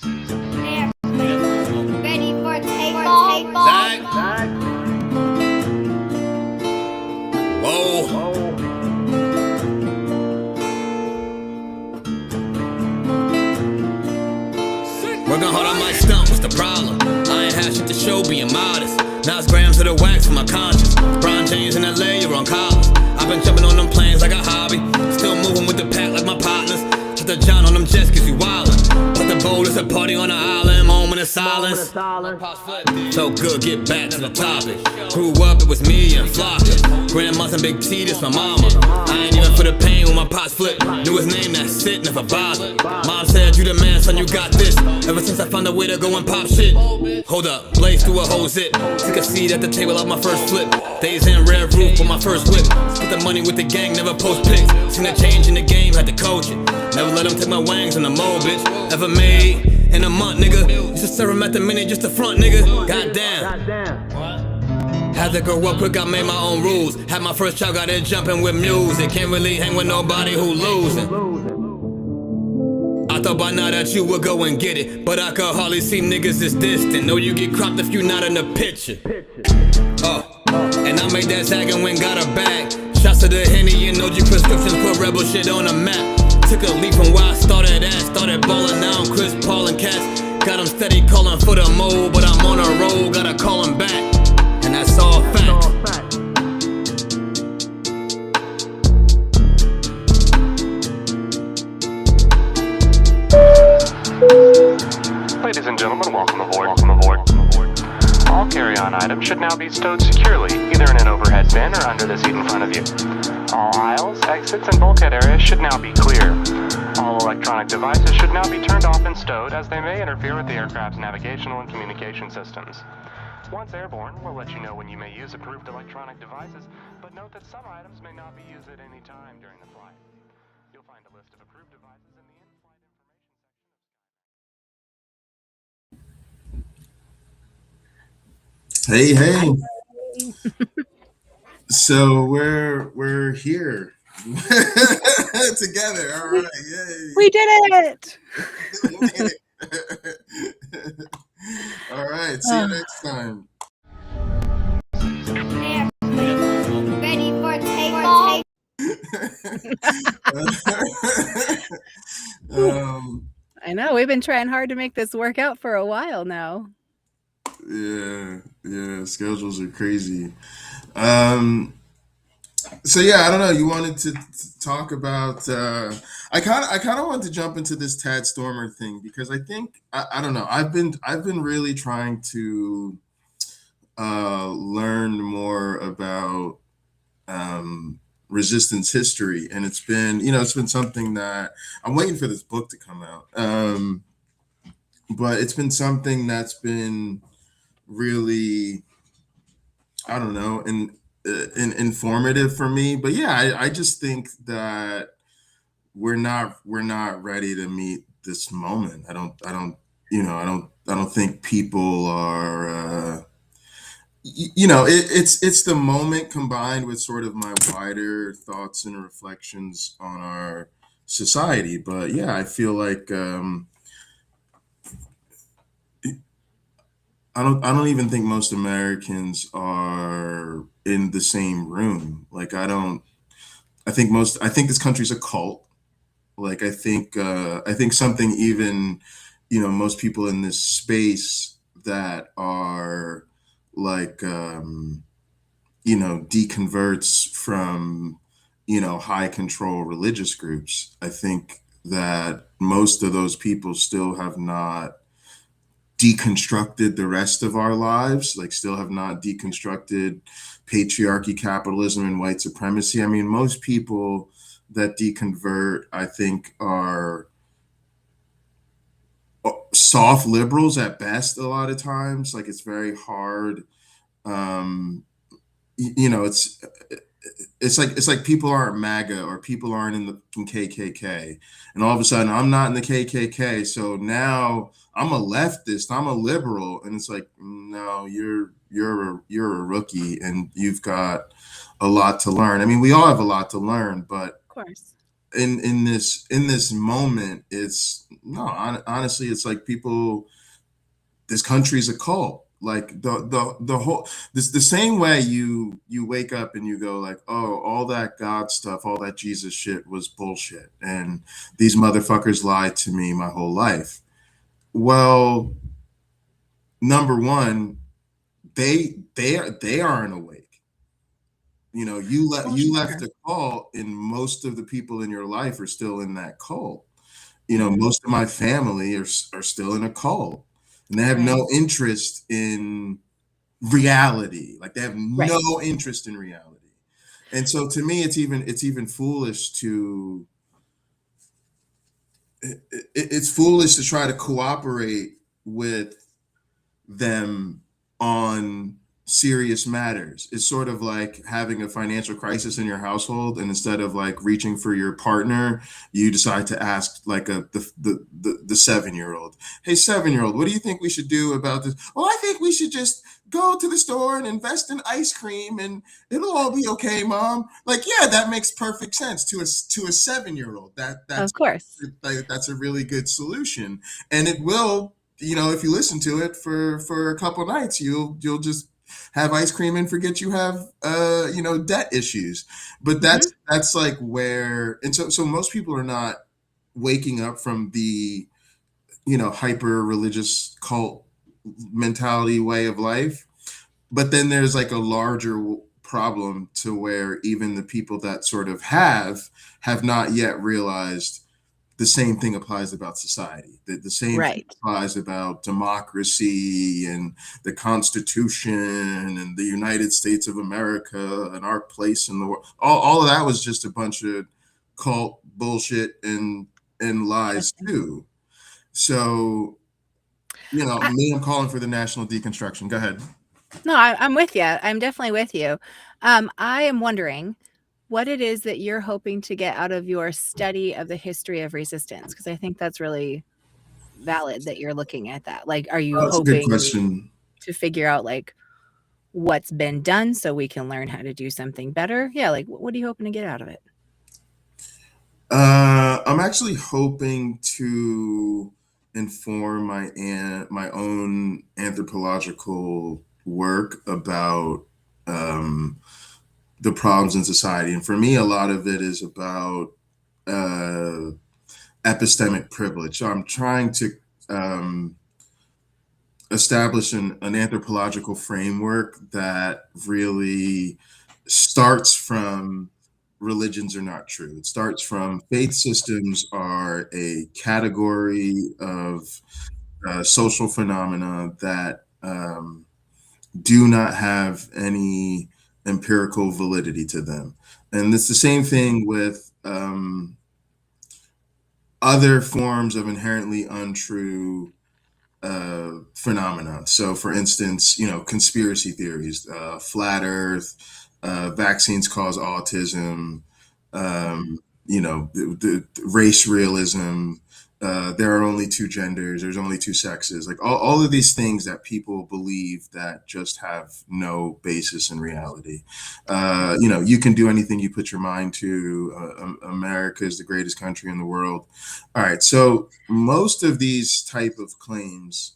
Ready for takeoff? Zach. Whoa. Working hard on my stump, what's the problem? I ain't had shit to show, being modest. Now it's grams of the wax for my conscience. Brian James in LA, you're on college. I've been jumping on them planes like a hobby. Still moving with the pack like my partners. Put the John on them jets cause you wildin'. Put the boat as a party on the island, moment of silence. So good, get back to the topic. Grew up, it was me and Flocka. Grandma's and Big T, this my mama. I ain't even for the pain when my pots flip. Knew his name, that's it, never bothered. Mom said, you the man, son, you got this. Ever since I found a way to go and pop shit. Hold up, blaze through a whole zip. Took a seat at the table of my first flip. Days in red roof for my first whip. Split the money with the gang, never post pics. Seen a change in the game, had to coach it. Never let them take my wangs in the mold, bitch. Ever made in a month, nigga. Used to serve him at the minute just to front, nigga. Goddamn. Had to grow up quick, I made my own rules. Had my first child, got it jumping with music. Can't really hang with nobody who losing. I thought by now that you would go and get it, but I could hardly see niggas as distant. Know you get cropped if you not in the picture. And I made that zag and went got a bag. Shots to the Henny and OG prescriptions, put rebel shit on the map. Took a leap from where I started at. Started ballin' now on Chris Paul and Cass. Got him steady calling for the mold, but I'm on a roll, gotta call him back. And that's all fact. Ladies and gentlemen, welcome aboard. Welcome aboard. All carry-on items should now be stowed securely, either in an overhead bin or under the seat in front of you. All aisles, exits, and bulkhead areas should now be clear. All electronic devices should now be turned off and stowed, as they may interfere with the aircraft's navigational and communication systems. Once airborne, we'll let you know when you may use approved electronic devices, but note that some items may not be used at any time during the flight. You'll find a list of approved devices in the in-flight information section. Hey. So we're here together. All right, yay! We did it. All right, see you next time. Ready for takeoff? I know we've been trying hard to make this work out for a while now. Yeah, schedules are crazy. So yeah, I don't know. You wanted to talk about? I kind of wanted to jump into this Tad Stormer thing because I think I don't know. I've been really trying to learn more about resistance history, and it's been something that I'm waiting for this book to come out. But it's been something that's been really, I don't know, informative for me. But yeah, I just think that we're not ready to meet this moment. I don't think people are. It's the moment combined with sort of my wider thoughts and reflections on our society. But yeah, I feel like I don't even think most Americans are in the same room. Like I think this country's a cult. Like I think something even, most people in this space that are like deconverts from high control religious groups. I think that most of those people still have not deconstructed the rest of our lives, like still have not deconstructed patriarchy, capitalism, and white supremacy. I mean, most people that deconvert, I think, are soft liberals at best a lot of times. Like it's very hard. It's like people aren't MAGA or people aren't in the KKK, and all of a sudden I'm not in the KKK, so now I'm a leftist, I'm a liberal, and it's like, no, you're a rookie, and you've got a lot to learn. I mean, we all have a lot to learn, but Of course. in this moment, it's no, honestly, it's like people, this country's a cult. Like the whole, this the same way you wake up and you go like, oh, all that God stuff, all that Jesus shit was bullshit, and these motherfuckers lied to me my whole life. Well, number one, they aren't awake. Well, You left sure. a cult, and most of the people in your life are still in that cult. Hmm. Most of my family are still in a cult, and they have Right. no interest in reality. Like they have Right. no interest in reality. And so to me, it's even foolish to it's foolish to try to cooperate with them on serious matters. It's sort of like having a financial crisis in your household, and instead of like reaching for your partner, you decide to ask like the 7-year old, "Hey, 7-year old, what do you think we should do about this?" "Well, I think we should just go to the store and invest in ice cream, and it'll all be okay, mom." Like, yeah, that makes perfect sense to a 7-year old. Of course. That's a really good solution, and it will. If you listen to it for a couple nights, you'll just have ice cream and forget you have debt issues. But Hmm. that's like where, and so most people are not waking up from the hyper religious cult mentality way of life. But then there's like a larger problem to where even the people that sort of have not yet realized the same thing applies about society. The same thing Right. applies about democracy and the Constitution and the United States of America and our place in the world. All of that was just a bunch of cult bullshit and lies Interesting. too. So, I, me, I'm calling for the national deconstruction. Go ahead. no, I'm with you. I'm definitely with you. I am wondering what it is that you're hoping to get out of your study of the history of resistance, because I think that's really valid that you're looking at that. Like, are you That's a good hoping question. to figure out like what's been done so we can learn how to do something better? Yeah, like what are you hoping to get out of it? I'm actually hoping to inform my own anthropological work about um, the problems in society, and for me, a lot of it is about uh, epistemic privilege. So I'm trying to um, establish an anthropological framework that really starts from religions are not true. It starts from faith systems are a category of social phenomena that do not have any empirical validity to them. And it's the same thing with other forms of inherently untrue phenomena. So, for instance, conspiracy theories, flat Earth, vaccines cause autism, the race realism. There are only two genders. There's only two sexes. Like all of these things that people believe that just have no basis in reality. You can do anything you put your mind to. America is the greatest country in the world. All right. So most of these type of claims,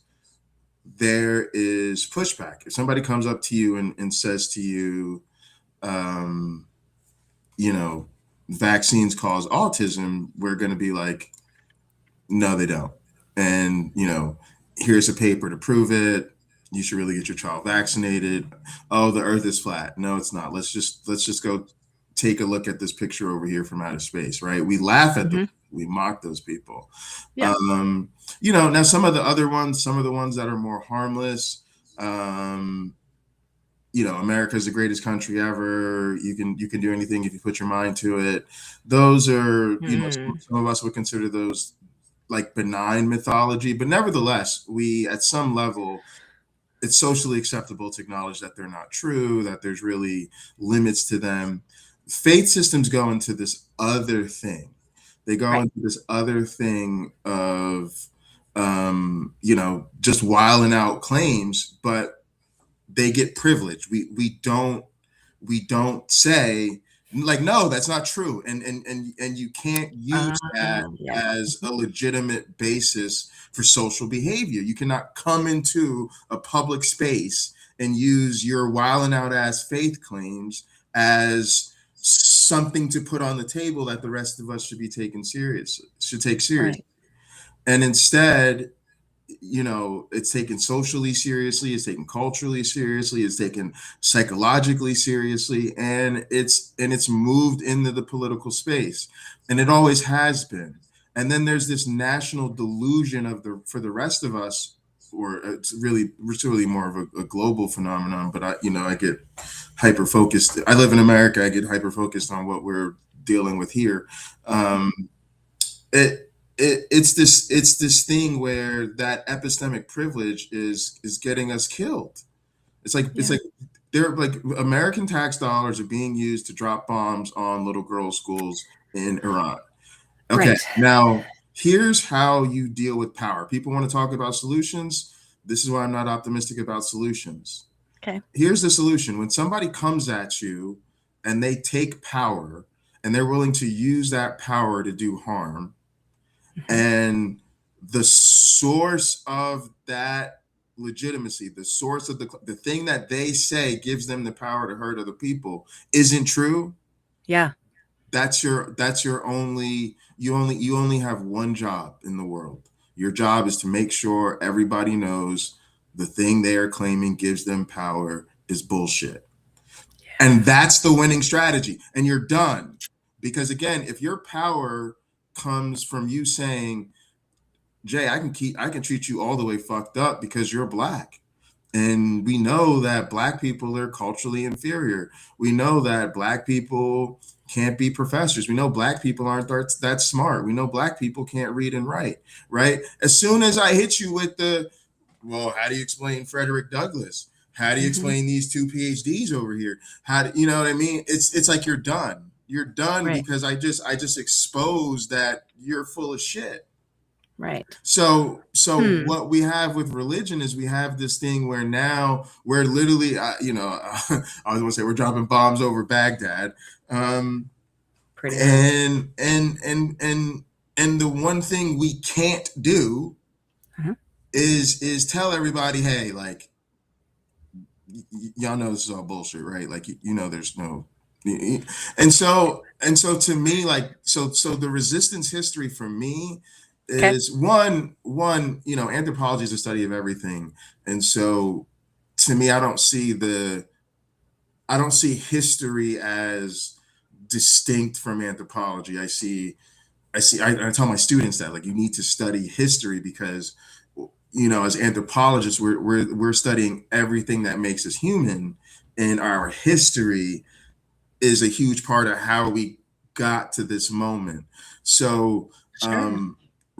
there is pushback. If somebody comes up to you and says to you, um, you know, vaccines cause autism, we're going to be like, no, they don't. And, here's a paper to prove it. You should really get your child vaccinated. Oh, the earth is flat. No, it's not. Let's just go take a look at this picture over here from outer space, right? We laugh at them. Hmm. We mock those people. Yeah. Now some of the other ones, some of the ones that are more harmless, um, America is the greatest country ever. You can do anything if you put your mind to it. Those are, Mm. some of us would consider those like benign mythology, but nevertheless, we at some level, it's socially acceptable to acknowledge that they're not true, that there's really limits to them. Faith systems go into this other thing. They go Right. into this other thing of, just wiling out claims, but they get privilege. We don't say, Like, no, that's not true, and you can't use that Yeah. as a legitimate basis for social behavior. You cannot come into a public space and use your wilding out ass faith claims as something to put on the table that the rest of us should take seriously. Right. And instead, it's taken socially seriously, it's taken culturally seriously, it's taken psychologically seriously, and it's moved into the political space, and it always has been. And then there's this national delusion for the rest of us, or it's really more of a global phenomenon. But I get hyper focused. I live in America. I get hyper focused on what we're dealing with here. Um, it it's this thing where that epistemic privilege is getting us killed. It's Yeah. like they're like American tax dollars are being used to drop bombs on little girls' schools in Iran. Okay, Right. now here's how you deal with power. People want to talk about solutions. This is why I'm not optimistic about solutions. Okay. Here's the solution: when somebody comes at you and they take power and they're willing to use that power to do harm, and the source of that legitimacy, the source of the thing that they say gives them the power to hurt other people isn't true, Yeah. that's your only you only have one job in the world. Your job is to make sure everybody knows the thing they are claiming gives them power is bullshit. And that's the winning strategy. And you're done. Because again, if your power comes from you saying, Jay, I can treat you all the way fucked up because you're black. And we know that black people are culturally inferior. We know that black people can't be professors. We know black people aren't that smart. We know black people can't read and write, right? As soon as I hit you with well, how do you explain Frederick Douglass? How do you explain these two PhDs over here? You know what I mean? It's like you're done. You're done Right. because I just exposed that you're full of shit. Right. So what we have with religion is we have this thing where now we're literally, I was gonna say we're dropping bombs over Baghdad, Pretty much. and the one thing we can't do Mhm. is tell everybody, hey, like y'all know this is all bullshit, right? Like there's no, and so to me, like so the resistance history for me Okay. is one anthropology is a study of everything, and so to me I don't see history as distinct from anthropology. I tell my students that, like, you need to study history because as anthropologists we're studying everything that makes us human, and our history is a huge part of how we got to this moment. So Sure.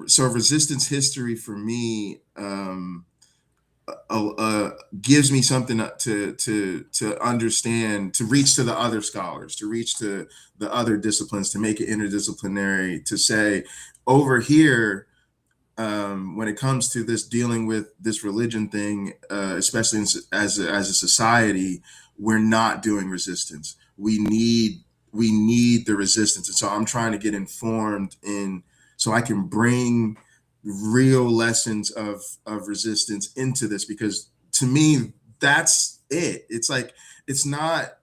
so resistance history for me gives me something to understand, to reach to the other scholars, to reach to the other disciplines, to make it interdisciplinary, to say over here, when it comes to this dealing with this religion thing, especially as a society, we're not doing resistance. We need the resistance, and so I'm trying to get informed so I can bring real lessons of resistance into this, because to me that's it. It's like it's not.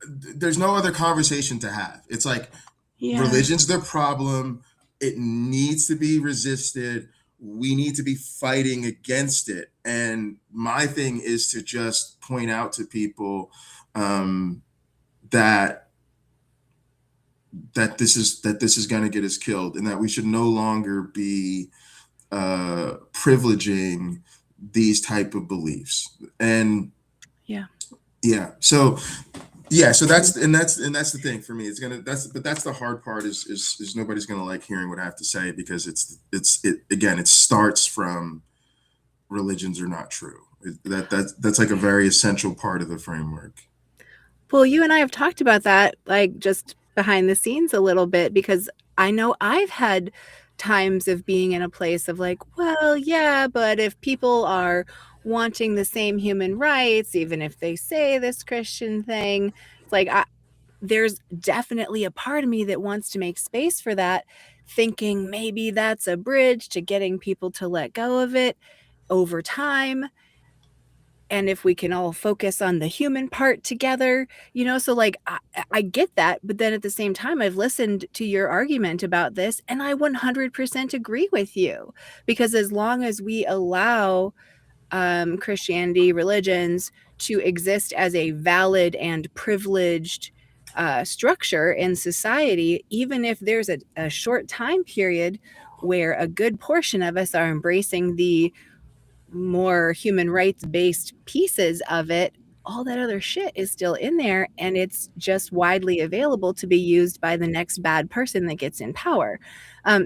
There's no other conversation to have. It's like Yeah. religion's the problem. It needs to be resisted. We need to be fighting against it. And my thing is to just point out to people that this is going to get us killed, and that we should no longer be privileging these type of beliefs. And Yeah. yeah, so that's the thing for me. That's the hard part is nobody's gonna like hearing what I have to say, because it starts from religions are not true. That's like a very essential part of the framework. Well, you and I have talked about that, like, just behind the scenes a little bit, because I know I've had times of being in a place of like, well, yeah, but if people are wanting the same human rights, even if they say this Christian thing, it's like there's definitely a part of me that wants to make space for that, thinking maybe that's a bridge to getting people to let go of it over time. And if we can all focus on the human part together, so like I get that. But then at the same time, I've listened to your argument about this and I 100% agree with you, because as long as we allow Christianity, religions to exist as a valid and privileged structure in society, even if there's a short time period where a good portion of us are embracing the more human rights based pieces of it, all that other shit is still in there, and it's just widely available to be used by the next bad person that gets in power.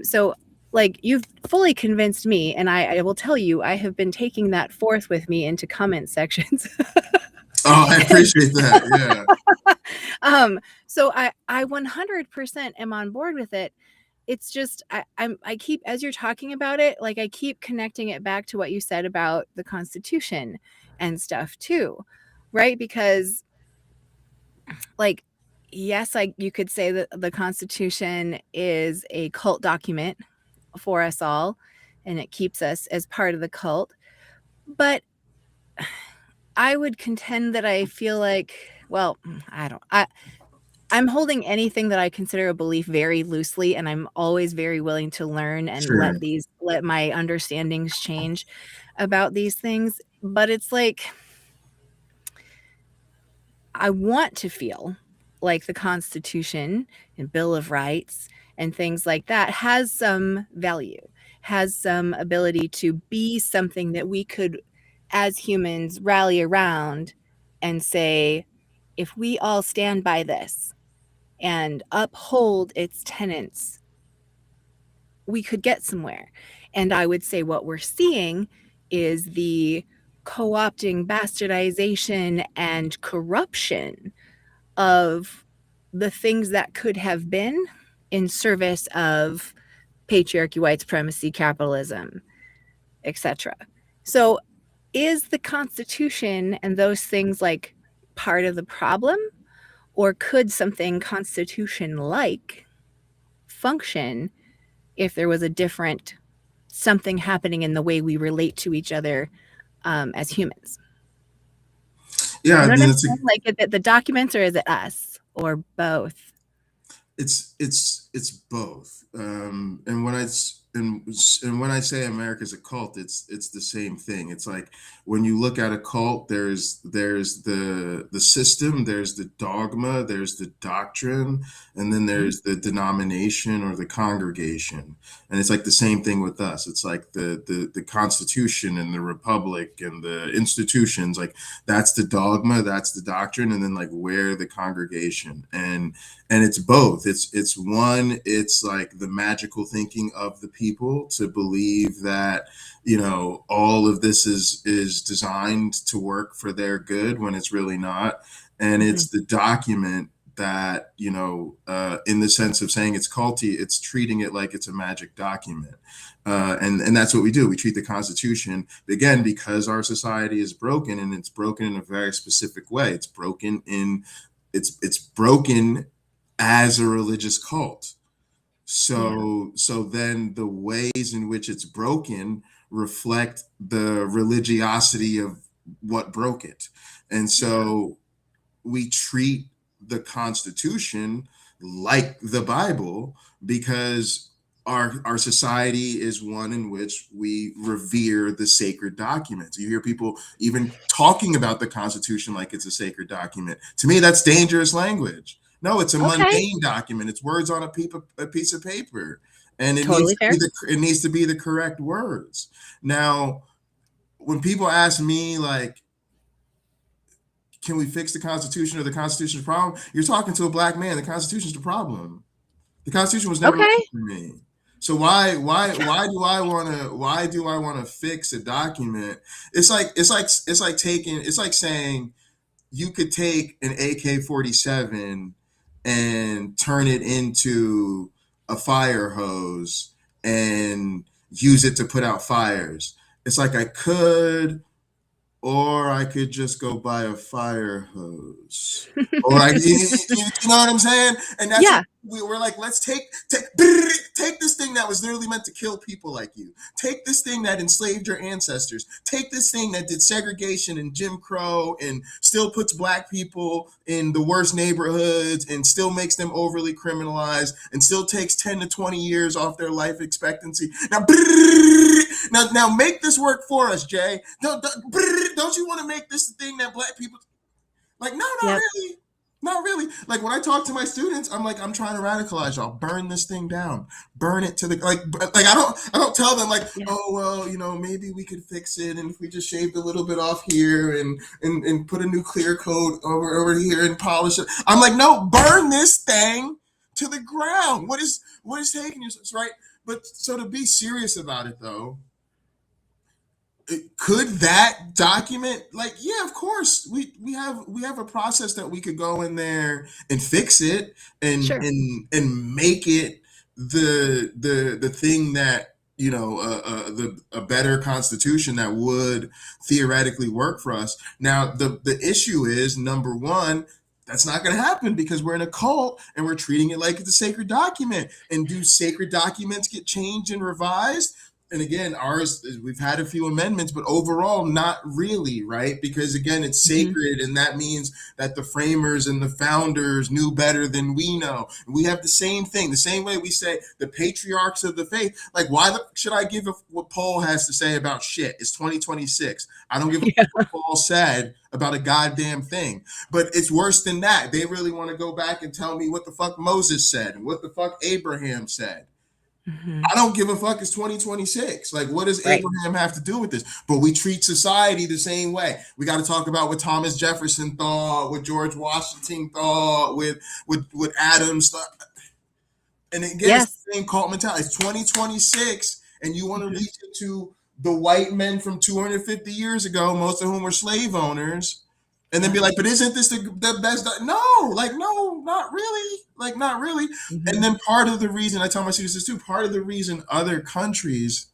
So like, you've fully convinced me, and I will tell you, I have been taking that forth with me into comment sections. Oh, I appreciate that. Yeah. So I 100% am on board with it. It's just I keep, as you're talking about it, like I keep connecting it back to what you said about the Constitution and stuff too, right? Because like, yes, you could say that the Constitution is a cult document for us all, and it keeps us as part of the cult. But I would contend that I feel like, well, I'm holding anything that I consider a belief very loosely, and I'm always very willing to learn and Sure. let my understandings change about these things. But it's like, I want to feel like the Constitution and Bill of Rights and things like that has some value, has some ability to be something that we could, as humans, rally around and say, if we all stand by this and uphold its tenets, we could get somewhere. And I would say what we're seeing is the co-opting, bastardization, and corruption of the things that could have been in service of patriarchy, white supremacy, capitalism, etc. So is the Constitution and those things like part of the problem? Or could something Constitution-like function if there was a different something happening in the way we relate to each other as humans? Yeah, You I know what mean, I'm saying? Like, is it the documents or is it us or both? it's both. And when I say America's a cult, it's the same thing. It's like when you look at a cult, there's the system, there's the dogma, there's the doctrine, and then there's the denomination or the congregation. And it's like the same thing with us. It's like the Constitution and the Republic and the institutions, like that's the dogma, that's the doctrine, and then like we're the congregation. And it's both. It's one, it's like the magical thinking of the people to believe that, all of this is designed to work for their good when it's really not. And it's the document that, in the sense of saying it's culty, it's treating it like it's a magic document. And that's what we do. We treat the Constitution, again, because our society is broken, and it's broken in a very specific way. It's broken as a religious cult. So then the ways in which it's broken reflect the religiosity of what broke it. And so we treat the Constitution like the Bible because our society is one in which we revere the sacred documents. You hear people even talking about the Constitution like it's a sacred document. To me, that's dangerous language. No, it's a mundane document. It's words on a piece of paper, and it needs to be the correct words. Now, when people ask me like, can we fix the Constitution or the Constitution's problem? You're talking to a black man. The Constitution's the problem. The Constitution was never written for me. So why do I want to fix a document? It's like saying you could take an AK-47 and turn it into a fire hose and use it to put out fires. It's like I could, or I could just go buy a fire hose. Or you know what I'm saying? And that's Yeah. what we're like, let's take this thing that was literally meant to kill people like you. Take this thing that enslaved your ancestors. Take this thing that did segregation and Jim Crow and still puts black people in the worst neighborhoods and still makes them overly criminalized and still takes 10 to 20 years off their life expectancy. Now make this work for us, Jay. Don't you want to make this the thing that black people like? No, not really. Not really. Like when I talk to my students, I'm like, I'm trying to radicalize y'all. Burn this thing down. Burn it to the like. I don't tell them like, oh well, you know, maybe we could fix it, and if we just shaved a little bit off here and put a new clear coat over here and polish it. I'm like, no, burn this thing to the ground. What is taking you, right? But so to be serious about it though. Could that document, like, yeah, of course, we have a process that we could go in there and fix it and and make it the thing that, you know, a better constitution that would theoretically work for us. Now the issue is, number one, that's not going to happen because we're in a cult and we're treating it like it's a sacred document. And do sacred documents get changed and revised? And again, ours, we've had a few amendments, but overall, not really, right? Because again, it's sacred, and that means that the framers and the founders knew better than we know. We have the same thing, the same way we say the patriarchs of the faith. Like, why should I give what Paul has to say about shit? It's 2026. I don't give a fuck what Paul said about a goddamn thing. But it's worse than that. They really want to go back and tell me what the fuck Moses said and what the fuck Abraham said. I don't give a fuck. It's 2026. Like, what does Abraham have to do with this? But we treat society the same way. We got to talk about what Thomas Jefferson thought, what George Washington thought, with Adams thought. And again, it's the same cult mentality. It's 2026, and you want to reach it to the white men from 250 years ago, most of whom were slave owners. And then be like, but isn't this the best? No, like, no, not really. Like, not really. And then part of the reason, I tell my students this too, part of the reason other countries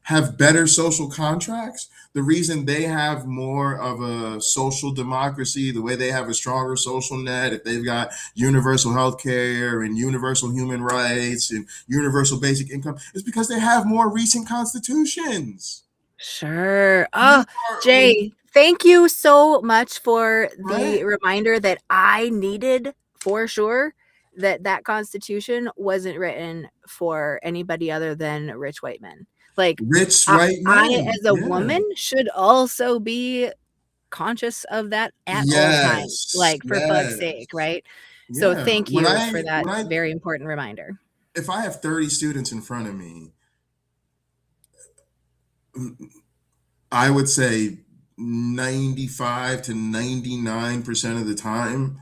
have better social contracts, the reason they have more of a social democracy, the way they have a stronger social net, if they've got universal health care and universal human rights and universal basic income, is because they have more recent constitutions. Sure. Oh, Jay, thank you so much for the reminder that I needed, for sure, that Constitution wasn't written for anybody other than rich white men. Like, rich white men. I as a woman should also be conscious of that at all times, like, for fuck's sake, right? So thank you for that very important reminder. If I have 30 students in front of me, I would say 95 to 99% of the time,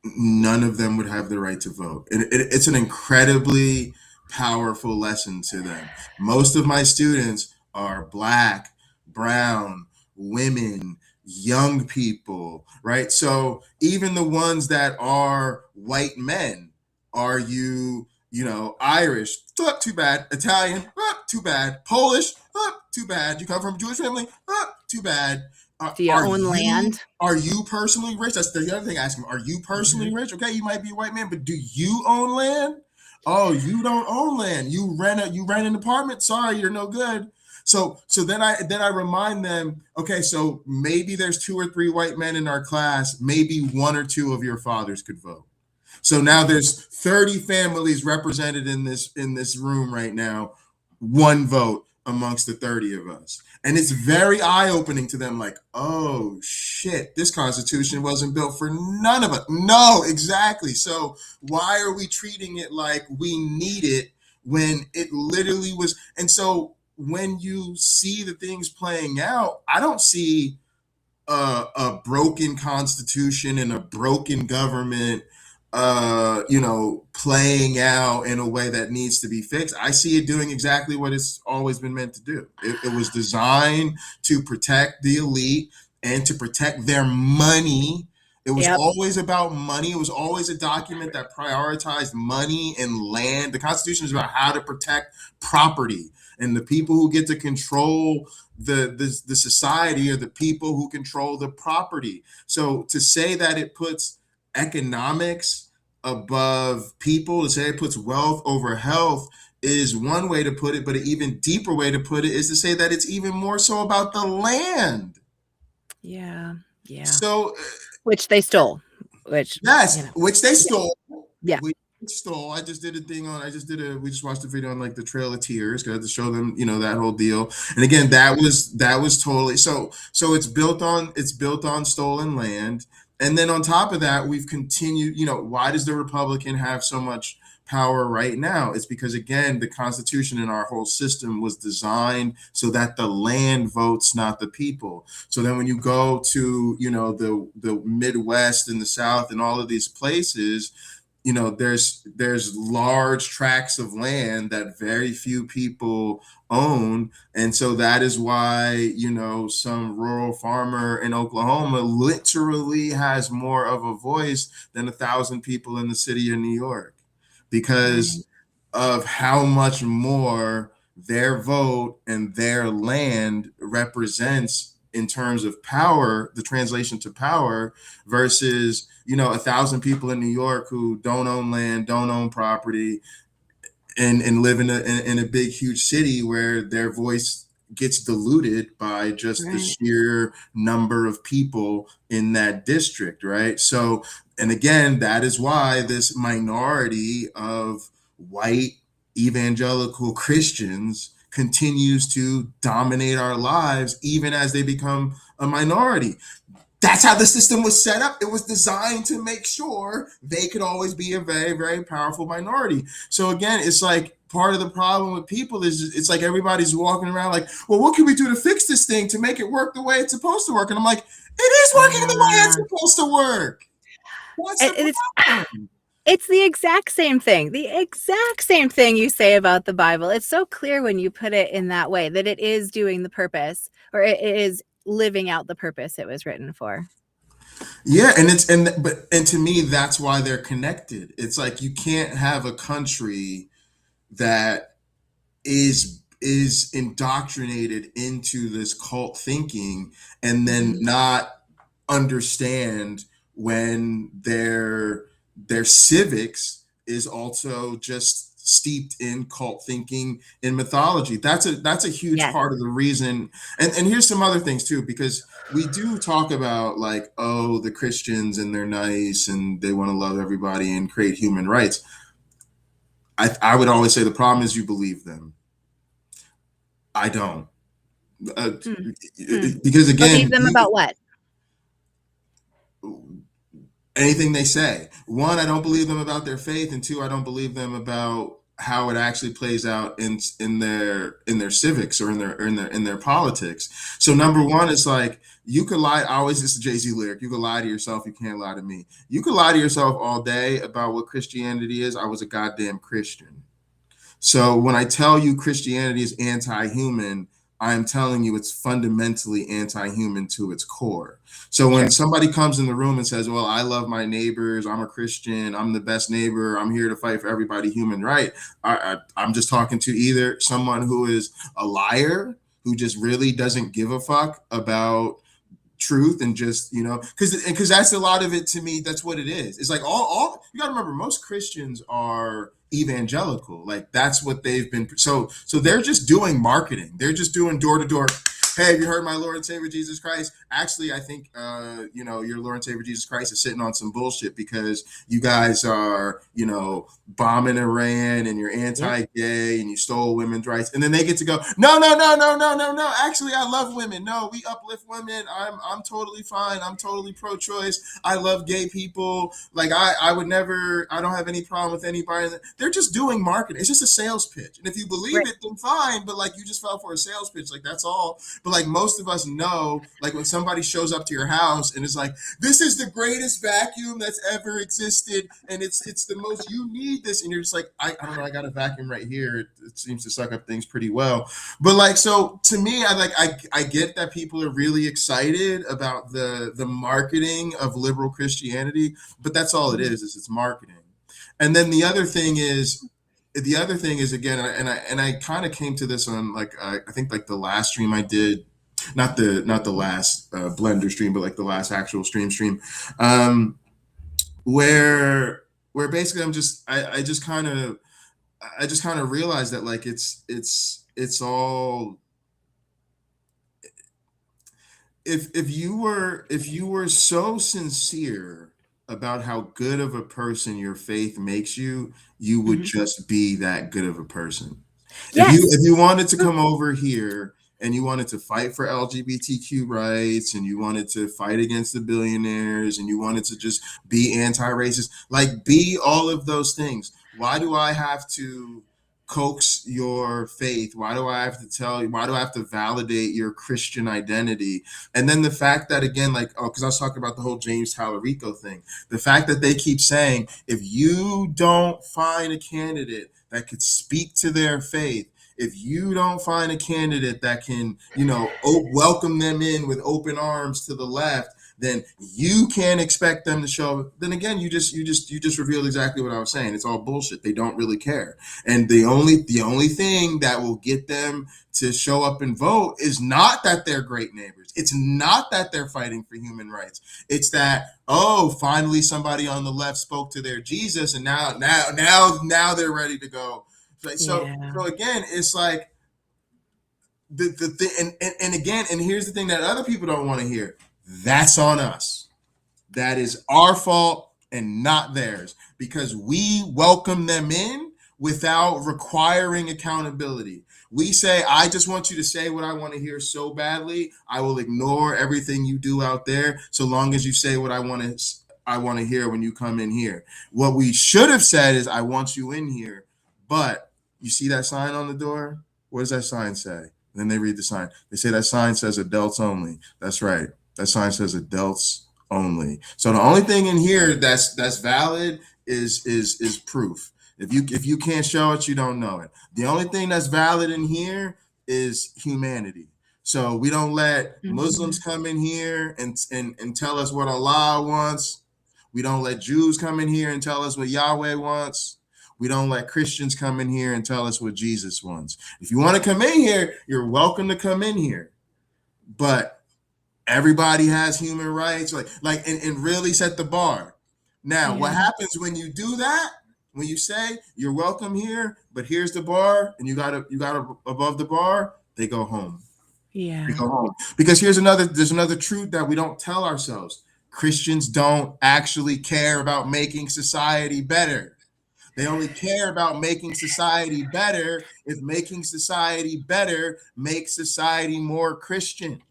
none of them would have the right to vote. It's an incredibly powerful lesson to them. Most of my students are Black, brown, women, young people, right? So even the ones that are white men, are you know, Irish? Too bad. Italian? Too bad. Polish? Too bad. You come from a Jewish family? Too bad. Do you own land? Are you personally rich? That's the other thing I ask them. Are you personally rich? Okay, you might be a white man, but do you own land? Oh, you don't own land. You rent an apartment. Sorry, you're no good. So then I remind them, okay, so maybe there's 2 or 3 white men in our class. Maybe 1 or 2 of your fathers could vote. So now there's 30 families represented in this room right now, 1 vote amongst the 30 of us. And it's very eye-opening to them, like, oh shit, this Constitution wasn't built for none of us. No, exactly. So why are we treating it like we need it when it literally was? And so when you see the things playing out, I don't see a broken Constitution and a broken government playing out in a way that needs to be fixed. I see it doing exactly what it's always been meant to do. It was designed to protect the elite and to protect their money. It was always about money. It was always a document that prioritized money and land. The Constitution is about how to protect property, and the people who get to control the society are the people who control the property. So to say that it puts economics above people, to say it puts wealth over health, is one way to put it, but an even deeper way to put it is to say that it's even more so about the land. Yeah. So Which they stole. Which yes, which they stole. Yeah. We stole. I just we just watched a video on like the Trail of Tears, got to show them, that whole deal. And again, that was totally so it's built on stolen land. And then on top of that, we've continued, why does the Republican have so much power right now? It's because, again, the Constitution and our whole system was designed so that the land votes, not the people. So then when you go to, the Midwest and the South and all of these places, there's large tracts of land that very few people own. And so that is why, some rural farmer in Oklahoma literally has more of a voice than 1,000 people in the city of New York, because of how much more their vote and their land represents in terms of power, the translation to power, versus 1,000 people in New York who don't own land, don't own property, and live in a big huge city where their voice gets diluted by just the sheer number of people in that district, right? So, and again, that is why this minority of white evangelical Christians continues to dominate our lives, even as they become a minority. That's how the system was set up. It was designed to make sure they could always be a very, very powerful minority. So again, it's like part of the problem with people is it's like everybody's walking around like, well, what can we do to fix this thing to make it work the way it's supposed to work? And I'm like, it is working the way it's supposed to work. What's the problem? It's the exact same thing you say about the Bible. It's so clear when you put it in that way, that it is doing the purpose, or it is living out the purpose it was written for. Yeah, and to me, that's why they're connected. It's like you can't have a country that is indoctrinated into this cult thinking and then not understand when their civics is also just steeped in cult thinking and mythology. That's a huge part of the reason. And here's some other things too, because we do talk about like, oh, the Christians and they're nice and they want to love everybody and create human rights. I would always say the problem is you believe them. I don't. Because again, believe them about what? Anything they say. One, I don't believe them about their faith, and two, I don't believe them about how it actually plays out in their civics or in their politics. So number one is like, you could lie. I always, this is a Jay-Z lyric. You could lie to yourself. You can't lie to me. You could lie to yourself all day about what Christianity is. I was a goddamn Christian. So when I tell you Christianity is anti-human, I'm telling you it's fundamentally anti-human to its core. So when somebody comes in the room and says, well, I love my neighbors, I'm a Christian, I'm the best neighbor, I'm here to fight for everybody human right, I'm just talking to either someone who is a liar, who just really doesn't give a fuck about truth and just, because that's a lot of it to me. That's what it is. It's like all you gotta remember, most Christians are evangelical. Like that's what they've been. So they're just doing marketing. They're just doing door to door. Hey, have you heard my Lord and Savior Jesus Christ? Actually, I think your Lord and Savior Jesus Christ is sitting on some bullshit because you guys are bombing Iran and you're anti-gay and you stole women's rights. And then they get to go, no. Actually, I love women. No, we uplift women. I'm totally fine. I'm totally pro-choice. I love gay people. Like I would never. I don't have any problem with anybody. They're just doing marketing. It's just a sales pitch. And if you believe it, then fine. But like you just fell for a sales pitch. Like that's all. But like most of us know, like when somebody shows up to your house and is like, this is the greatest vacuum that's ever existed, and it's the most, you need this, and you're just like, I don't know, I got a vacuum right here. It seems to suck up things pretty well. But like, so to me, I get that people are really excited about the marketing of liberal Christianity, but that's all it is it's marketing. And then the other thing is the other thing is, again, and I kind of came to this on like I think like the last stream I did, not the last Blender stream, but like the last actual stream, um, where basically I just kind of realized that like it's all, if you were so sincere about how good of a person your faith makes you, you would Mhm. just be that good of a person. Yes. If you wanted to come over here and you wanted to fight for LGBTQ rights and you wanted to fight against the billionaires and you wanted to just be anti-racist, like be all of those things. Why do I have to coax your faith? Why do I have to tell you? Why do I have to validate your Christian identity? And then the fact that, again, like, oh, because I was talking about the whole James Tallarico thing, the fact that they keep saying, if you don't find a candidate that could speak to their faith, if you don't find a candidate that can, welcome them in with open arms to the left, then you can't expect them to show up. Then again, you just revealed exactly what I was saying. It's all bullshit. They don't really care. And the only thing that will get them to show up and vote is not that they're great neighbors. It's not that they're fighting for human rights. It's that, oh, finally somebody on the left spoke to their Jesus, and now they're ready to go. So again, it's like the thing, and again, and here's the thing that other people don't want to hear. That's on us. That is our fault and not theirs, because we welcome them in without requiring accountability. We say, I just want you to say what I want to hear so badly. I will ignore everything you do out there so long as you say what I want to hear when you come in here. What we should have said is, I want you in here, but you see that sign on the door? What does that sign say? And then they read the sign. They say that sign says adults only. That's right. That sign says adults only. So the only thing in here that's valid is proof. If you can't show it, you don't know it. The only thing that's valid in here is humanity. So we don't let Muslims come in here and tell us what Allah wants. We don't let Jews come in here and tell us what Yahweh wants. We don't let Christians come in here and tell us what Jesus wants. If you want to come in here, you're welcome to come in here. But everybody has human rights, and really set the bar. Now, what happens when you do that? When you say you're welcome here, but here's the bar, and you got above the bar, they go home. Yeah. They go home. Because there's another truth that we don't tell ourselves. Christians don't actually care about making society better. They only care about making society better if making society better makes society more Christian.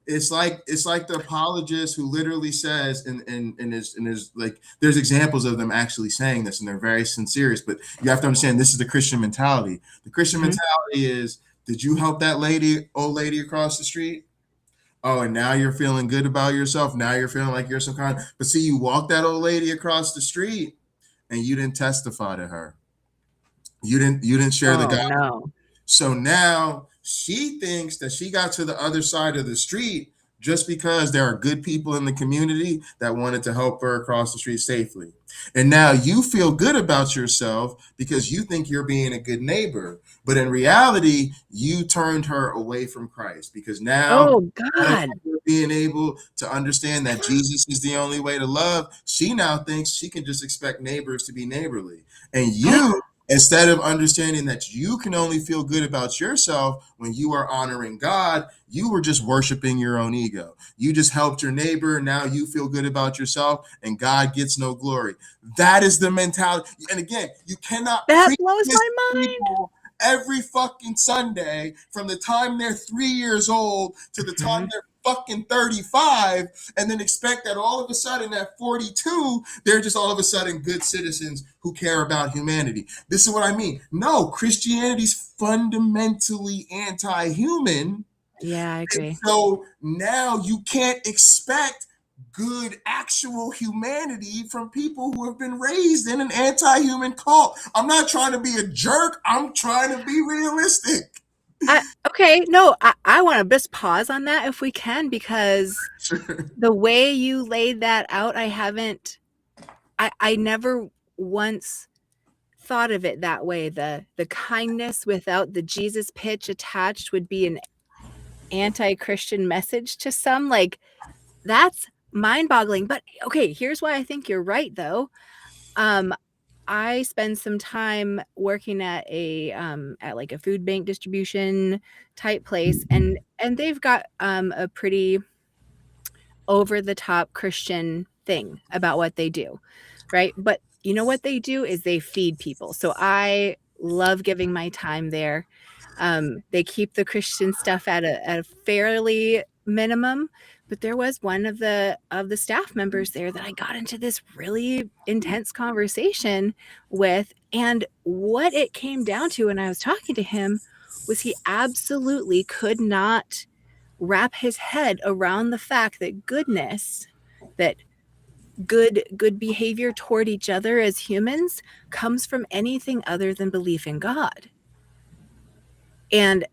It's like the apologist who literally says, and there's like, there's examples of them actually saying this, and they're very sincere. But you have to understand, this is the Christian mentality. The Christian mentality is, did you help that old lady across the street? Oh, and now you're feeling good about yourself. Now you're feeling like you're some kind. But see, you walked that old lady across the street, and you didn't testify to her. You didn't share the gospel. No. So now she thinks that she got to the other side of the street just because there are good people in the community that wanted to help her across the street safely. And now you feel good about yourself because you think you're being a good neighbor. But in reality, you turned her away from Christ, because now being able to understand that Jesus is the only way to love, she now thinks she can just expect neighbors to be neighborly. And you, instead of understanding that you can only feel good about yourself when you are honoring God, you were just worshiping your own ego. You just helped your neighbor. Now you feel good about yourself and God gets no glory. That is the mentality. And again, you cannot. That blows my mind. Every fucking Sunday from the time they're 3 years old to the time they're fucking 35, and then expect that all of a sudden at 42, they're just all of a sudden good citizens who care about humanity. This is what I mean. No, Christianity's fundamentally anti-human. Yeah, I agree. And so now you can't expect good actual humanity from people who have been raised in an anti-human cult. I'm not trying to be a jerk. I'm trying to be realistic. I want to just pause on that if we can, because the way you laid that out, I never once thought of it that way. The kindness without the Jesus pitch attached would be an anti-Christian message to some. Like, that's mind-boggling. But okay, here's why I think you're right, though. I spend some time working at like a food bank distribution type place, and they've got a pretty over the top Christian thing about what they do, right? But you know what they do is they feed people. So I love giving my time there. They keep the Christian stuff at a fairly minimum, but there was one of the staff members there that I got into this really intense conversation with, and what it came down to when I was talking to him was he absolutely could not wrap his head around the fact that goodness, that good behavior toward each other as humans comes from anything other than belief in God. And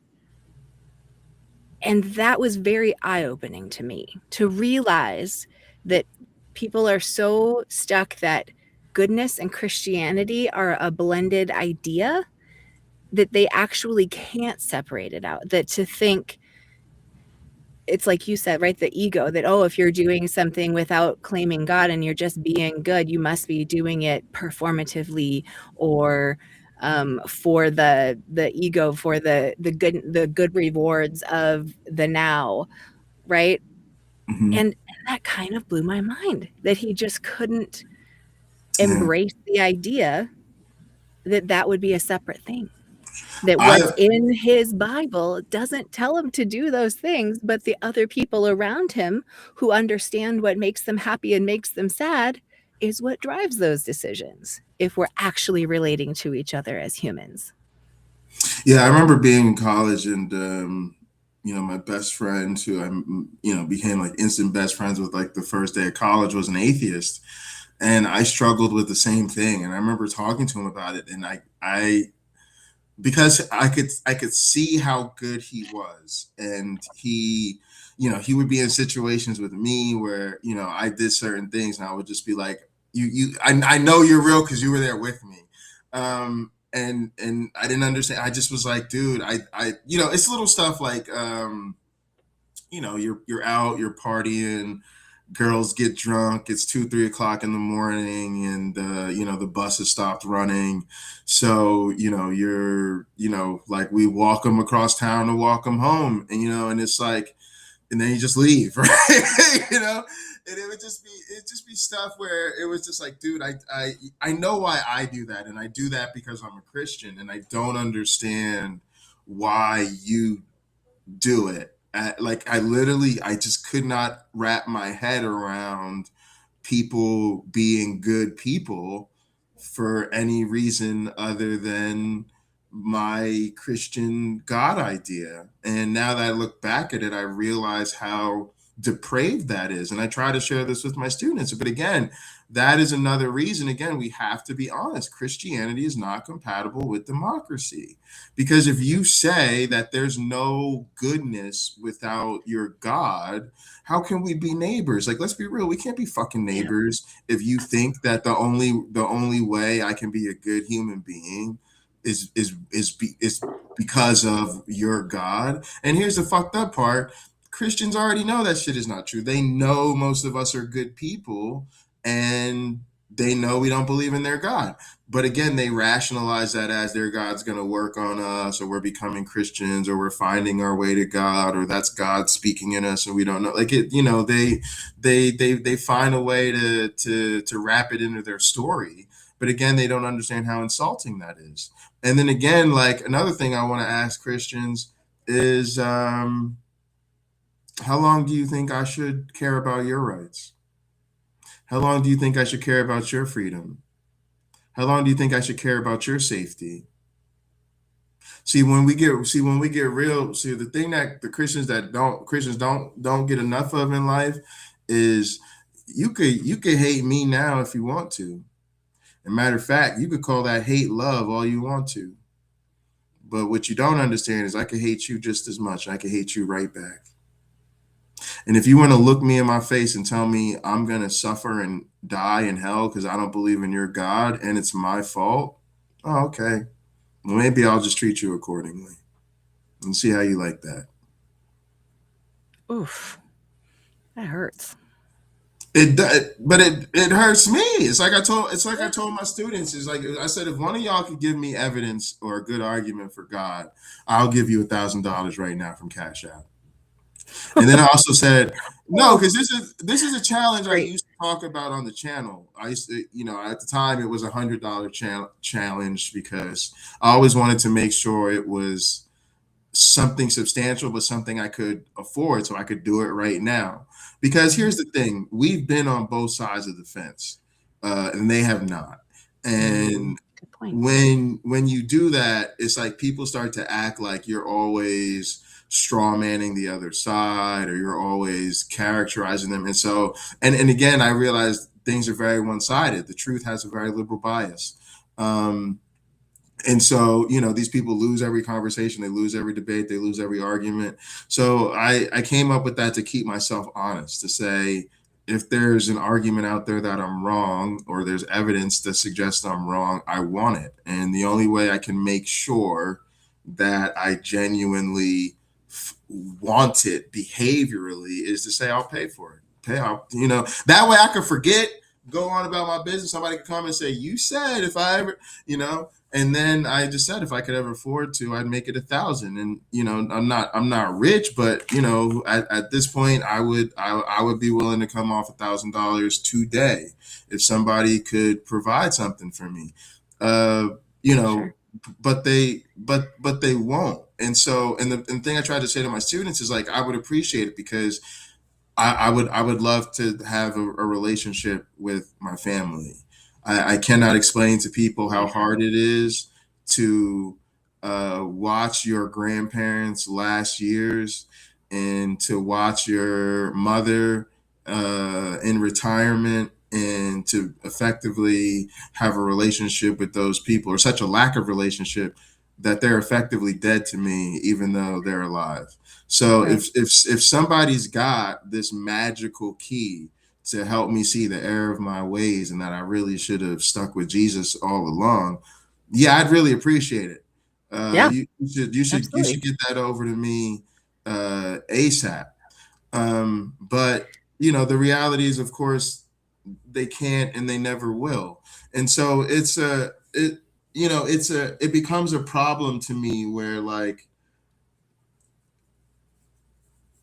that was very eye-opening to me, to realize that people are so stuck that goodness and Christianity are a blended idea that they actually can't separate it out. That to think, it's like you said, right? The ego that, oh, if you're doing something without claiming God and you're just being good, you must be doing it performatively or for the ego, for the good rewards of the now, right? Mhm. And that kind of blew my mind, that he just couldn't Yeah. embrace the idea that that would be a separate thing. That I what's in his Bible doesn't tell him to do those things, but the other people around him who understand what makes them happy and makes them sad is what drives those decisions, if we're actually relating to each other as humans. Yeah, I remember being in college and my best friend who I became like instant best friends with like the first day of college was an atheist. And I struggled with the same thing. And I remember talking to him about it. And I because I could see how good he was. And he would be in situations with me where, I did certain things and I would just be like, I know you're real because you were there with me. And I didn't understand. I just was like, dude, it's little stuff like, you're out, you're partying, girls get drunk, it's 2-3 o'clock in the morning, and the bus has stopped running. So you're like, we walk them across town to walk them home, and it's like, and then you just leave, right? And it'd just be stuff where it was just like, dude, I know why I do that, and I do that because I'm a Christian, and I don't understand why you do it. Like I just could not wrap my head around people being good people for any reason other than my Christian God idea. And now that I look back at it, I realize how depraved that is. And I try to share this with my students. But again, that is another reason. Again, we have to be honest. Christianity is not compatible with democracy. Because if you say that there's no goodness without your God, how can we be neighbors? Like, let's be real. We can't be fucking neighbors if you think that the only way I can be a good human being is because of your God. And here's the fucked up part. Christians already know that shit is not true. They know most of us are good people, and they know we don't believe in their God. But again, they rationalize that as their God's going to work on us, or we're becoming Christians, or we're finding our way to God, or that's God speaking in us and we don't know. Like it, they find a way to wrap it into their story. But again, they don't understand how insulting that is. And then again, like another thing I want to ask Christians is, how long do you think I should care about your rights? How long do you think I should care about your freedom? How long do you think I should care about your safety? See, when we get real, see the thing that the Christians don't get enough of in life is you could hate me now if you want to. And matter of fact, you could call that hate love all you want to. But what you don't understand is I could hate you just as much. I could hate you right back. And if you want to look me in my face and tell me I'm going to suffer and die in hell because I don't believe in your God and it's my fault, Oh, okay. Well, maybe I'll just treat you accordingly and see how you like that. Oof, that hurts. But it hurts me. It's like I Yeah. told my students. It's like I said, if one of y'all could give me evidence or a good argument for God, I'll give you $1,000 right now from Cash App. And then I also said, no, Oh, because this is a challenge I great. used to talk about on the channel. I used to, at the time it was $100 challenge because I always wanted to make sure it was something substantial, but something I could afford so I could do it right now. Because Mhm. here's the thing, we've been on both sides of the fence, and they have not. Mm, And good point. when you do that, it's like people start to act like you're always straw manning the other side or you're always characterizing them. And so, and again, I realized things are very one-sided. The truth has a very liberal bias. Um, and so, these people lose every conversation, they lose every debate, they lose every argument. So I came up with that to keep myself honest, to say, if there's an argument out there that I'm wrong, or there's evidence that suggests I'm wrong, I want it. And the only way I can make sure that I genuinely want it behaviorally is to say, I'll pay for it. Pay out, that way I could forget, go on about my business. Somebody could come and say, you said if I ever, and then I just said if I could ever afford to, I'd make it 1,000. And I'm not rich, but at this point, I would be willing to come off $1,000 today if somebody could provide something for me. Uh, you know, Sure. but they won't. And so, and the thing I tried to say to my students is like, I would appreciate it because I would love to have a relationship with my family. I cannot explain to people how Yeah. hard it is to watch your grandparents' last years and to watch your mother in retirement and to effectively have a relationship with those people, or such a lack of relationship that they're effectively dead to me even though they're alive. So Right. if somebody's got this magical key to help me see the error of my ways and that I really should have stuck with Jesus all along, yeah, I'd really appreciate it. Yeah. You should Absolutely. get that over to me ASAP. But the reality is, of course, they can't and they never will. And so it becomes a problem to me where, like,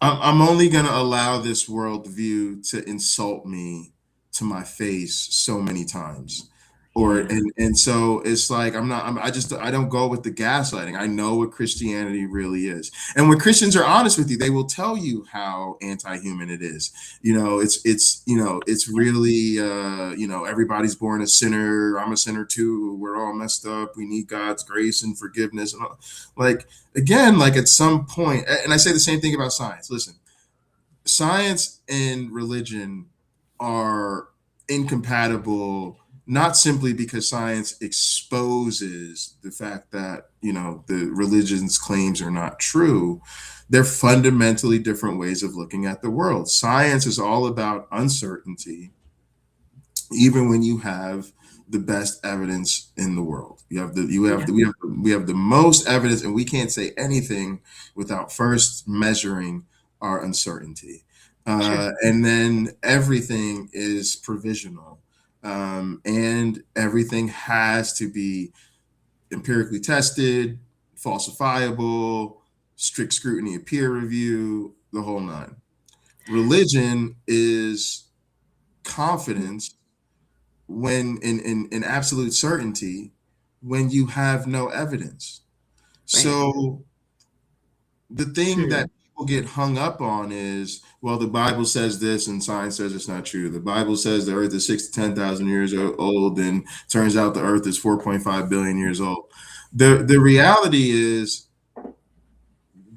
I'm only going to allow this worldview to insult me to my face so many times. Or Yeah. and so it's like I don't go with the gaslighting. I know what Christianity really is. And when Christians are honest with you, they will tell you how anti-human it is. It's Yeah. really everybody's born a sinner. I'm a sinner too. We're all messed up. We need God's grace and forgiveness. And like, again, like, at some point, and I say the same thing about science. Listen, science and religion are incompatible, not simply because science exposes the fact that the religion's claims are not true. They're fundamentally different ways of looking at the world. Science is all about uncertainty, even when you have the best evidence in the world. Yeah. We have the most evidence, and we can't say anything without first measuring our uncertainty. Sure. And then everything is provisional, and everything has to be empirically tested, falsifiable, strict scrutiny of peer review, the whole nine. Religion is confidence when in absolute certainty when you have no evidence. Right. So the thing Hmm. that people get hung up on is, well, the Bible says this and science says it's not true. The Bible says the earth is 6 to 10,000 years old, and turns out the earth is 4.5 billion years old. The reality is,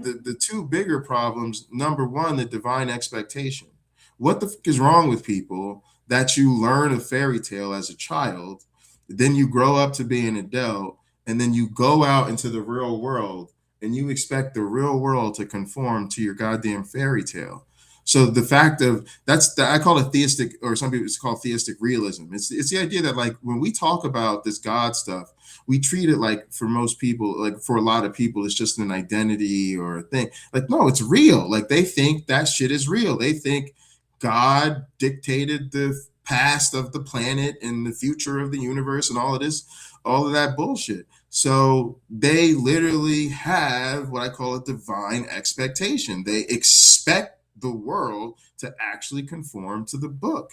the two bigger problems. Number one, the divine expectation. What the is wrong with people that you learn a fairy tale as a child, then you grow up to be an adult, and then you go out into the real world and you expect the real world to conform to your goddamn fairy tale? So the fact of I call it theistic, or some people it's called theistic realism. It's the idea that like when we talk about this God stuff, we treat it like for most people, like for a lot of people, it's just an identity or a thing. Like, no, it's real. Like they think that shit is real. They think God dictated the past of the planet and the future of the universe and all of this, all of that bullshit. So they literally have what I call a divine expectation. They expect the world to actually conform to the book.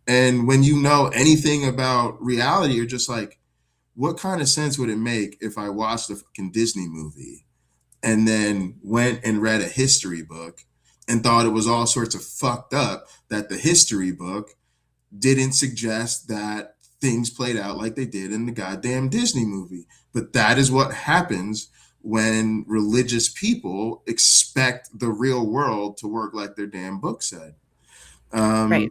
And when you know anything about reality, you're just like, what kind of sense would it make if I watched a fucking Disney movie and then went and read a history book and thought it was all sorts of fucked up that the history book didn't suggest that things played out like they did in the goddamn Disney movie? But that is what happens when religious people expect the real world to work like their damn book said. Right.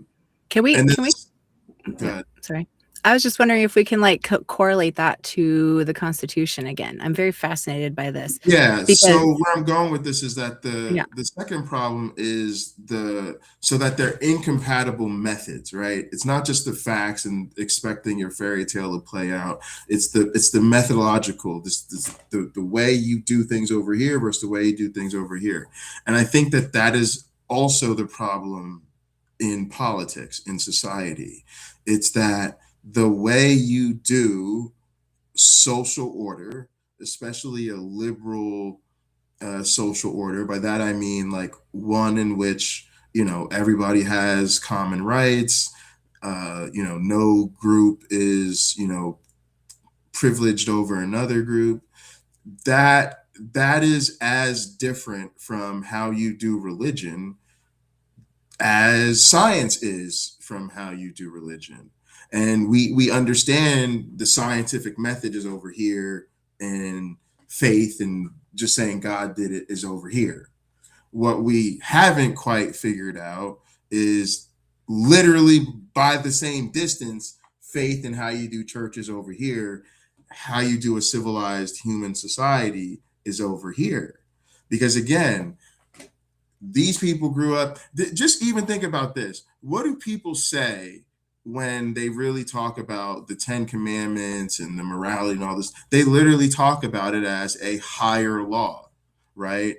Can we yeah, sorry. I was just wondering if we can like correlate that to the Constitution again. I'm very fascinated by this. Yeah. Because, so where I'm going with this is that Yeah. the second problem is so that they're incompatible methods, right? It's not just the facts and expecting your fairy tale to play out. It's the methodological, the way you do things over here versus the way you do things over here. And I think that is also the problem in politics, in society. It's that the way you do social order, especially a liberal social order, by that I mean like one in which, you know, everybody has common rights, you know, no group is, you know, privileged over another group. That is as different from how you do religion as science is from how you do religion. And we understand the scientific method is over here, and faith and just saying God did it is over here. What we haven't quite figured out is literally by the same distance, faith and how you do church is over here, how you do a civilized human society is over here. Because again, these people grew up, just even think about this. What do people say when they really talk about the 10 Commandments and the morality and all this? They literally talk about it as a higher law, right?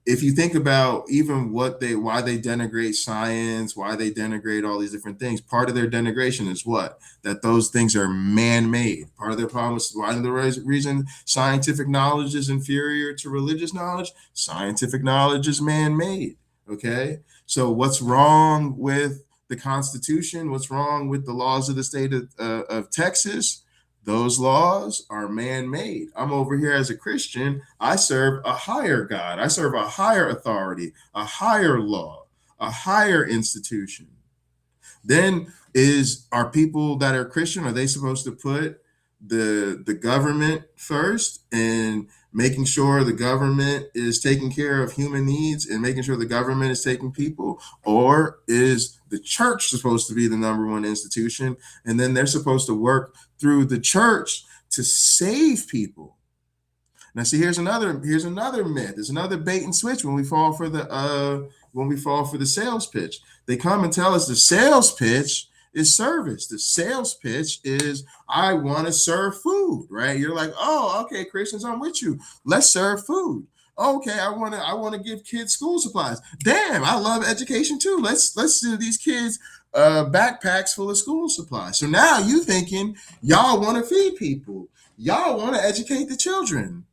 If you think about even why they denigrate science, why they denigrate all these different things, part of their denigration is what? That those things are man-made. Part of their problem is why the reason scientific knowledge is inferior to religious knowledge. Scientific knowledge is man-made. Okay, so what's wrong with the Constitution? What's wrong with the laws of the state of Texas? Those laws are man-made. I'm over here as a Christian. I serve a higher God. I serve a higher authority, a higher law, a higher institution. Then are people that are Christian, are they supposed to put the government first and making sure the government is taking care of human needs and making sure the government is taking people? Or is the church supposed to be the number one institution, and then they're supposed to work through the church to save people? Now, see, here's another myth. There's another bait and switch when we fall for the sales pitch. They come and tell us the sales pitch is service. The sales pitch is, I want to serve food, right? You're like, oh, okay, Christians, I'm with you. Let's serve food. Okay, I want to give kids school supplies. Damn, I love education too. Let's send these kids backpacks full of school supplies. So now you thinking y'all want to feed people. Y'all want to educate the children.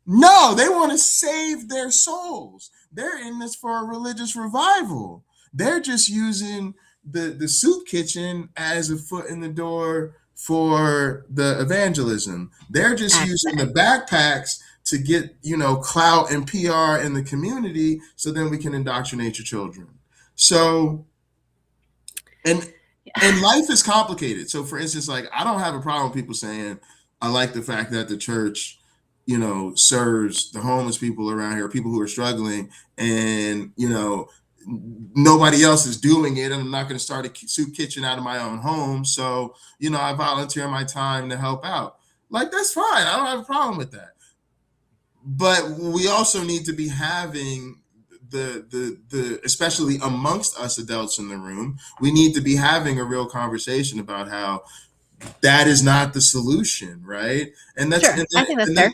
No, they want to save their souls. They're in this for a religious revival. They're just using the soup kitchen as a foot in the door for the evangelism. They're just using the backpacks to get, you know, clout and PR in the community so then we can indoctrinate your children. So, and life is complicated. So for instance, like, I don't have a problem with people saying, I like the fact that the church, you know, serves the homeless people around here, people who are struggling, and, you know, nobody else is doing it, and I'm not going to start a soup kitchen out of my own home. So, you know, I volunteer my time to help out. Like, that's fine. I don't have a problem with that. But we also need to be having the especially amongst us adults in the room, we need to be having a real conversation about how that is not the solution, right? And that's Sure, I think that's fair.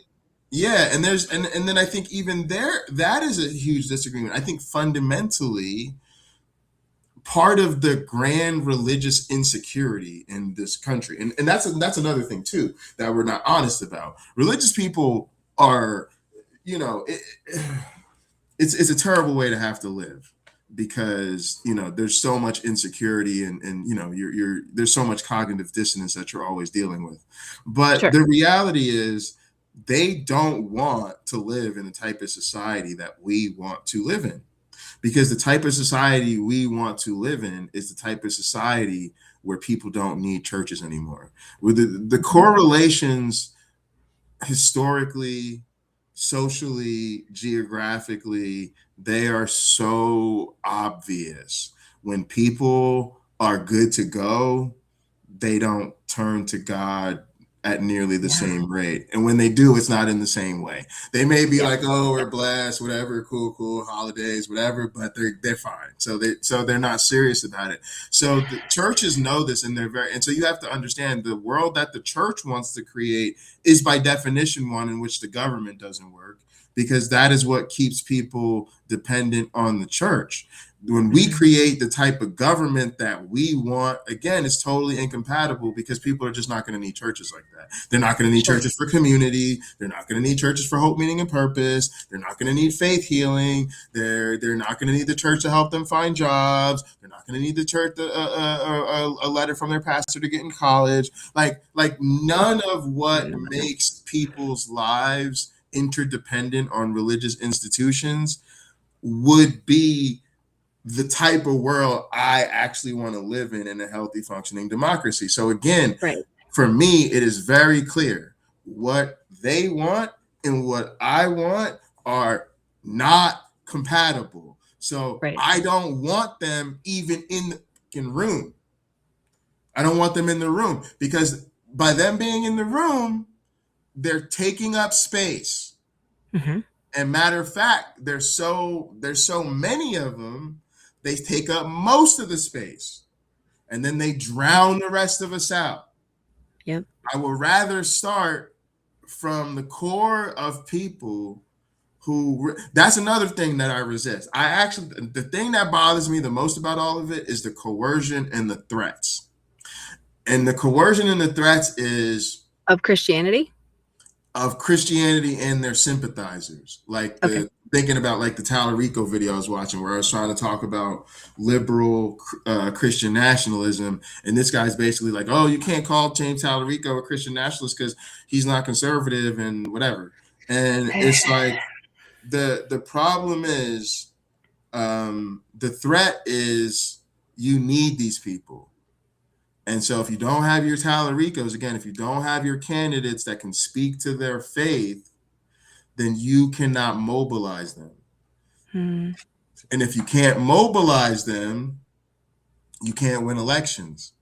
yeah, and and then I think even there that is a huge disagreement. I think fundamentally part of the grand religious insecurity in this country, and that's another thing too that we're not honest about. Religious people are, you know, it's a terrible way to have to live because there's so much insecurity and you're there's so much cognitive dissonance that you're always dealing with. But Sure. the reality is they don't want to live in the type of society that we want to live in, because the type of society we want to live in is the type of society where people don't need churches anymore, where the correlations historically, socially, geographically, they are so obvious. When people are good to go, they don't turn to God at nearly the same rate. And when they do, it's not in the same way. They may be like, oh, we're blessed, whatever, cool, holidays, whatever, but they're fine. So they're not serious about it. So the churches know this, and and so you have to understand the world that the church wants to create is by definition one in which the government doesn't work, because that is what keeps people dependent on the church. When we create the type of government that we want, again, it's totally incompatible, because people are just not going to need churches like that. They're not going to need churches for community. They're not going to need churches for hope, meaning, and purpose. They're not going to need faith healing. They're not going to need the church to help them find jobs. They're not going to need the church a letter from their pastor to get in college. Like none of what makes people's lives interdependent on religious institutions would be the type of world I actually want to live in a healthy, functioning democracy. So again, for me, it is very clear what they want and what I want are not compatible. So I don't want them even in the room. I don't want them in the room, because by them being in the room, they're taking up space. Mm-hmm. And matter of fact, there's so many of them, they take up most of the space, and then they drown the rest of us out. Yep. I would rather start from the core of people who, that's another thing that I resist. The thing that bothers me the most about all of it is the coercion and the threats. And the coercion and the threats is of Christianity and their sympathizers. Like thinking about like the Tallarico video I was watching, where I was trying to talk about liberal Christian nationalism, and this guy's basically like, oh, you can't call James Tallarico a Christian nationalist because he's not conservative and whatever. And it's like the problem is the threat is you need these people. And so if you don't have your Tallaricos, again, if you don't have your candidates that can speak to their faith, then you cannot mobilize them. And if you can't mobilize them, you can't win elections.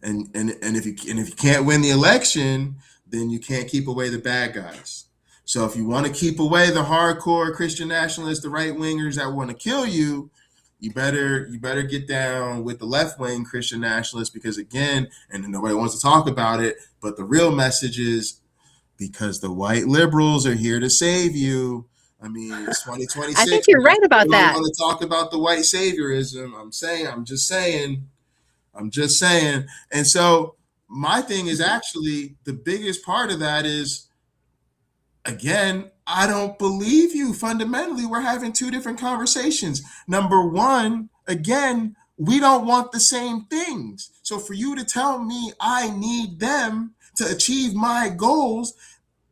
And if you can't win the election, then you can't keep away the bad guys. So if you want to keep away the hardcore Christian nationalists, the right wingers that want to kill you, you better get down with the left-wing Christian nationalists, because again, and nobody wants to talk about it, but the real message is because the white liberals are here to save you. I mean, it's 2026. I think you're right about that. I want to talk about the white saviorism. I'm just saying. And so my thing is actually the biggest part of that is, again, I don't believe you. Fundamentally, we're having two different conversations. Number one, again, we don't want the same things. So for you to tell me I need them to achieve my goals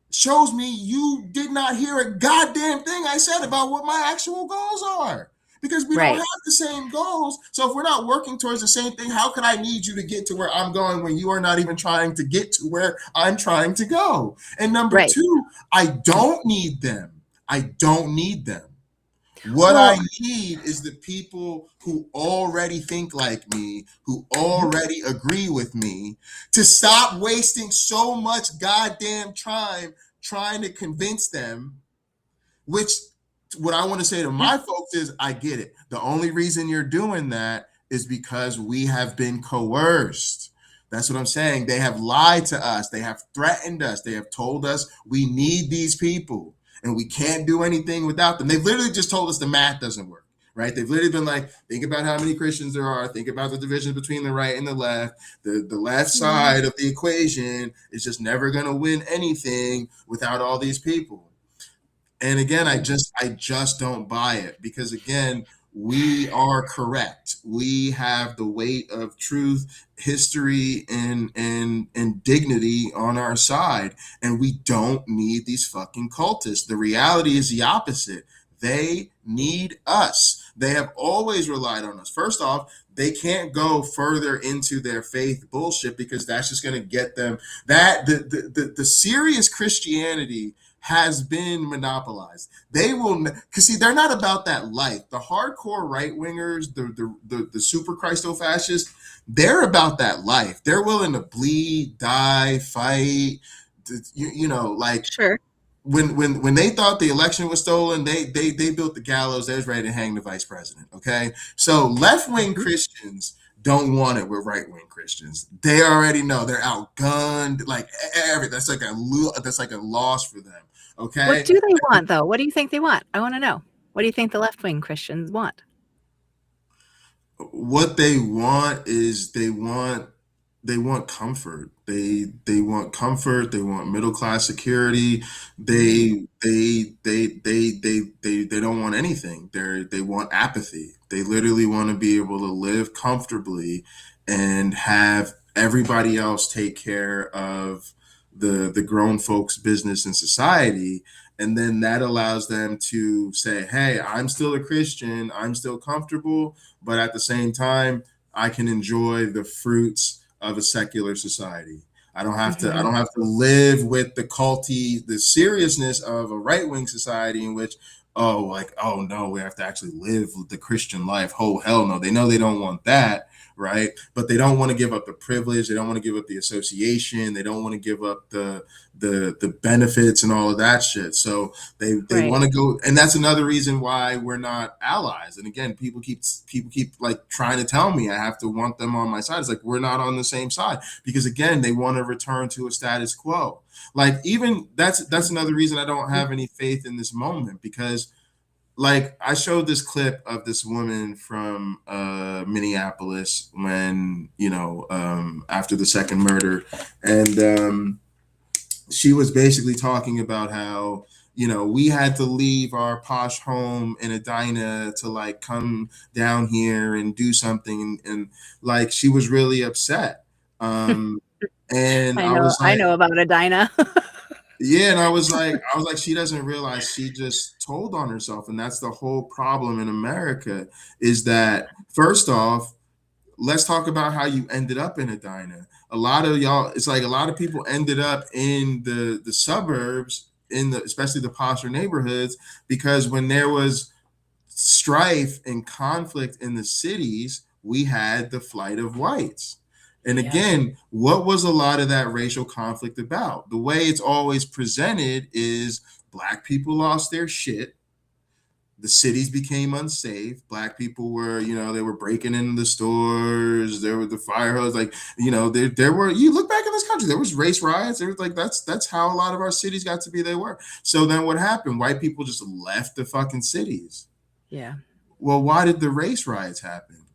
shows me you did not hear a goddamn thing I said about what my actual goals are. Because we don't have the same goals. So if we're not working towards the same thing, how can I need you to get to where I'm going when you are not even trying to get to where I'm trying to go? And number two, I don't need them. What I need is the people who already think like me, who already agree with me, to stop wasting so much goddamn time trying to convince them, which what I want to say to my folks is, I get it. The only reason you're doing that is because we have been coerced. That's what I'm saying. They have lied to us. They have threatened us. They have told us we need these people and we can't do anything without them. They've literally just told us the math doesn't work, right? They've literally been like, think about how many Christians there are. Think about the division between the right and the left. The left side of the equation is just never going to win anything without all these people. And again, I just don't buy it, because again, we are correct. We have the weight of truth, history, and dignity on our side, and we don't need these fucking cultists. The reality is the opposite. They need us. They have always relied on us. First off, they can't go further into their faith bullshit, because that's just going to get them that the serious Christianity has been monopolized. They will, because see, they're not about that life. The hardcore right wingers, the super Christo fascists, they're about that life. They're willing to bleed, die, fight. Like Sure. when they thought the election was stolen, they built the gallows. They was ready to hang the vice president. Okay, so left wing Christians don't want it with right wing Christians. They already know they're outgunned. Like everything. That's like a loss for them. Okay. What do they want, though? What do you think they want? I want to know. What do you think the left-wing Christians want? What they want is they want comfort. They want comfort. They want middle class security. They don't want anything. They want apathy. They literally want to be able to live comfortably and have everybody else take care of the grown folks' business in society. And then that allows them to say, hey, I'm still a Christian, I'm still comfortable, but at the same time, I can enjoy the fruits of a secular society. I don't have to live with the seriousness of a right-wing society in which, oh no, we have to actually live the Christian life. Oh hell no. They know they don't want that, right? But they don't want to give up the privilege, they don't want to give up the association, they don't want to give up the benefits and all of that shit. So they Right. want to go, and that's another reason why we're not allies. And again, people keep like trying to tell me I have to want them on my side. It's like, we're not on the same side, because again, they want to return to a status quo. Like, even that's another reason I don't have any faith in this moment, because like I showed this clip of this woman from Minneapolis when, after the second murder, and she was basically talking about how, we had to leave our posh home in Edina to like come down here and do something, and like she was really upset. And I know about Edina. yeah, and I was like, she doesn't realize she just told on herself, and that's the whole problem in America. Is that, first off, let's talk about how you ended up in Edina. A lot of y'all, it's like a lot of people ended up in the suburbs, especially the posher neighborhoods, because when there was strife and conflict in the cities, we had the flight of whites. And again, what was a lot of that racial conflict about? The way it's always presented is Black people lost their shit. The cities became unsafe. Black people were, they were breaking into the stores. There were the fire hose. Like, there were, you look back in this country, there was race riots. There was like, that's how a lot of our cities got to be they were. So then what happened? White people just left the fucking cities. Yeah. Well, why did the race riots happen?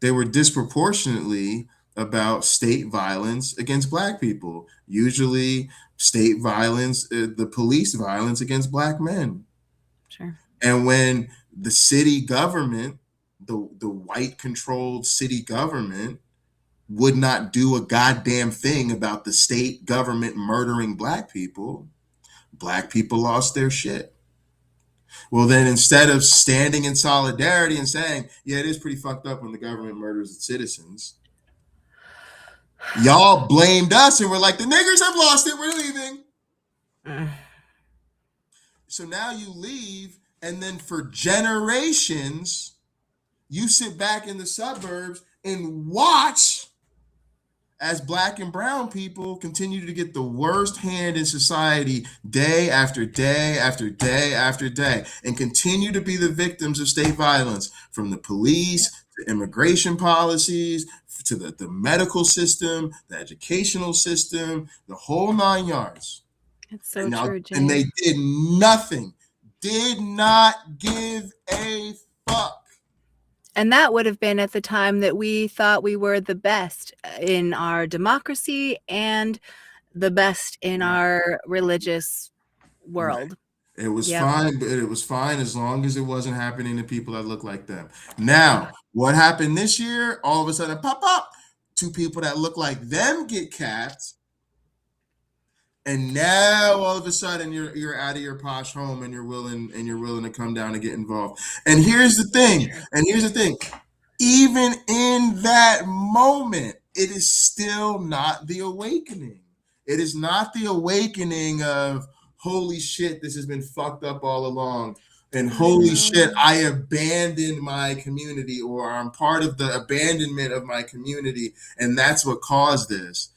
They were disproportionately about state violence against Black people, usually state violence, the police violence against Black men. Sure. And when the city government, the white controlled city government, would not do a goddamn thing about the state government murdering Black people lost their shit. Well, then instead of standing in solidarity and saying, yeah, it is pretty fucked up when the government murders its citizens, y'all blamed us and we're like, the niggers have lost it, we're leaving. So now you leave, and then for generations, you sit back in the suburbs and watch as black and brown people continue to get the worst hand in society day after day after day after day and continue to be the victims of state violence, from the police to immigration policies to the medical system, the educational system, the whole 9 yards. It's so And now, true, and Jay. they did nothing, did not give a fuck. And that would have been at the time that we thought we were the best in our democracy and the best in our religious world. It was Yep. fine, but it was fine as long as it wasn't happening to people that look like them. Now, what happened this year? All of a sudden, pop up, two people that look like them get capped, and now all of a sudden you're out of your posh home and you're willing to come down and get involved. And here's the thing. Even in that moment, it is still not the awakening. It is not the awakening of, holy shit, this has been fucked up all along. And holy shit, I abandoned my community, or I'm part of the abandonment of my community, and that's what caused this.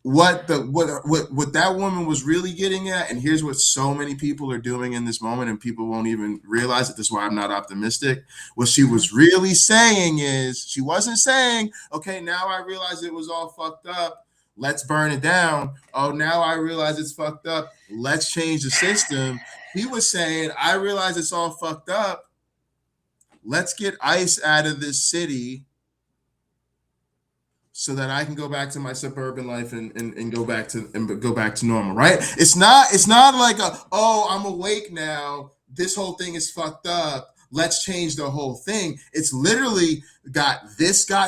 What that woman was really getting at, and here's what so many people are doing in this moment, and people won't even realize it. This is why I'm not optimistic. What she was really saying is, she wasn't saying, okay, now I realize it was all fucked up, let's burn it down. Oh, now I realize it's fucked up, let's change the system. He was saying, I realize it's all fucked up, let's get ICE out of this city so that I can go back to my suburban life and go back to normal, right? It's not like I'm awake now, this whole thing is fucked up, let's change the whole thing. It's literally got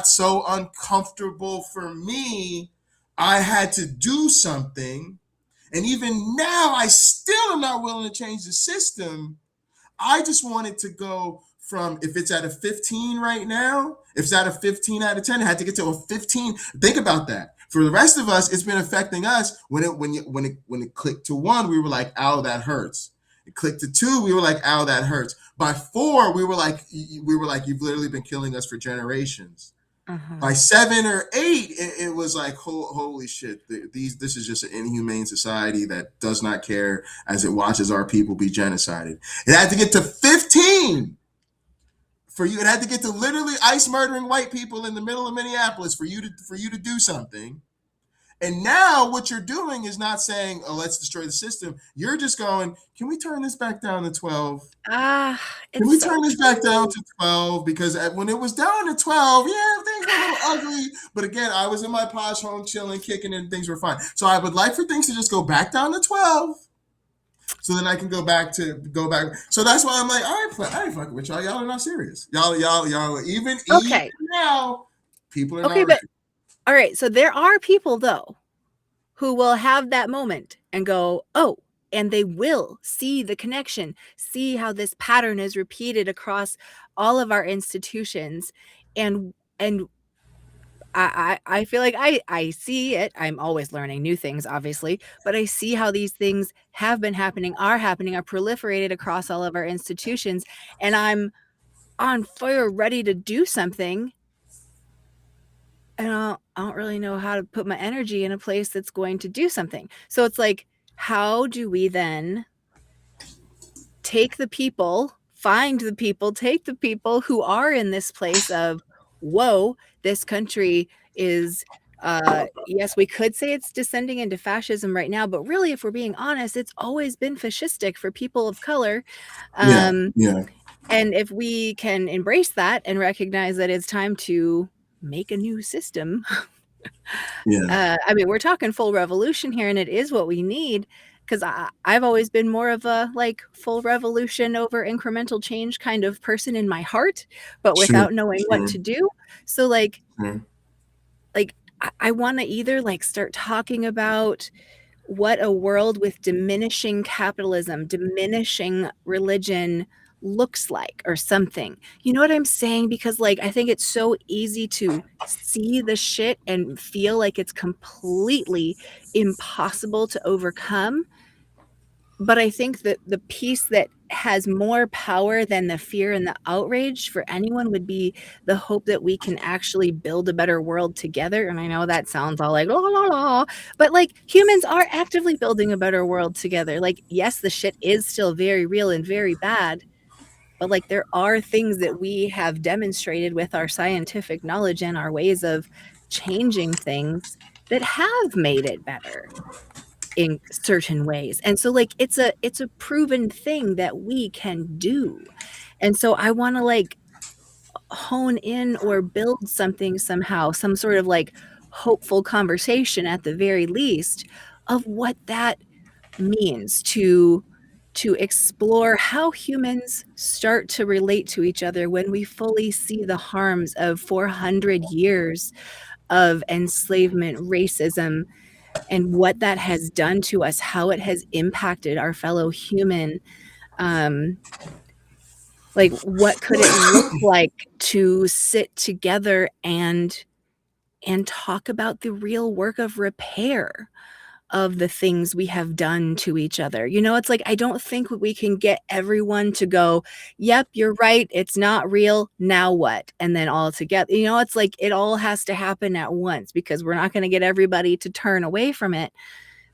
so uncomfortable for me, I had to do something. And even now, I still am not willing to change the system. I just want it to go from, if it's at a 15 right now, if it's at a 15 out of 10, it had to get to a 15. Think about that. For the rest of us, it's been affecting us. When it clicked to 1, we were like, ow, that hurts. It clicked to 2, we were like, ow, that hurts. By 4, we were like, you've literally been killing us for generations. By 7 or 8, it was like, holy shit, this is just an inhumane society that does not care as it watches our people be genocided. It had to get to 15 for you. It had to get to literally ICE murdering white people in the middle of Minneapolis for you to do something. And now what you're doing is not saying, oh, let's destroy the system. You're just going, can we turn this back down to 12? Can we turn this back down to 12? Because when it was down to 12, yeah, things were a little ugly. But again, I was in my posh home chilling, kicking, and things were fine. So I would like for things to just go back down to 12. So then I can go back. So that's why I'm like, I ain't fucking with y'all. Y'all are not serious. Y'all, even now, people are not. Okay, but all right. So there are people though who will have that moment and go, oh, and they will see the connection, see how this pattern is repeated across all of our institutions. And I feel like I see it. I'm always learning new things, obviously, but I see how these things have been happening, are proliferated across all of our institutions. And I'm on fire, ready to do something. And I don't really know how to put my energy in a place that's going to do something. So it's like, how do we then take the people who are in this place of, whoa, this country is, yes, we could say it's descending into fascism right now, but really, if we're being honest, it's always been fascistic for people of color. Yeah. And if we can embrace that and recognize that it's time to make a new system. I mean, we're talking full revolution here, and it is what we need, because I've always been more of a like full revolution over incremental change kind of person in my heart, but without knowing what to do. So like I want to either like start talking about what a world with diminishing capitalism, diminishing religion looks like, or something. You know what I'm saying? Because like I think it's so easy to see the shit and feel like it's completely impossible to overcome. But I think that the piece that has more power than the fear and the outrage for anyone would be the hope that we can actually build a better world together. And I know that sounds all like la la la, but like humans are actively building a better world together. Like, yes, the shit is still very real and very bad, but like there are things that we have demonstrated with our scientific knowledge and our ways of changing things that have made it better in certain ways. And so like it's a proven thing that we can do. And so I want to like hone in or build something somehow, some sort of like hopeful conversation at the very least of what that means to explore how humans start to relate to each other when we fully see the harms of 400 years of enslavement, racism, and what that has done to us, how it has impacted our fellow human. Um, like, what could it look like to sit together and talk about the real work of repair of the things we have done to each other? You know, it's like I don't think we can get everyone to go, "Yep, you're right. It's not real. Now what?" And then all together, you know, it's like it all has to happen at once because we're not going to get everybody to turn away from it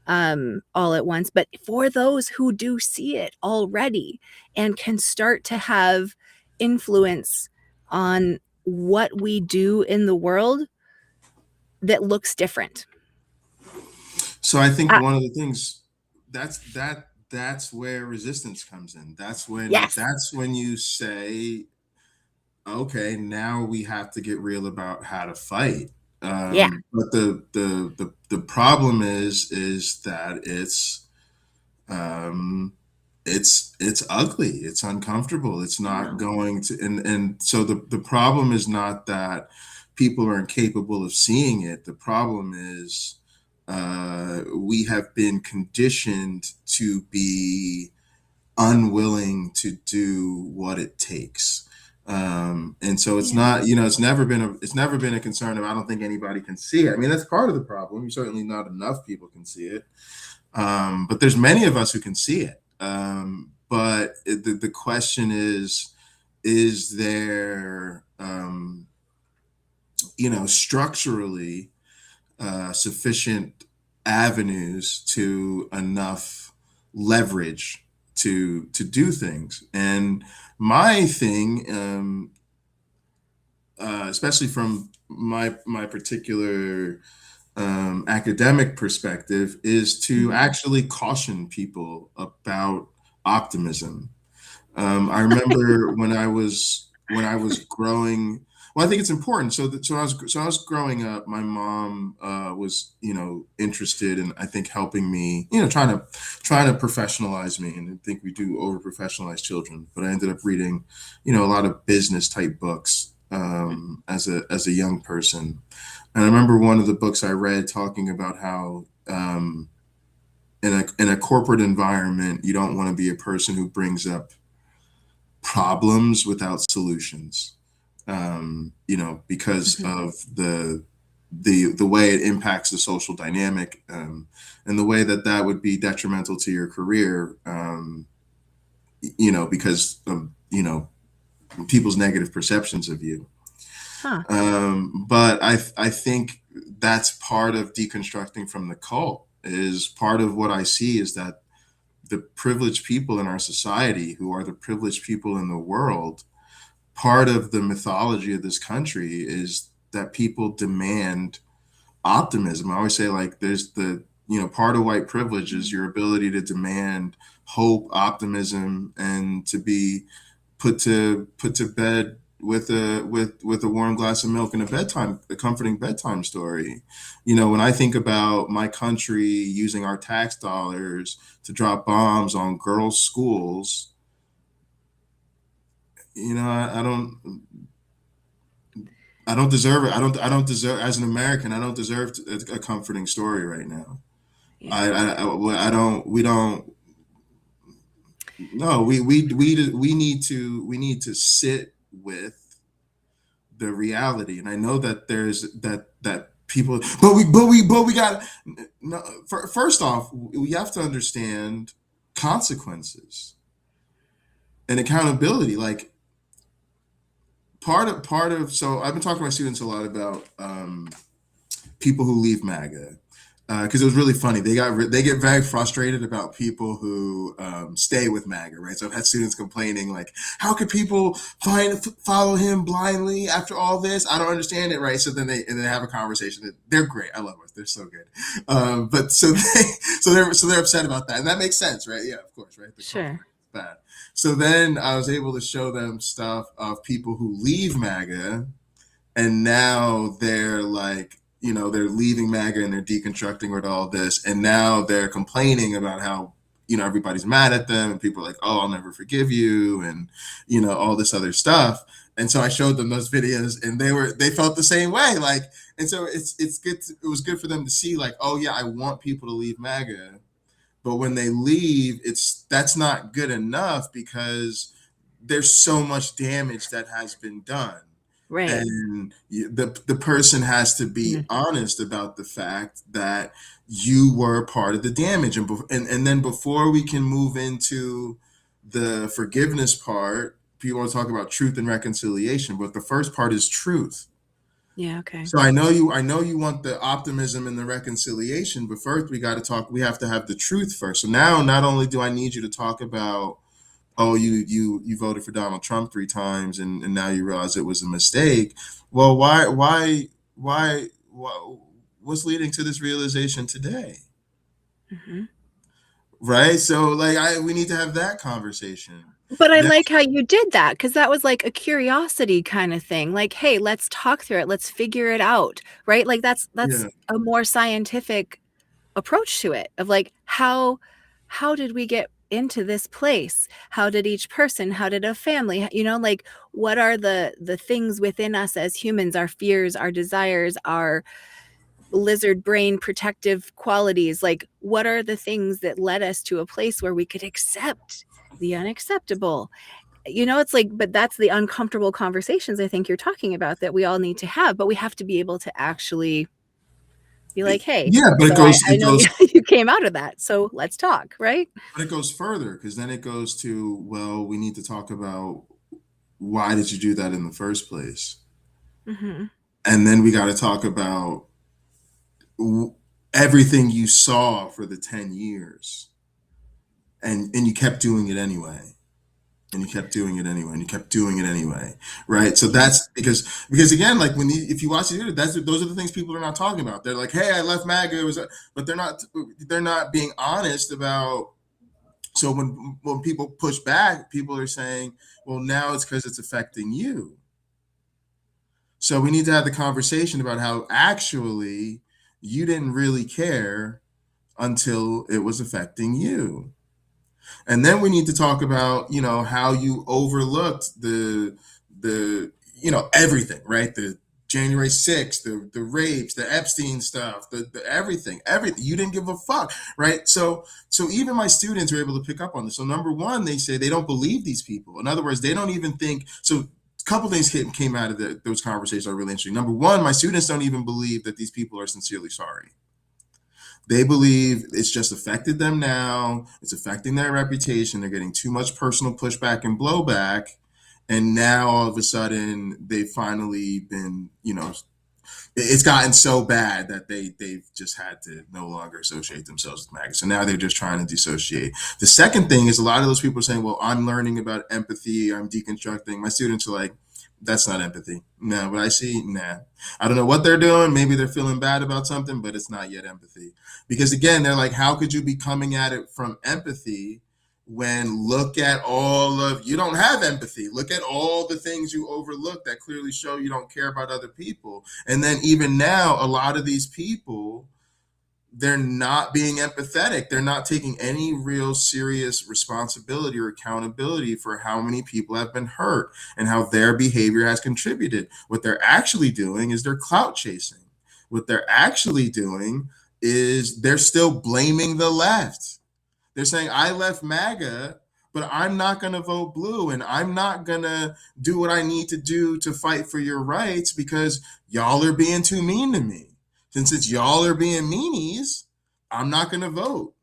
all at once. But for those who do see it already and can start to have influence on what we do in the world that looks different. So I think Uh, one of the things that's where resistance comes in. yes. That's when you say, okay, now we have to get real about how to fight. Yeah. But the problem is that um, it's ugly, it's uncomfortable, it's not going to, and so the problem is not that people are incapable of seeing it. The problem is we have been conditioned to be unwilling to do what it takes. And so it's not, you know, it's never been a concern of, I don't think anybody can see it. I mean, that's part of the problem. Certainly not enough people can see it. But there's many of us who can see it. But the question is there, you know, structurally sufficient avenues to enough leverage to do things? And my thing, especially from my particular academic perspective, is to actually caution people about optimism. I remember when I was growing. Well, I think it's important. So I was growing up. My mom was, you know, interested in, I think, helping me, you know, trying to professionalize me. And I think we do over professionalize children. But I ended up reading, you know, a lot of business type books as a young person. And I remember one of the books I read talking about how in a corporate environment, you don't want to be a person who brings up problems without solutions. You know, because of the way it impacts the social dynamic, and the way that would be detrimental to your career. You know, because of, you know, people's negative perceptions of you. Huh. But I think that's part of deconstructing from the cult. Is part of what I see is that the privileged people in our society, who are the privileged people in the world, part of the mythology of this country is that people demand optimism. I always say, like, there's you know, part of white privilege is your ability to demand hope, optimism, and to be put to bed with a warm glass of milk and a comforting bedtime story. You know, when I think about my country using our tax dollars to drop bombs on girls' schools, you know, I don't deserve it. I don't deserve, as an American, I don't deserve a comforting story right now. Yeah. I don't. We don't. No, we need to sit with the reality. And I know that there's that people, but we got, no. First off, we have to understand consequences. and accountability. Like part of so I've been talking to my students a lot about people who leave MAGA, because it was really funny. They get very frustrated about people who stay with MAGA, right? So I've had students complaining like, "How could people follow him blindly after all this? I don't understand it." Right? So then they have a conversation. They're great. I love them. They're so good. But they're upset about that, and that makes sense, right? Yeah, of course, right? The Sure. culture is bad. So then I was able to show them stuff of people who leave MAGA, and now they're like, they're leaving MAGA and they're deconstructing with all this, and now they're complaining about how everybody's mad at them, and people are like, "Oh, I'll never forgive you," and all this other stuff. And so I showed them those videos, and they felt the same way. Like, and so it's good. It was good for them to see, like, oh yeah, I want people to leave MAGA, but when they leave, that's not good enough, because there's so much damage that has been done. Right. And the person has to be Mhm. honest about the fact that you were part of the damage. And then before we can move into the forgiveness part, people want to talk about truth and reconciliation, but the first part is truth. Yeah. Okay. So I know you want the optimism and the reconciliation, but first we have to have the truth first. So now not only do I need you to talk about, oh, you voted for Donald Trump 3 times, and now you realize it was a mistake. Well, why what's leading to this realization today? Mhm. Right? So like we need to have that conversation. But I Then- like how you did that, because that was like a curiosity kind of thing. Like, hey, let's talk through it. Let's figure it out. Right? Like that's yeah. a more scientific approach to it, of like, how did we get into this place? How did each person, how did a family, like, what are the things within us as humans, our fears, our desires, our lizard brain protective qualities? Like, what are the things that led us to a place where we could accept the unacceptable? It's like, but that's the uncomfortable conversations I think you're talking about, that we all need to have, but we have to be able to actually be like, hey, Yeah, but so I know you came out of that, so let's talk, right? but it goes further, because then it goes to, well, we need to talk about, why did you do that in the first place? Mm-hmm. And then we got to talk about everything you saw for the 10 years, and you kept doing it anyway, and you kept doing it anyway, and you kept doing it anyway, right? So that's because again, like if you watch the video, those are the things people are not talking about. They're like, hey, I left MAGA, but they're not being honest about. So when people push back, people are saying, well, now it's because it's affecting you. So we need to have the conversation about how actually you didn't really care until it was affecting you. And then we need to talk about, how you overlooked the everything, right? The January 6th, the rapes, the Epstein stuff, the everything. You didn't give a fuck, right? So even my students are able to pick up on this. So number one, they say they don't believe these people. In other words, they don't even think. So a couple things came out of those conversations are really interesting. Number one, my students don't even believe that these people are sincerely sorry. They believe it's just affected them now. It's affecting their reputation. They're getting too much personal pushback and blowback. And now all of a sudden they've finally been, it's gotten so bad that they've just had to no longer associate themselves with MAGA. So now they're just trying to dissociate. The second thing is, a lot of those people are saying, well, I'm learning about empathy, I'm deconstructing. My students are like, that's not empathy. No, what I see, nah. I don't know what they're doing. Maybe they're feeling bad about something, but it's not yet empathy. Because again, they're like, how could you be coming at it from empathy when you don't have empathy. Look at all the things you overlook that clearly show you don't care about other people. And then even now, a lot of these people, they're not being empathetic. They're not taking any real serious responsibility or accountability for how many people have been hurt and how their behavior has contributed. What they're actually doing is they're clout chasing. What they're actually doing is they're still blaming the left. They're saying, I left MAGA, but I'm not going to vote blue, and I'm not going to do what I need to do to fight for your rights because y'all are being too mean to me. Since y'all are being meanies, I'm not going to vote.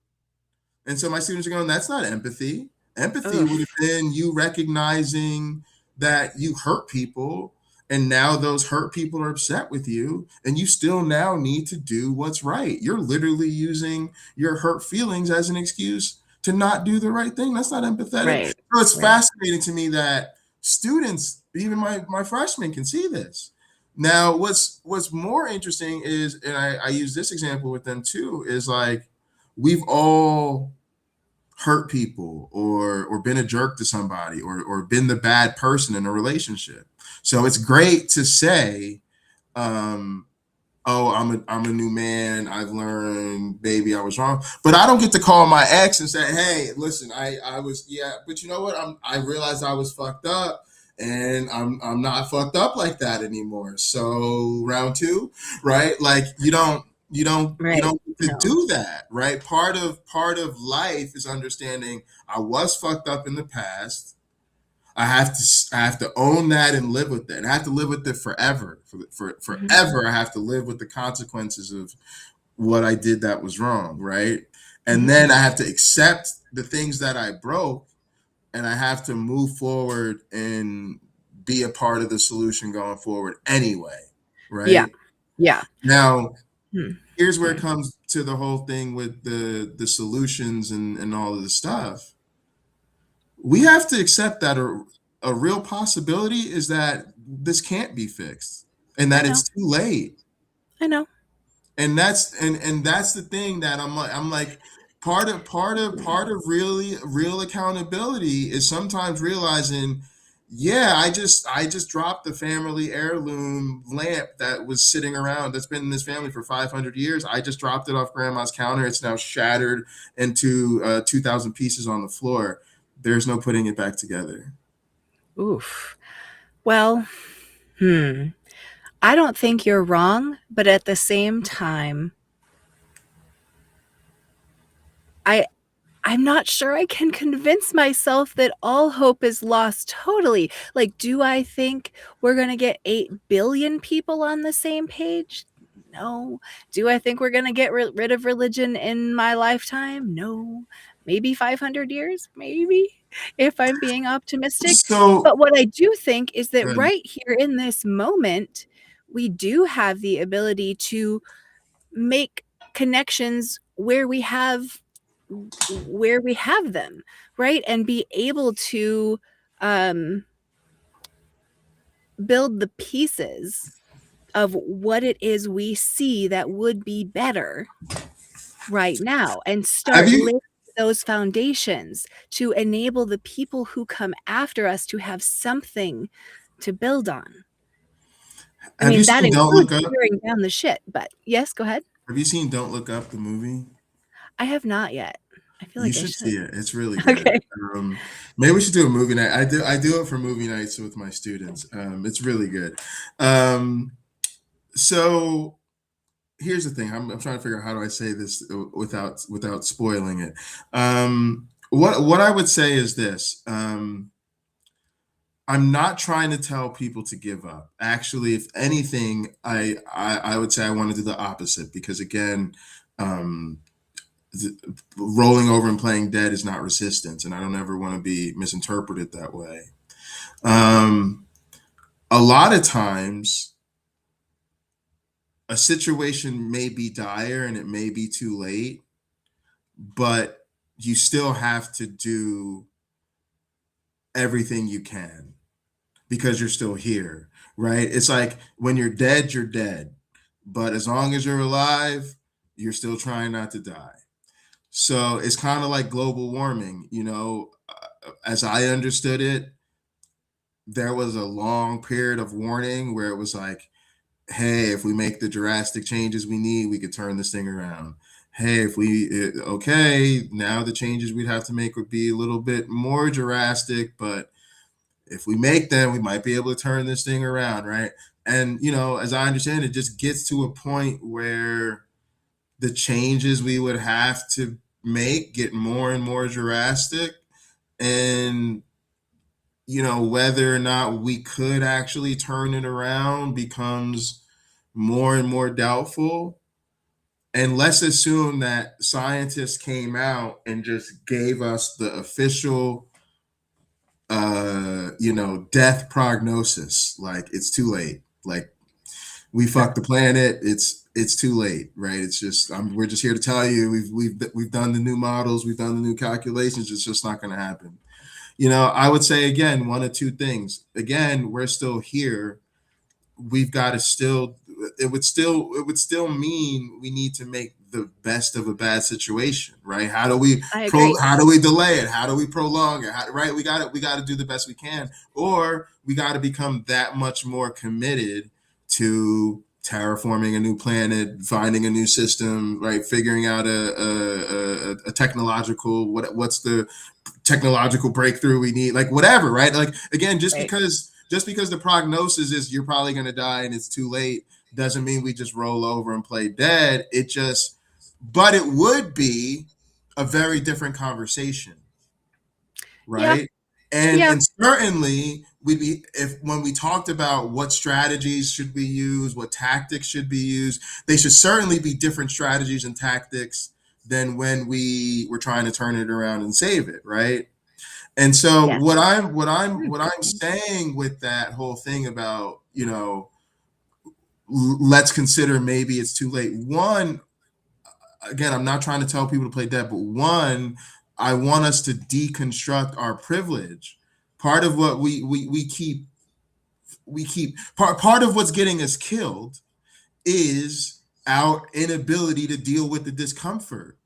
And so my students are going, that's not empathy. Empathy would Oof. have been you recognizing that you hurt people, and now those hurt people are upset with you, and you still now need to do what's right. You're literally using your hurt feelings as an excuse to not do the right thing. That's not empathetic. Right. So it's Right. fascinating to me that students, even my freshmen, can see this. Now, what's more interesting is, and I use this example with them too, is like we've all hurt people or been a jerk to somebody or been the bad person in a relationship. So it's great to say, um, oh, I'm a new man. I've learned, baby, I was wrong. But I don't get to call my ex and say, hey, listen, I was, yeah, but you know what? I realized I was fucked up, and I'm not fucked up like that anymore. So round two, right? Like you Right. don't get to No. do that, right? Part of life is understanding I was fucked up in the past. I have to own that and live with it. And I have to live with it forever. Mhm. Forever, I have to live with the consequences of what I did that was wrong, right? And Mhm. then I have to accept the things that I broke, and I have to move forward and be a part of the solution going forward anyway, Yeah. right? Yeah. Now, Hmm. here's where it Right. comes to the whole thing with the solutions and all of the stuff. We have to accept that a real possibility is that this can't be fixed and I that know. it's too late. I know. And that's the thing that I'm like part of really real accountability is sometimes realizing, yeah, I just dropped the family heirloom lamp that was sitting around, that's been in this family for 500 years. I just dropped it off grandma's counter. It's now shattered into 2,000 pieces on the floor. There's no putting it back together. Oof. Well, I don't think you're wrong, but at the same time, I I'm not sure I can convince myself that all hope is lost totally. Like, do I think we're going to get 8 billion people on the same page? No. Do I think we're going to get rid of religion in my lifetime? No. Maybe 500 years? Maybe, if I'm being optimistic. So But what I do think is that good. right here in this moment, we do have the ability to make connections where we have them, right? And be able to um, build the pieces of what it is we see that would be better right now and Have start you laying those foundations to enable the people who come after us to have something to build on. I have you mean, that seen Don't includes Look Up? tearing down the shit, but yes, go ahead. Have you seen Don't Look Up, the movie? I have not yet. I feel You like I should see should. it. It's really good. Okay. Um, Maybe we should do a movie night. I do it for movie nights with my students. It's really good. Um, so here's the thing. I'm trying to figure out how do I say this without spoiling it. What I would say is this. I'm not trying to tell people to give up. Actually, if anything, I would say I want to do the opposite, because again, um, rolling over and playing dead is not resistance, and I don't ever want to be misinterpreted that way. Um, a lot of times, a situation may be dire and it may be too late, but you still have to do everything you can because you're still here, right? It's like when you're dead, you're dead. But as long as you're alive, you're still trying not to die. So it's kind of like global warming, as I understood it, there was a long period of warning where it was like, hey, if we make the drastic changes we need, we could turn this thing around. Hey, okay, now the changes we'd have to make would be a little bit more drastic, but if we make them, we might be able to turn this thing around, right? And, as I understand it, just gets to a point where the changes we would have to make get more and more drastic. And, whether or not we could actually turn it around becomes more and more doubtful. And let's assume that scientists came out and just gave us the official death prognosis. Like, it's too late. Like, we fucked the planet. It's too late, right? It's just we're just here to tell you we've done the new models, we've done the new calculations. It's just not going to happen. I would say again, one of two things. Again, we're still here. We've got to still. It would still mean we need to make the best of a bad situation, right? How do we how do we delay it? How do we prolong it? Right? We got to do the best we can, or we got to become that much more committed to terraforming a new planet, finding a new system, right? Figuring out a technological what's the technological breakthrough we need, like whatever, right? Like, again, just because the prognosis is you're probably going to die and it's too late doesn't mean we just roll over and play dead. But it would be a very different conversation, right? And certainly we'd be, when we talked about what strategies should we use, what tactics should be used, they should certainly be different strategies and tactics than when we were trying to turn it around and save it, right? And so what I'm saying with that whole thing about, let's consider maybe it's too late. One, again, I'm not trying to tell people to play dead, but one, I want us to deconstruct our privilege. Part of what we keep part of what's getting us killed is our inability to deal with the discomfort.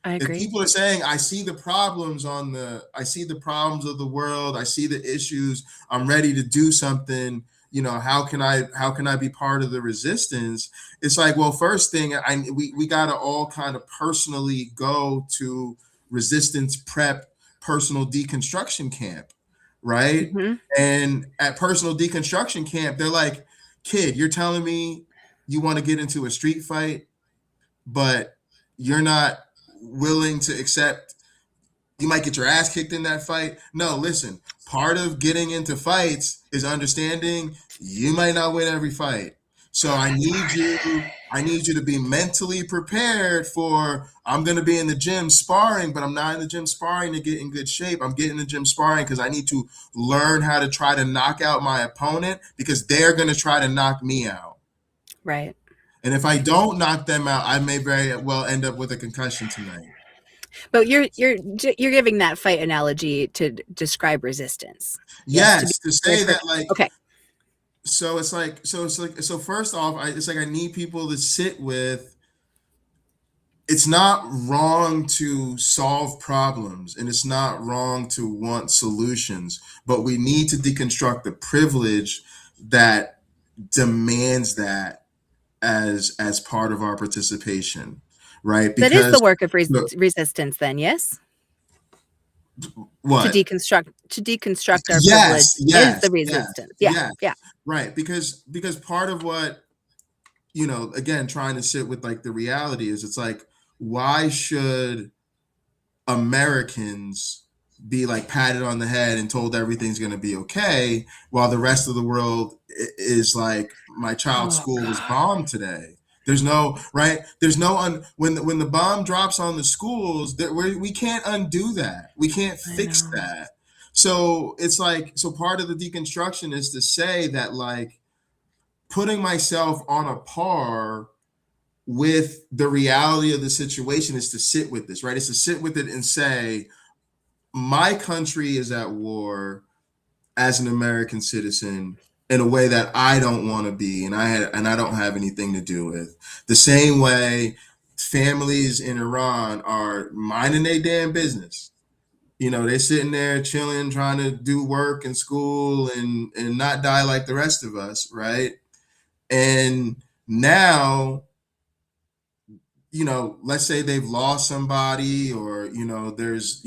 I agree. If people are saying, I see the problems of the world, I see the issues, I'm ready to do something, how can I be part of the resistance? It's like, well, first thing, we got to all kind of personally go to resistance prep personal deconstruction camp, right? Mm-hmm. And at personal deconstruction camp, they're like, kid, you're telling me you want to get into a street fight, but you're not willing to accept you might get your ass kicked in that fight. No, listen, part of getting into fights is understanding you might not win every fight. So I need you to be mentally prepared for, I'm going to be in the gym sparring, but I'm not in the gym sparring to get in good shape. I'm getting in the gym sparring because I need to learn how to try to knock out my opponent because they're going to try to knock me out. Right. And if I don't knock them out, I may very well end up with a concussion tonight. But you're giving that fight analogy to describe resistance. Yes, to say that, like, okay. So first off, it's like I need people to sit with, it's not wrong to solve problems and it's not wrong to want solutions, but we need to deconstruct the privilege that demands that as part of our participation, right? Because that is the work of resistance then, yes? What? To deconstruct our privilege is the resistance. Yeah. Right. Because part of what, again, trying to sit with like the reality is, it's like, why should Americans be like patted on the head and told everything's going to be okay while the rest of the world is like, my child's school was bombed today? There's no, right? There's no, when the bomb drops on the schools, we can't undo that. We can't fix that. So it's like, so part of the deconstruction is to say that, like, putting myself on a par with the reality of the situation is to sit with this, right? It's to sit with it and say, my country is at war as an American citizen in a way that I don't want to be, and I don't have anything to do with. The same way families in Iran are minding their damn business. They're sitting there chilling, trying to do work and school and not die like the rest of us, right? And now, let's say they've lost somebody, or there's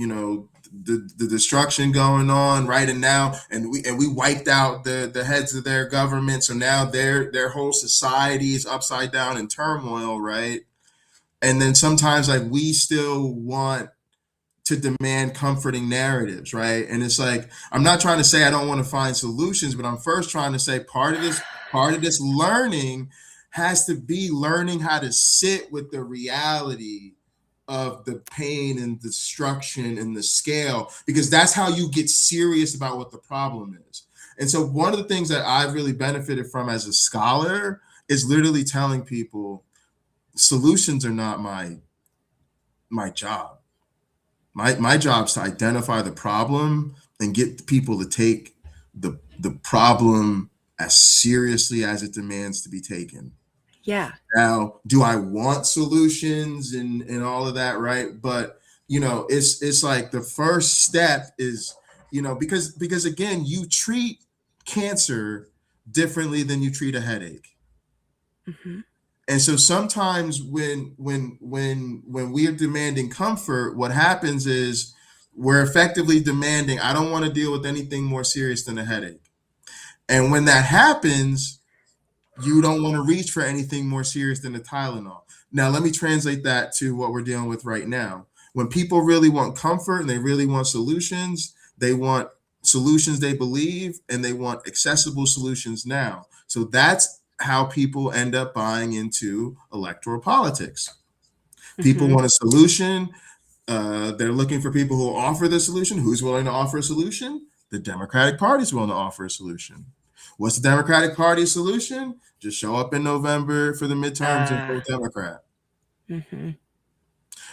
the destruction going on, right? And now, and we wiped out the heads of their government, so now their whole society is upside down in turmoil, right? And then sometimes, like, we still want to demand comforting narratives, right? And it's like, I'm not trying to say I don't want to find solutions, but I'm first trying to say part of this learning has to be learning how to sit with the reality of the pain and destruction and the scale, because that's how you get serious about what the problem is. And so one of the things that I've really benefited from as a scholar is literally telling people solutions are not my job. My job is to identify the problem and get people to take the problem as seriously as it demands to be taken. Yeah. Now, do I want solutions and all of that, right? But it's like the first step is, because again, you treat cancer differently than you treat a headache. Mm-hmm. And so sometimes when we are demanding comfort, what happens is we're effectively demanding, I don't want to deal with anything more serious than a headache. And when that happens, you don't want to reach for anything more serious than a Tylenol. Now, let me translate that to what we're dealing with right now. When people really want comfort and they really want solutions they believe, and they want accessible solutions now. So that's how people end up buying into electoral politics. People Mm-hmm. want a solution. They're looking for people who will offer the solution. Who's willing to offer a solution? The Democratic Party is willing to offer a solution. What's the Democratic Party's solution? Just show up in November for the midterms and vote Democrat. Mm-hmm.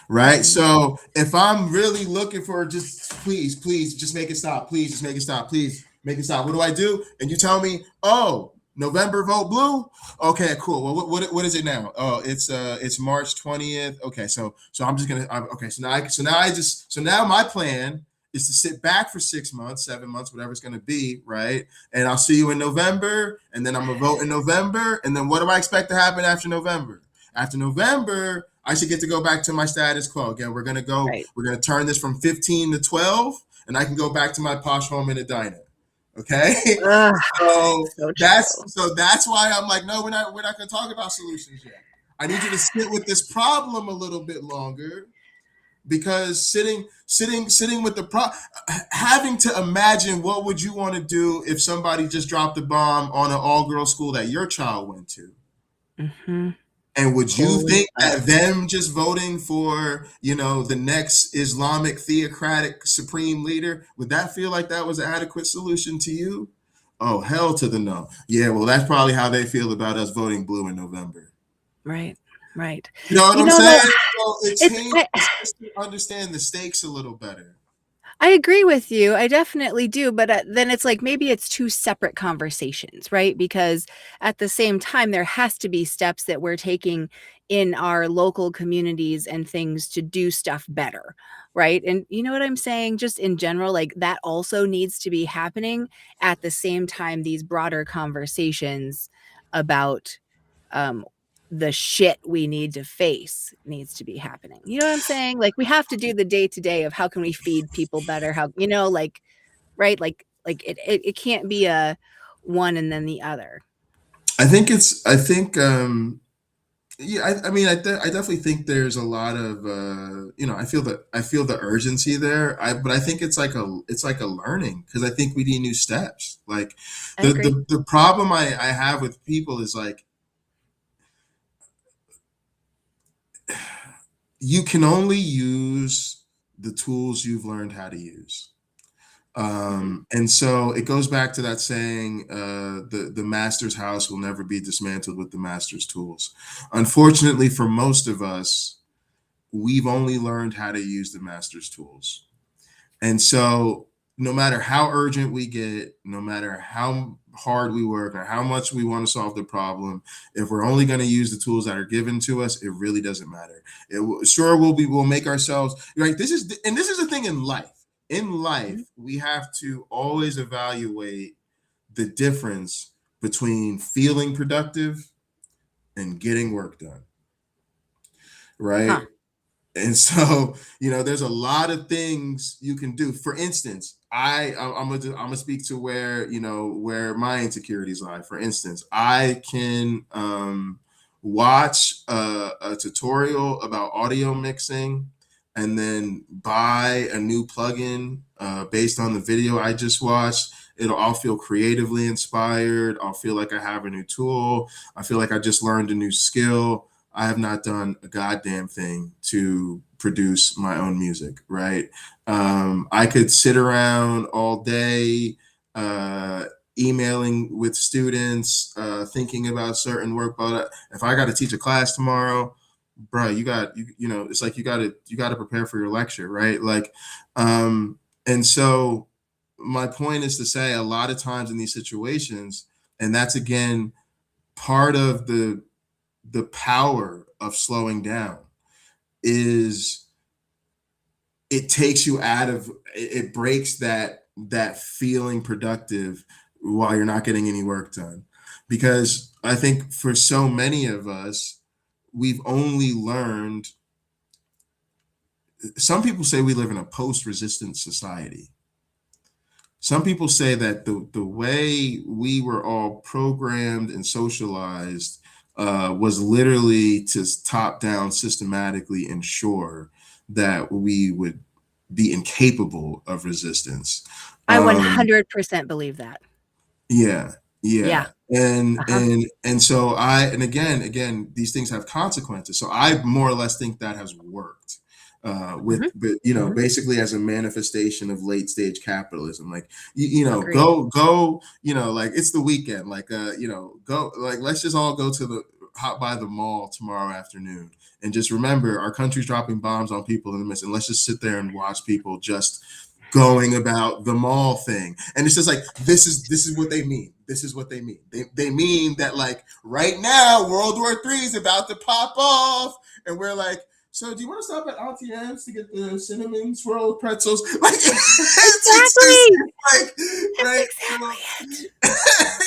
Right. Mm-hmm. So if I'm really looking for just please, just make it stop. Please just make it stop. Please make it stop. What do I do? And you tell me, oh, November vote blue. Okay, cool. Well, what is it now? Oh, it's March 20th. Okay, so I'm just gonna. Okay, so now my plan is to sit back for 6 months, 7 months, whatever it's gonna be, right? And I'll see you in November, and then I'm gonna vote in November, and then what do I expect to happen after November? After November, I should get to go back to my status quo again. We're gonna turn this from 15 to 12, and I can go back to my posh home in Edina. Okay, so that's why I'm like, no, we're not gonna talk about solutions yet. I need you to sit with this problem a little bit longer, because sitting with the having to imagine what would you want to do if somebody just dropped a bomb on an all-girl school that your child went to. Mm-hmm. And would you think that them just voting for, the next Islamic theocratic supreme leader, would that feel like that was an adequate solution to you? Oh, hell to the no. Yeah, well, that's probably how they feel about us voting blue in November. Right. You know what I'm saying? So it's just to understand the stakes a little better. I agree with you. I definitely do. But then it's like maybe it's two separate conversations, right? Because at the same time, there has to be steps that we're taking in our local communities and things to do stuff better, right? And you know what I'm saying? Just in general, like that also needs to be happening at the same time, these broader conversations about the shit we need to face needs to be happening. You know what I'm saying? Like we have to do the day to day of how can we feed people better? How, right? Like it can't be a one and then the other. I definitely think there's a lot of, I feel the urgency there. But I think it's like a learning, because I think we need new steps. Like the problem I have with people is like, you can only use the tools you've learned how to use. And so it goes back to that saying, the master's house will never be dismantled with the master's tools. Unfortunately, for most of us, we've only learned how to use the master's tools. And so no matter how urgent we get, no matter how hard we work or how much we want to solve the problem, if we're only going to use the tools that are given to us, it really doesn't matter. We'll make ourselves right. This is the thing in life. In life, we have to always evaluate the difference between feeling productive and getting work done. Right. Huh. And so, there's a lot of things you can do. For instance, I'm gonna speak to where my insecurities lie. For instance, I can watch a tutorial about audio mixing and then buy a new plugin based on the video I just watched. I'll feel creatively inspired. I'll feel like I have a new tool. I feel like I just learned a new skill. I have not done a goddamn thing to produce my own music, right? I could sit around all day emailing with students, thinking about certain work. But if I got to teach a class tomorrow, bro, you know, it's like you got to prepare for your lecture, right? Like, and so my point is to say, a lot of times in these situations, and that's again part of the power of slowing down, is it takes you out of it breaks that feeling productive while you're not getting any work done. Because I think for so many of us, we've only learned, some people say we live in a post-resistance society. Some people say that the way we were all programmed and socialized was literally to top down systematically ensure that we would be incapable of resistance. I 100% believe that. Yeah, Yeah. yeah. And so and again, these things have consequences. So I more or less think that has worked. But you know, basically as a manifestation of late stage capitalism, like you know, Agreed. go, you know, like it's the weekend, like you know, go, like let's just all go to the hop by the mall tomorrow afternoon, and just remember our country's dropping bombs on people in the midst, and let's just sit there and watch people just going about the mall thing. And it's just like, this is what they mean. This is what they mean. They mean that, like, right now World War III is about to pop off, and we're like, so do you want to stop at Auntie Anne's to get the cinnamon swirl pretzels? Like, Exactly. Right? Exactly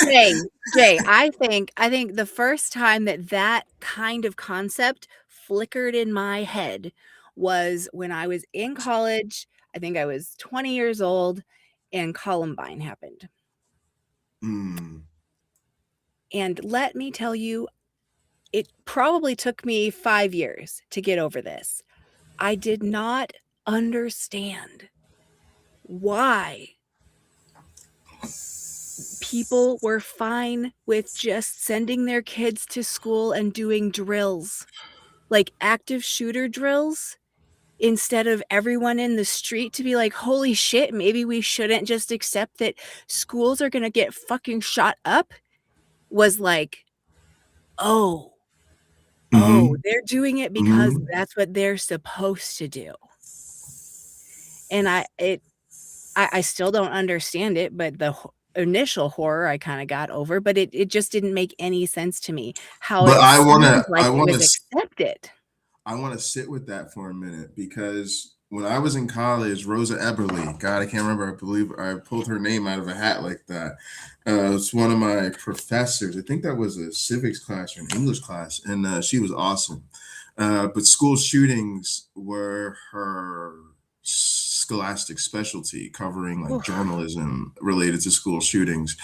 it. Jay, I think the first time that kind of concept flickered in my head was when I was in college. I think I was 20 years old and Columbine happened. Mm. And let me tell you, it probably took me 5 years to get over this. I did not understand why people were fine with just sending their kids to school and doing drills, like active shooter drills, instead of everyone in the street to be like, holy shit, maybe we shouldn't just accept that schools are going to get fucking shot up. Was like, oh, they're doing it because that's what they're supposed to do. And I still don't understand it, but the initial horror I kind of got over, but it just didn't make any sense to me how But it seemed like it was accepted. I want to sit with that for a minute, because when I was in college, Rosa Eberly, God, I can't remember. I believe I pulled her name out of a hat like that. It's one of my professors. I think that was a civics class or an English class, and she was awesome. But school shootings were her scholastic specialty, covering like journalism related to school shootings,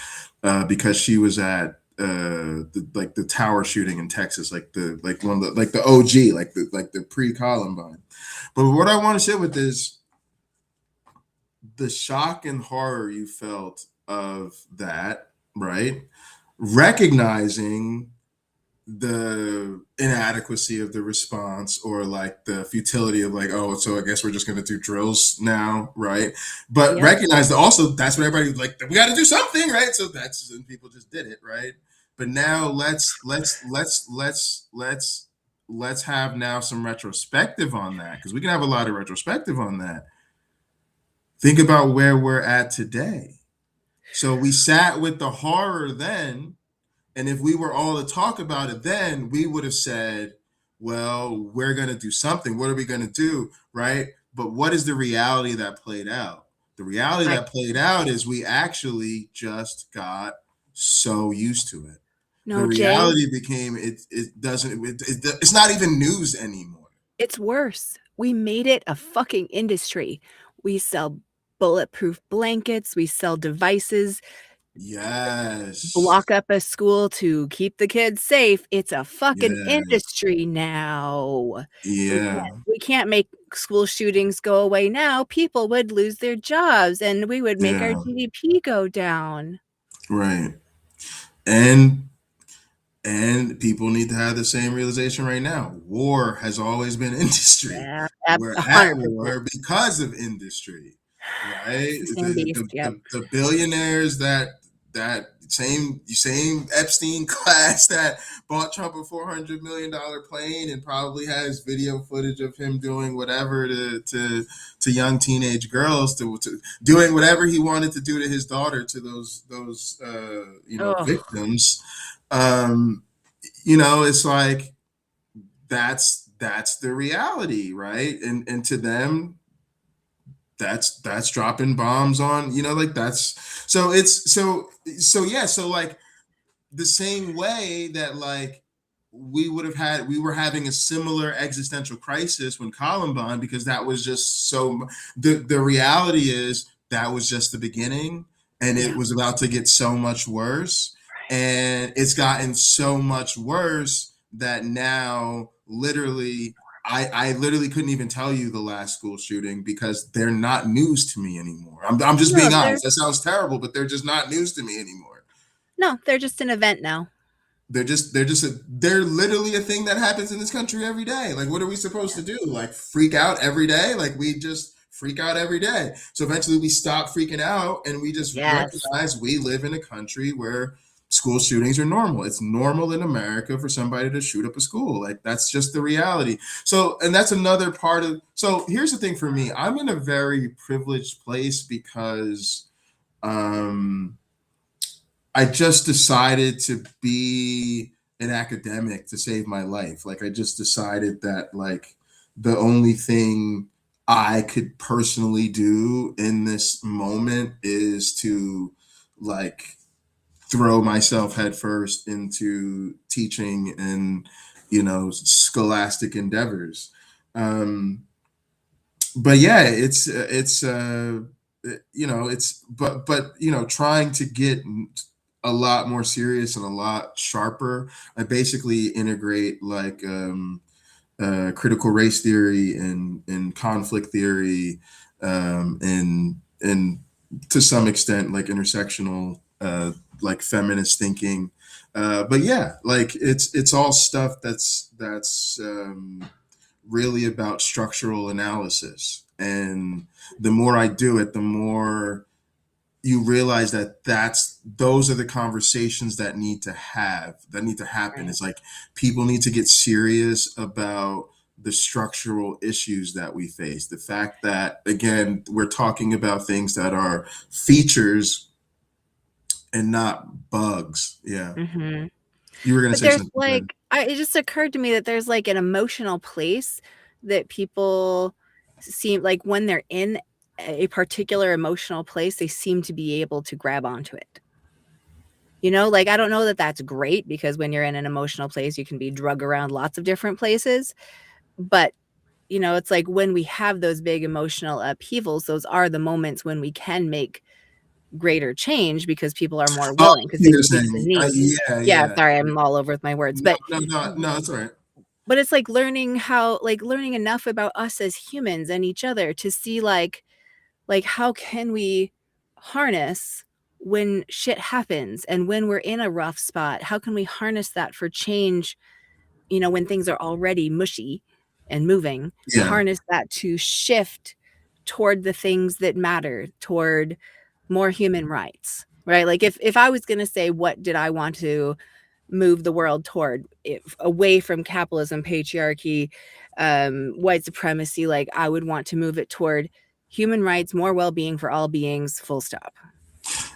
because she was at the tower shooting in Texas, like one of the OG, like the pre-Columbine. But what I want to sit with is the shock and horror you felt of that, right? Recognizing the inadequacy of the response, or like the futility of like, oh, so I guess we're just going to do drills now, right? But recognize that also that's what everybody like, we got to do something, right? So and people just did it, right? But now let's have now some retrospective on that, because we can have a lot of retrospective on that. Think about where we're at today. So we sat with the horror then, and if we were all to talk about it then, we would have said, well, we're going to do something. What are we going to do, right? But what is the reality that played out? The reality that played out is we actually just got so used to it. No, the reality became it's not even news anymore. It's worse. We made it a fucking industry. We sell bulletproof blankets. We sell devices. Yes. Block up a school to keep the kids safe. It's a fucking industry now. Yeah. We can't make school shootings go away now. People would lose their jobs and we would make our GDP go down. Right. And And people need to have the same realization right now. War has always been industry. Yeah, We're at 100%. war because of industry, right? It's the same beast. Yep. The billionaires that same Epstein class that bought Trump a $400 million plane and probably has video footage of him doing whatever to young teenage girls, to doing whatever he wanted to do to his daughter, to those Oh, victims. It's like that's the reality, right? And to them, that's dropping bombs on, like that's so like the same way that like we were having a similar existential crisis when Columbine, because that was just so the reality is that was just the beginning, and it yeah. was about to get so much worse, and it's gotten so much worse that now literally I literally couldn't even tell you the last school shooting because they're not news to me anymore. I'm just No, being honest. That sounds terrible, but they're just not news to me anymore. they're just an event now. They're literally a thing that happens in this country every day. Like, what are we supposed to do? Like, freak out every day? Like, we just freak out every day. So eventually we stop freaking out and we just Yes. recognize we live in a country where school shootings are normal. It's normal in America for somebody to shoot up a school. Like, that's just the reality. So, and that's another part of, so here's the thing for me. I'm in a very privileged place because, I just decided to be an academic to save my life. Like, I just decided that like the only thing I could personally do in this moment is to like throw myself headfirst into teaching and scholastic endeavors. Um, but yeah, it's trying to get a lot more serious and a lot sharper. I basically integrate like critical race theory and conflict theory, and to some extent like intersectional like feminist thinking. But yeah, like it's all stuff that's really about structural analysis. And the more I do it, the more you realize that those are the conversations that need to happen. Right. It's like people need to get serious about the structural issues that we face. The fact that again, we're talking about things that are features and not bugs. Yeah. Hmm. You were going to But say there's something good. like, it just occurred to me that there's like an emotional place that people seem like when they're in a particular emotional place, they seem to be able to grab onto it. Like I don't know that that's great because when you're in an emotional place, you can be drug around lots of different places. But, it's like when we have those big emotional upheavals, those are the moments when we can make greater change because people are more Oh, willing because they you're see the saying, need. yeah, Yeah, yeah. sorry, I'm all over with my words, No, but no, no, no, it's all right. it's like learning enough about us as humans and each other to see like how can we harness when shit happens and when we're in a rough spot, how can we harness that for change, when things are already mushy and moving, Yeah. harness that to shift toward the things that matter, toward more human rights, right? Like if I was going to say what did I want to move the world toward, away from capitalism, patriarchy, white supremacy, like I would want to move it toward human rights, more well-being for all beings, full stop.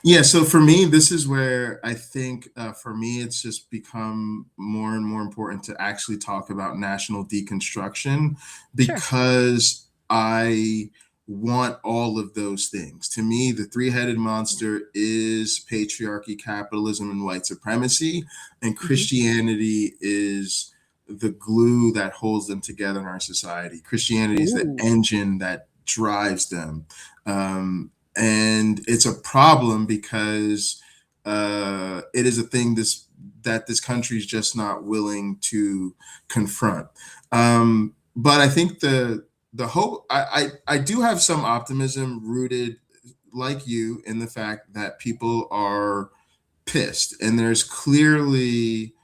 Yeah, so for me, this is where I think for me, it's just become more and more important to actually talk about national deconstruction Sure. because I want all of those things. To me, the three-headed monster is patriarchy, capitalism, and white supremacy, and Hmm. Christianity is the glue that holds them together in our society. Christianity is the Ooh. engine that drives them. And it's a problem because it is a thing that this country is just not willing to confront. But I think the hope I do have some optimism rooted like you in the fact that people are pissed and there's clearly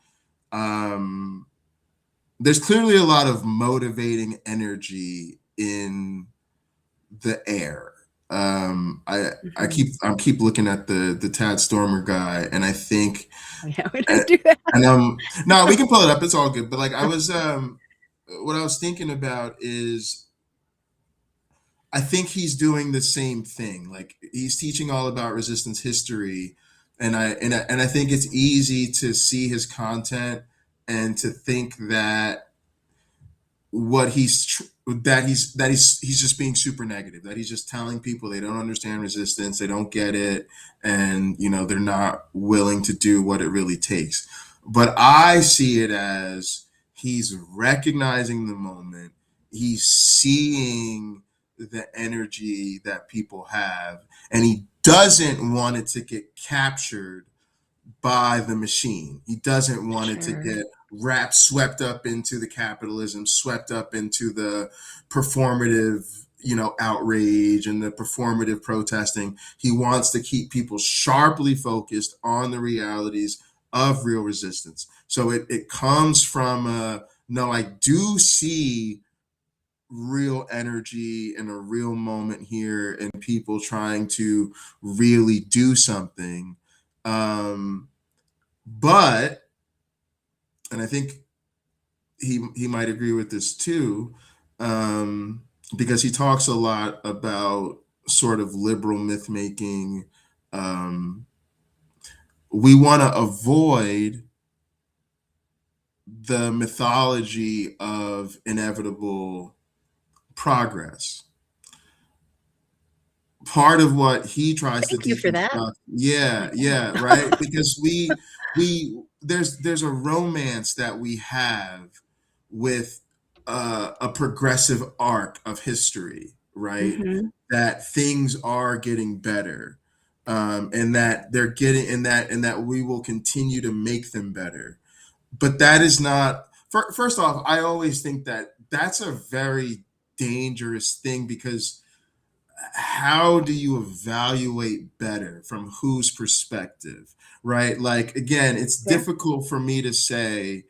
there's clearly a lot of motivating energy in the air. I keep looking at the Tad Stormer guy, and I think, Yeah, we don't do that. and no, we can pull it up. It's all good. But like I was, what I was thinking about is, I think he's doing the same thing. Like he's teaching all about resistance history, and I think it's easy to see his content and to think that what he's just being super negative, that he's just telling people they don't understand resistance, they don't get it, and they're not willing to do what it really takes. But I see it as he's recognizing the moment, he's seeing the energy that people have, and he doesn't want it to get captured by the machine. He doesn't want it to get swept up into the capitalism, swept up into the performative, outrage and the performative protesting. He wants to keep people sharply focused on the realities of real resistance. So it comes from no, I do see real energy and a real moment here and people trying to really do something. But, and I think he might agree with this too, because he talks a lot about sort of liberal myth making. We want to avoid the mythology of inevitable progress. Part of what he tries Thank to you for that. yeah, right, because there's a romance that we have with a progressive arc of history, right? Mm-hmm. That things are getting better, and that they're getting, and that we will continue to make them better. But that is not. First off, I always think that that's a very dangerous thing, because how do you evaluate better, from whose perspective, right? Like, again, it's difficult for me to say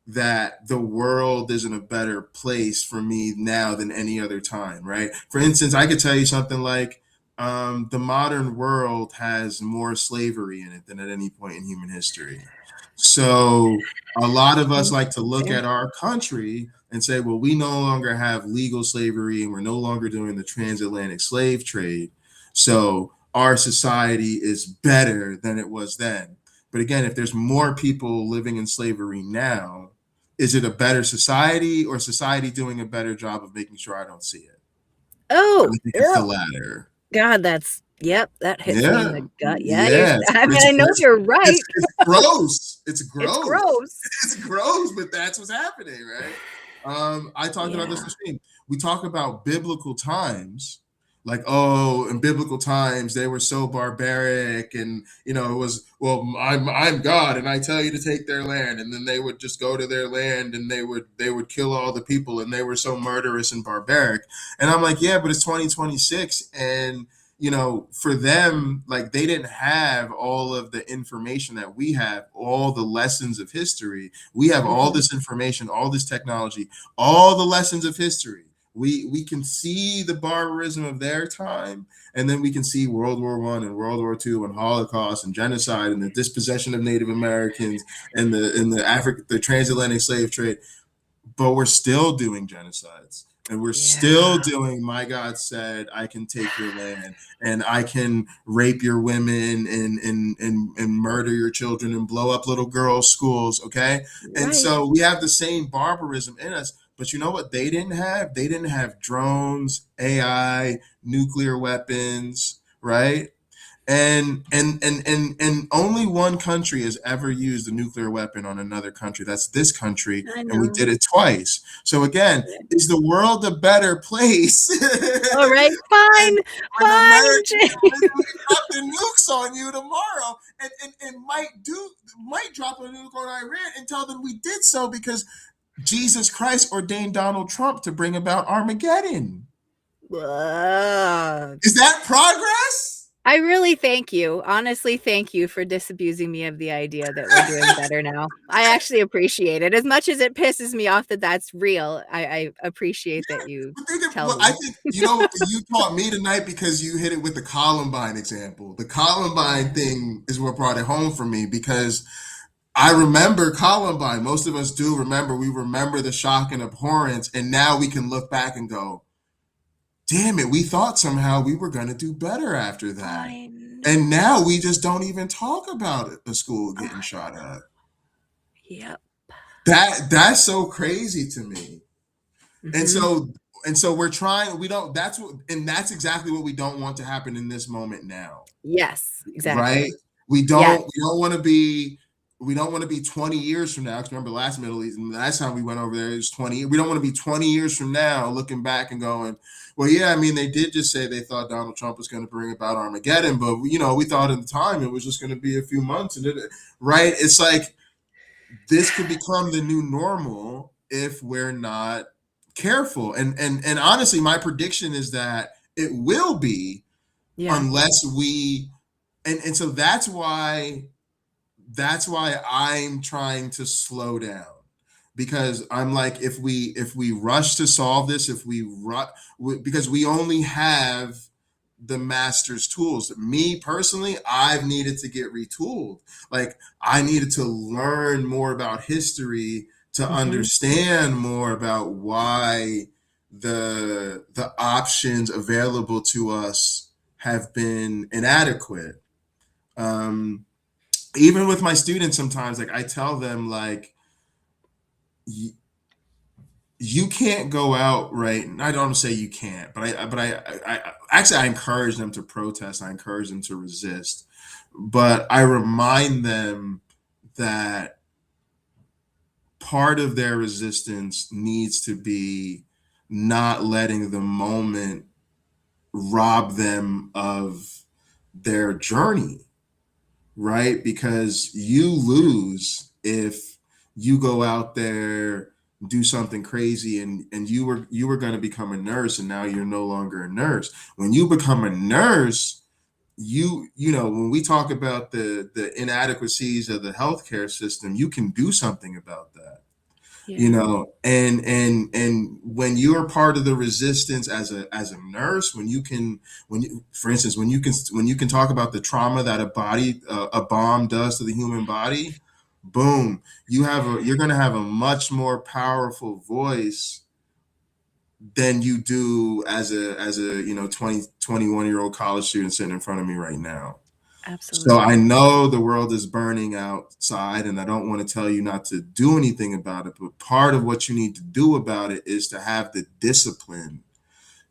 that the world is in a better place for me now than any other time, right? For instance, I could tell you something like, the modern world has more slavery in it than at any point in human history. So a lot of us like to look at our country and say, well, we no longer have legal slavery and we're no longer doing the transatlantic slave trade. So our society is better than it was then. But again, if there's more people living in slavery now, is it a better society, or society doing a better job of making sure I don't see it? Oh, I think it's the latter. God, that hits me in the gut. Yeah, yeah. I know you're right. It's gross. It's gross. It's gross. It's gross, but that's what's happening, right? I talked about this in the stream. We talk about biblical times, like, oh, in biblical times they were so barbaric, and it was, well, I'm God and I tell you to take their land, and then they would just go to their land and they would kill all the people, and they were so murderous and barbaric. And I'm like, yeah, but it's 2026, and for them, like, they didn't have all of the information that we have, all the lessons of history. We have all this information, all this technology, all the lessons of history. We can see the barbarism of their time, and then we can see World War I and World War II and Holocaust and genocide and the dispossession of Native Americans and the transatlantic slave trade. But we're still doing genocides. And we're still doing, my God said, I can take your land, and I can rape your women and murder your children and blow up little girls' schools, okay? Right. And so we have the same barbarism in us. But you know what they didn't have? They didn't have drones, AI, nuclear weapons, right? And only one country has ever used a nuclear weapon on another country. That's this country, and we did it twice. So again, is the world a better place? All right, fine. Drop the nukes on you tomorrow, and might drop a nuke on Iran and tell them we did so because Jesus Christ ordained Donald Trump to bring about Armageddon. Is that progress? I really thank you. Honestly, thank you for disabusing me of the idea that we're doing better now. I actually appreciate it. As much as it pisses me off that that's real, I appreciate that you tell Well, I me. think you taught me tonight because you hit it with the Columbine example. The Columbine thing is what brought it home for me because I remember Columbine. Most of us do remember. We remember the shock and abhorrence, and now we can look back and go, "Damn it, we thought somehow we were going to do better after that." I And know. now we just don't even talk about it, the school getting shot at. Yep. That's so crazy to me. And Mhm. so we're trying, we don't, that's exactly what we don't want to happen in this moment now, Yes, right? exactly. We Yes. don't we don't want to be we don't want to be 20 years from now. Because remember last Middle East, and last time we went over there, it was 20. We don't want to be 20 years from now looking back and going, well, yeah, I mean, they did just say they thought Donald Trump was going to bring about Armageddon, but we thought at the time it was just going to be a few months, right? It's like this could become the new normal if we're not careful. And honestly, my prediction is that it will be Yeah. unless we and so that's why I'm trying to slow down because I'm like if we rush to solve this, if we because we only have the master's tools. Me personally, I've needed to get retooled. Like I needed to learn more about history to Mhm. understand more about why the options available to us have been inadequate. Um, Even with my students, sometimes like I tell them like you can't go out right. And I don't say you can't, but I actually I encourage them to protest. I encourage them to resist, but I remind them that part of their resistance needs to be not letting the moment rob them of their journey, right? Because you lose if you go out there, do something crazy, and you were going to become a nurse, and now you're no longer a nurse. When you become a nurse, when we talk about the inadequacies of the healthcare system, you can do something about that. Yeah. And when you're part of the resistance as a nurse, for instance, when you can talk about the trauma that a bomb does to the human body, boom, you're going to have a much more powerful voice than you do as a 20 21 year old college student sitting in front of me right now. So I Absolutely. know the world is burning outside, and I don't want to tell you not to do anything about it. But part of what you need to do about it is to have the discipline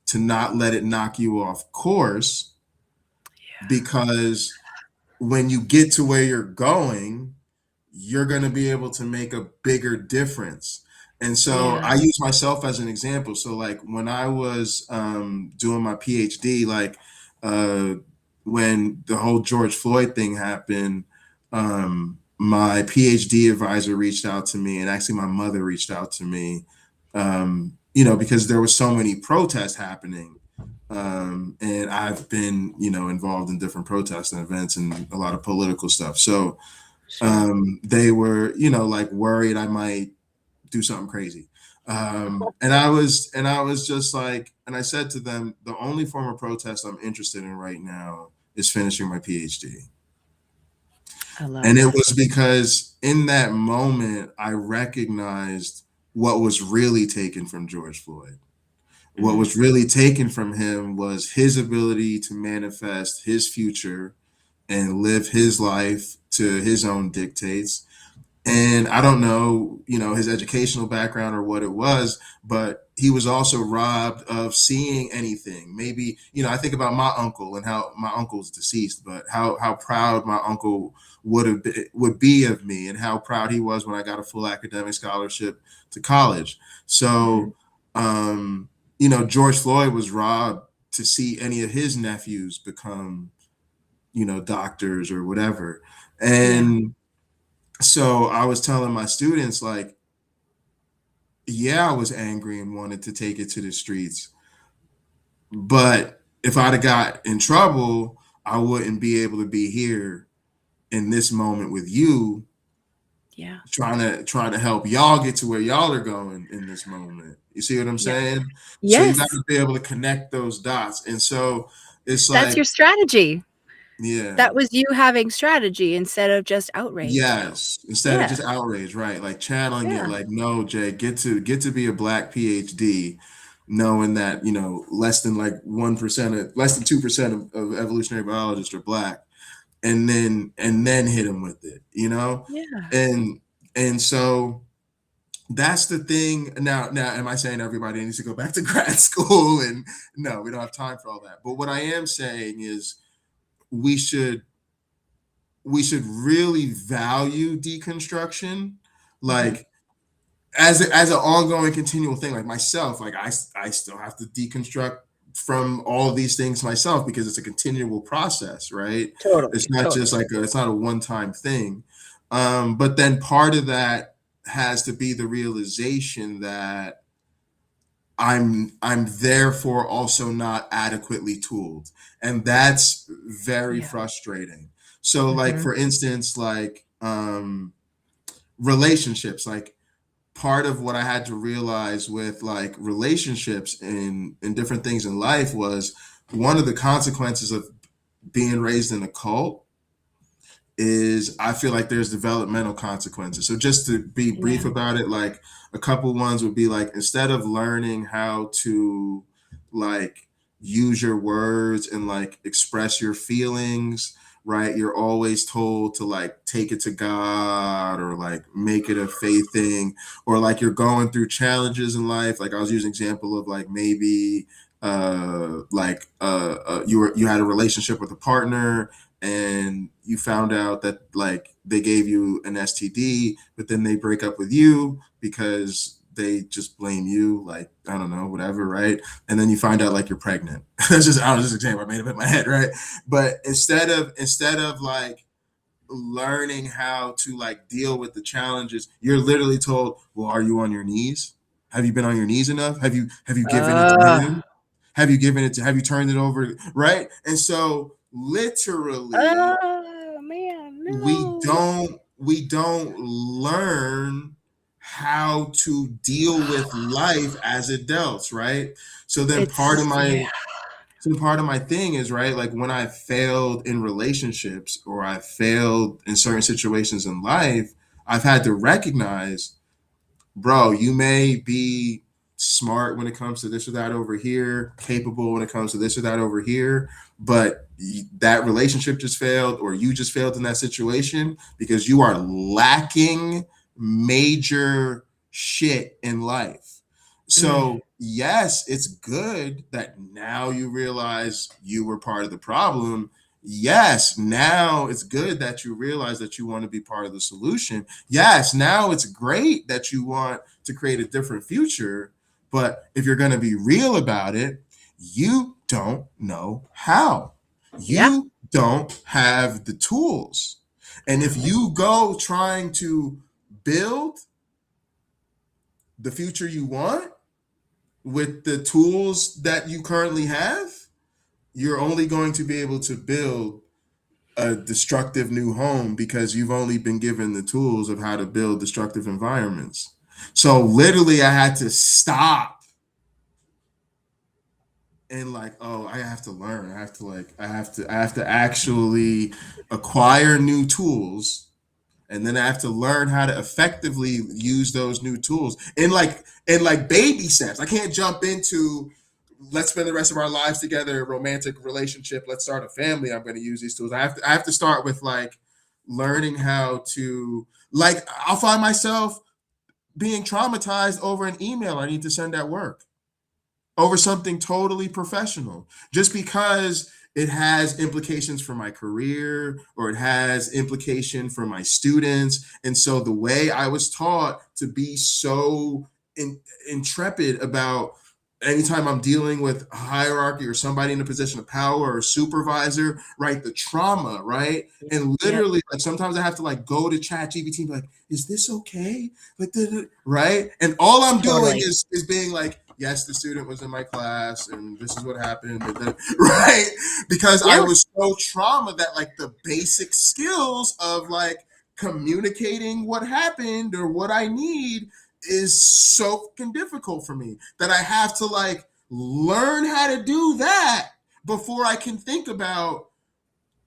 to not let it knock you off course, because when you get to where you're going, you're going to be able to make a bigger difference. And so Yeah. I use myself as an example. So like when I was doing my PhD, like uh, when the whole George Floyd thing happened, my PhD advisor reached out to me, and actually my mother reached out to me, because there was so many protests happening. And I've been, involved in different protests and events and a lot of political stuff. So Sure. they were, like worried I might do something crazy. And I was just like, and I said to them, the only form of protest I'm interested in right now is finishing my PhD. I love And it that. was because in that moment, I recognized what was really taken from George Floyd. What Mhm. was really taken from him was his ability to manifest his future and live his life to his own dictates. And I don't know, his educational background or what it was, but he was also robbed of seeing anything. Maybe, I think about my uncle and how my uncle's deceased, but how proud my uncle would be of me, and how proud he was when I got a full academic scholarship to college. Mhm. So, George Floyd was robbed to see any of his nephews become, doctors or whatever. Yeah. And so I was telling my students, like, yeah, I was angry and wanted to take it to the streets. But if I'd have got in trouble, I wouldn't be able to be here in this moment with you, Yeah. trying to help y'all get to where y'all are going in this moment. You see what I'm Yeah. saying? So you got Yes. to be able to connect those dots. And so it's That's like, your strategy. yeah, That was you having strategy instead of just outrage. yes. Instead of Yeah. just outrage, right? Like channeling it, Yeah. like, no, Jay, get to be a Black PhD, knowing that, less than like 1% of less than 2% of evolutionary biologists are Black, and then hit them with it, Yeah. and so that's the thing. Now, am I saying everybody needs to go back to grad school? And no, we don't have time for all that. But what I am saying is we should really value deconstruction, Mhm. like as an ongoing, continual thing. Like myself, like I still have to deconstruct from all of these things myself because it's a continual process, right? It's Totally. not just Totally. like it's not a one-time thing. But then part of that has to be the realization that I'm therefore also not adequately tooled. And that's very Yeah. frustrating. So like Mhm. for instance, like relationships, like part of what I had to realize with like relationships and different things in life was one of the consequences of being raised in a cult is I feel like there's developmental consequences. So just to be brief Amen. about it, like a couple ones would be like instead of learning how to like use your words and like express your feelings, right? You're always told to like take it to God or like make it a faith thing, or like you're going through challenges in life. Like I was using an example of like maybe you had a relationship with a partner and you found out that like they gave you an STD, but then they break up with you because they just blame you, like I don't know, whatever, right? And then you find out like you're pregnant. That's just I was just example I made up in my head, right? But instead of like learning how to like deal with the challenges, you're literally told, well, are you on your knees? Have you been on your knees enough? Have you given it to Uh, him? Have you turned it over? Right. And so literally oh man, we no. don't we don't learn how to deal with life as adults, right? So then Yeah. part of my thing is, right, like when I failed in relationships or I failed in certain situations in life, I've had to recognize, bro, you may be smart when it comes to this or that over here, capable when it comes to this or that over here, but that relationship just failed or you just failed in that situation because you are lacking major shit in life. Mm. So, yes, it's good that now you realize you were part of the problem. Yes, now it's good that you realize that you want to be part of the solution. Yes, now it's great that you want to create a different future. But if you're going to be real about it, you don't know how. Yeah. You don't have the tools. And if you go trying to build the future you want with the tools that you currently have, you're only going to be able to build a destructive new home because you've only been given the tools of how to build destructive environments. So literally I had to stop and like, oh, I have to learn. I have to actually acquire new tools, and then I have to learn how to effectively use those new tools in like baby steps. I can't jump into let's spend the rest of our lives together, romantic relationship, let's start a family. I'm going to use these tools. I have to start with like learning how to like I'll find myself being traumatized over an email I need to send at work over something totally professional just because it has implications for my career or it has implication for my students. And so the way I was taught to be so intrepid about anytime I'm dealing with a hierarchy or somebody in a position of power or a supervisor, right? The trauma, right? And Yep. literally, like sometimes I have to like go to Chat GPT and be like, is this okay? Like, right? And all I'm doing Totally. is being like, yes, the student was in my class and this is what happened, and then, right? Because I Yeah. was so trauma that like the basic skills of like communicating what happened or what I need is so fucking difficult for me that I have to like learn how to do that before I can think about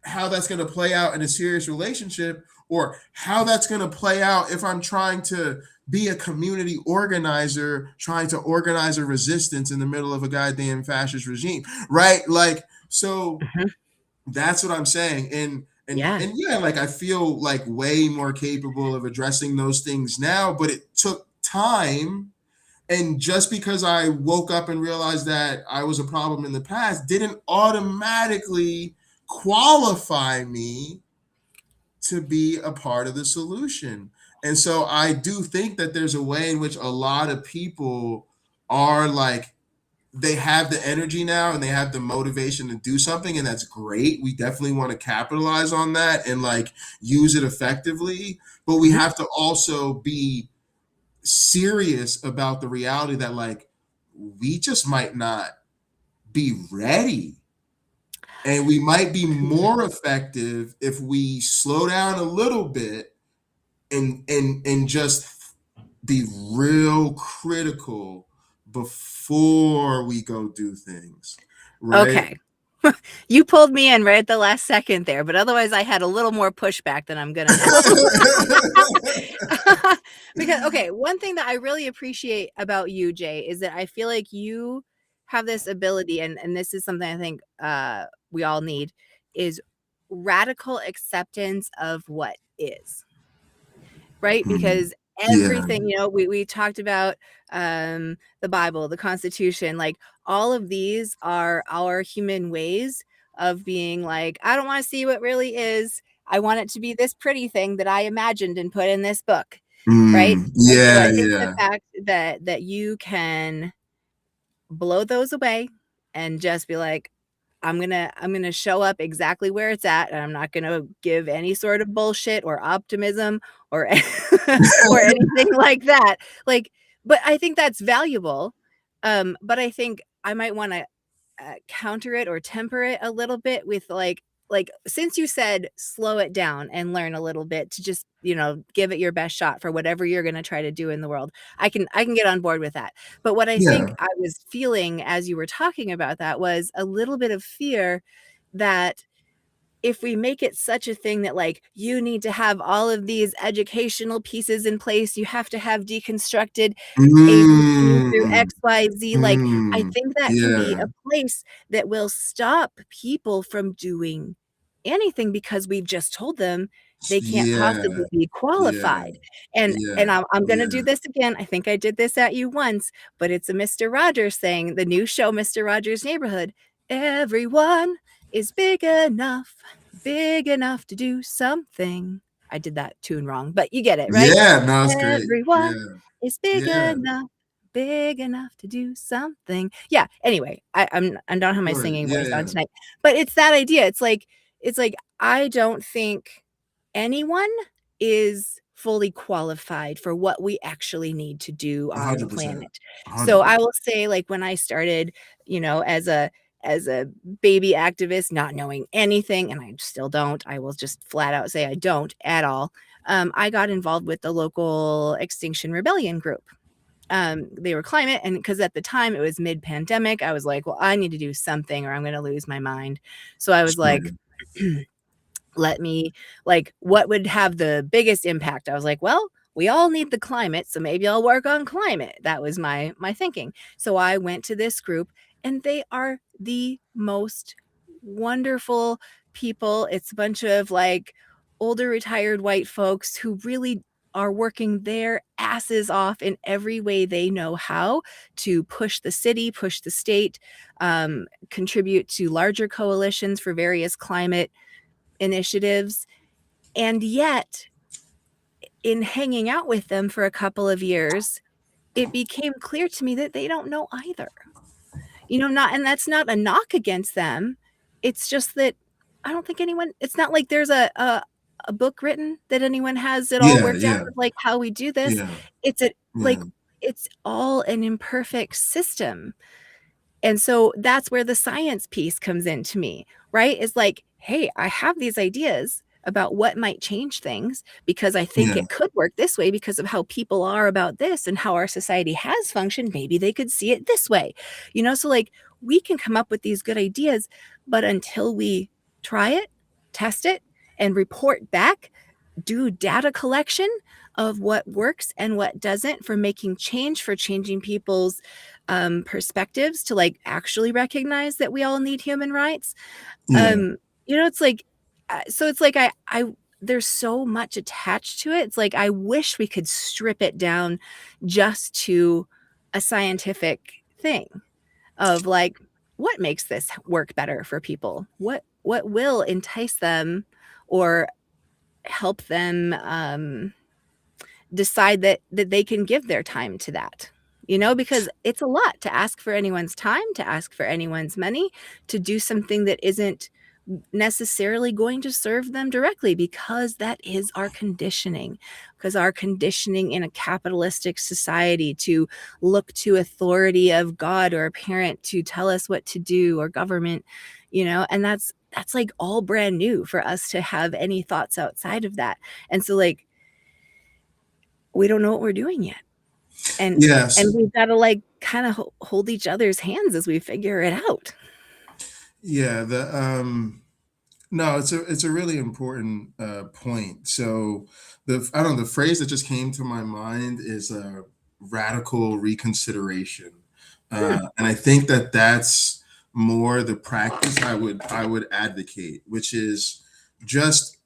how that's going to play out in a serious relationship, or how that's going to play out if I'm trying to be a community organizer, trying to organize a resistance in the middle of a goddamn fascist regime, right? Like, so that's what I'm saying. Yeah. And yeah, like I feel like way more capable of addressing those things now, but it took time. And just because I woke up and realized that I was a problem in the past didn't automatically qualify me to be a part of the solution. And so I do think that there's a way in which a lot of people are like, they have the energy now and they have the motivation to do something, and that's great. We definitely want to capitalize on that and like use it effectively, but we have to also be serious about the reality that like we just might not be ready, and we might be more effective if we slow down a little bit and just be real critical before we go do things, right? Okay. You pulled me in right at the last second there, but otherwise I had a little more pushback than I'm going to have. Because, okay, one thing that I really appreciate about you, Jay, is that I feel like you have this ability, and this is something I think we all need, is radical acceptance of what is. Right? Because Yeah. everything, we talked about the Bible, the Constitution, like all of these are our human ways of being like, I don't want to see what really is. I want it to be this pretty thing that I imagined and put in this book. Right? And so Yeah, I think the yeah. fact that you can blow those away and just be like, I'm gonna show up exactly where it's at, and I'm not gonna give any sort of bullshit or optimism or or anything like that. Like, but I think that's valuable. But I think I might want to counter it or temper it a little bit with like since you said slow it down and learn a little bit to just give it your best shot for whatever you're going to try to do in the world. I can get on board with that. But what I think Yeah. I was feeling as you were talking about that was a little bit of fear that if we make it such a thing that like you need to have all of these educational pieces in place, you have to have deconstructed ABC through Mm, XYZ, like I think that can be yeah. a place that will stop people from doing anything because we've just told them they can't Yeah. possibly be Yeah. qualified. And Yeah. I'm gonna do Yeah. this again. I think I did this at you once, but it's a Mr. Rogers thing, the new show, Mr. Rogers' Neighborhood. Everyone is big enough to do something. I did that tune wrong, but you get it, right? Yeah. No, it's great. Everyone Yeah. is Yeah. big enough to do something. Yeah. Anyway, I don't have my Sure. singing Yeah. voice on Yeah. tonight, but it's that idea. It's like I don't think anyone is fully qualified for what we actually need to do on the 100%. planet. So I 100%. will say, like when I started, as a baby activist, not knowing anything, and I still don't. I will just flat out say I don't at all. I got involved with the local Extinction Rebellion group. They were climate, and because at the time it was mid-pandemic, I was like, well, I need to do something or I'm going to lose my mind. So I was like, Sure. let me, like, what would have the biggest impact? I was like, well, we all need the climate, so maybe I'll work on climate. That was my thinking. So I went to this group, and they are the most wonderful people. It's a bunch of like older retired white folks who really are working their asses off in every way they know how to push the city, push the state, contribute to larger coalitions for various climate initiatives. And yet, in hanging out with them for a couple of years, it became clear to me that they don't know either. Not, and that's not a knock against them. It's just that I don't think anyone, it's not like there's a book written that anyone has it all Yeah. worked out Yeah. of like how we do this. Yeah. It's a like Yeah. it's all an imperfect system. And so that's where the science piece comes into me, right? It's like, hey, I have these ideas about what might change things because I think Yeah. it could work this way because of how people are about this and how our society has functioned. Maybe they could see it this way, So, like, we can come up with these good ideas, but until we try it, test it, and report back, do data collection of what works and what doesn't for making change, for changing people's perspectives to like actually recognize that we all need human rights. Yeah. Um, it's like, so it's like there's so much attached to it. It's like I wish we could strip it down just to a scientific thing of like what makes this work better for people, what will entice them or help them decide that they can give their time to that, because it's a lot to ask for anyone's time, to ask for anyone's money, to do something that isn't necessarily going to serve them directly, because that is our conditioning, because our conditioning in a capitalistic society to look to authority of God or a parent to tell us what to do, or government, and that's like all brand new for us to have any thoughts outside of that. And so like we don't know what we're doing yet. And Yes. we've got to like kind of hold each other's hands as we figure it out. Yeah. No, it's a really important point. So I don't know, the phrase that just came to my mind is radical reconsideration, and I think that that's more the practice I would advocate, which is just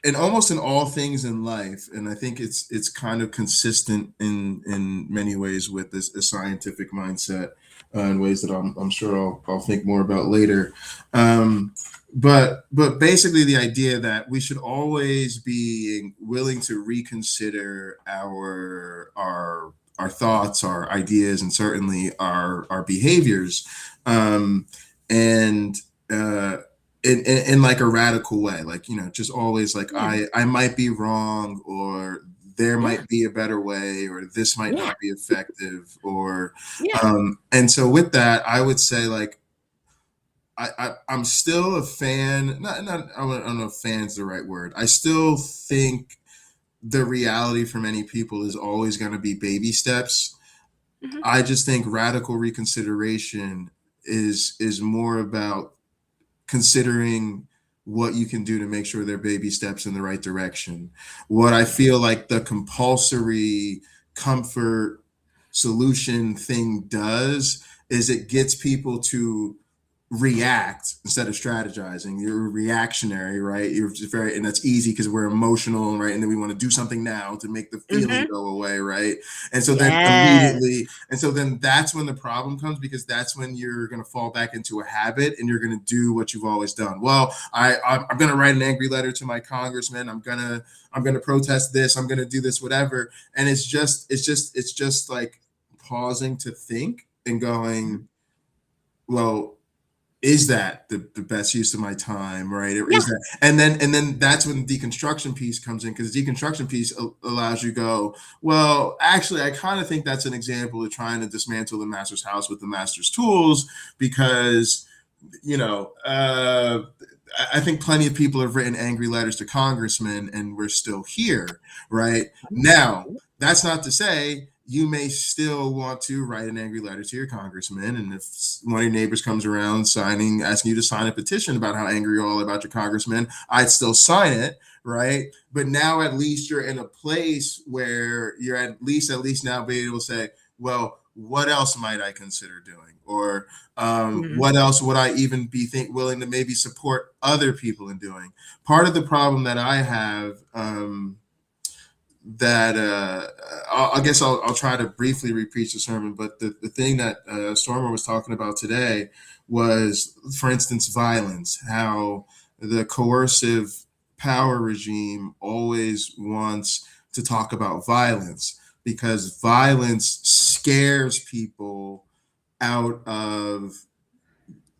and almost in all things in life, and I think it's kind of consistent in many ways with this a scientific mindset in ways that I'm sure I'll think more about later. But basically the idea that we should always be willing to reconsider our thoughts, our ideas, and certainly our behaviors, and in like a radical way, like just always like Yeah. I might be wrong, or there Yeah. might be a better way, or this might Yeah. not be effective, or Yeah. and so with that I would say like I'm still a fan, not I don't know if fan's the right word. I still think the reality for many people is always going to be baby steps. Mhm. I just think radical reconsideration is more about considering what you can do to make sure they're baby steps in the right direction. What I Yeah. feel like the compulsory comfort solution thing does is it gets people to react instead of strategizing. You're reactionary, right? You're just very, and that's easy because we're emotional, right? And then we want to do something now to make the feeling Mhm. go away, right? And so then Yes. immediately, and so then that's when the problem comes, because that's when you're going to fall back into a habit and you're going to do what you've always done. Well, I'm going to write an angry letter to my congressman. I'm going to protest this. I'm going to do this, whatever. And it's just like pausing to think and Mhm. going, well, is that the best use of my time, right? Or Yeah. is that, and then that's when the deconstruction piece comes in, because the deconstruction piece allows you to go, well, actually I kind of think that's an example of trying to dismantle the master's house with the master's tools, because I think plenty of people have written angry letters to congressmen and we're still here, right? Now, that's not to say you may still want to write an angry letter to your congressman. And if one of your neighbors comes around asking you to sign a petition about how angry you are about your congressman, I'd still sign it, right? But now at least you're in a place where you're at least now being able to say, well, what else might I consider doing? Or Mhm. what else would I even be willing to maybe support other people in doing? Part of the problem that I have, that I guess I'll try to briefly repeat the sermon, but the thing that Stormer was talking about today was, for instance, violence, how the coercive power regime always wants to talk about violence because violence scares people out of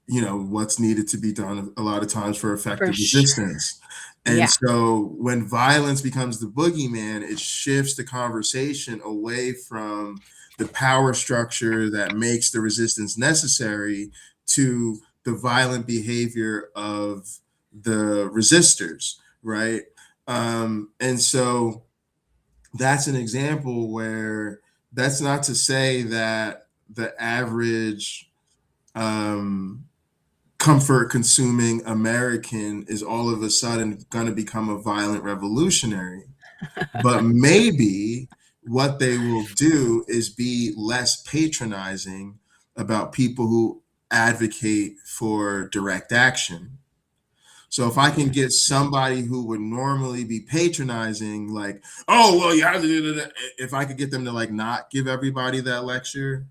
what's needed to be done a lot of times for For effective sure. resistance. And Yeah. so when violence becomes the boogeyman, it shifts the conversation away from the power structure that makes the resistance necessary to the violent behavior of the resistors, right? And so that's an example where, that's not to say that the average comfort consuming American is all of a sudden going to become a violent revolutionary. But maybe what they will do is be less patronizing about people who advocate for direct action. So if I can get somebody who would normally be patronizing, like, oh, well, you have to do that. If I could get them to like not give everybody that lecture,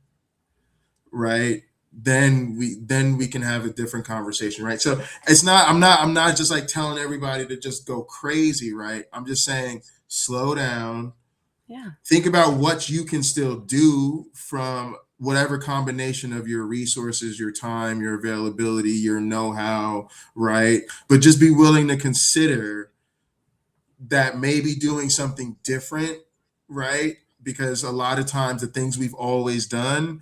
right? Then we can have a different conversation, right? So I'm not just like telling everybody to just go crazy, right? I'm just saying slow down, Yeah. think about what you can still do from whatever combination of your resources, your time, your availability, your know-how, right? But just be willing to consider that maybe doing something different, right? Because a lot of times the things we've always done,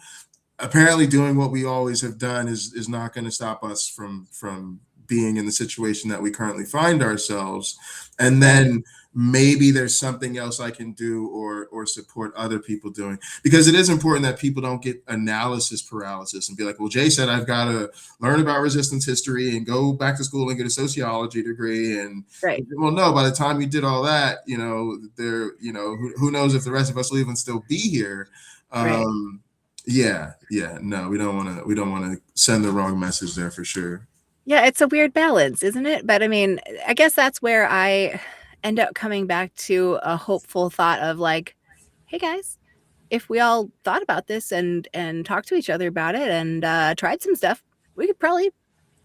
apparently doing what we always have done is not going to stop us from being in the situation that we currently find ourselves. And then maybe there's something else I can do or support other people doing, because it is important that people don't get analysis paralysis and be like, well, Jay said I've got to learn about resistance history and go back to school and get a sociology degree. And Right. well, no, by the time you did all that, who knows if the rest of us will even still be here. Right. Yeah, no, we don't want to send the wrong message there for sure. Yeah, it's a weird balance, isn't it? But I mean, I guess that's where I end up coming back to a hopeful thought of like, hey guys, if we all thought about this and talked to each other about it and tried some stuff, we could probably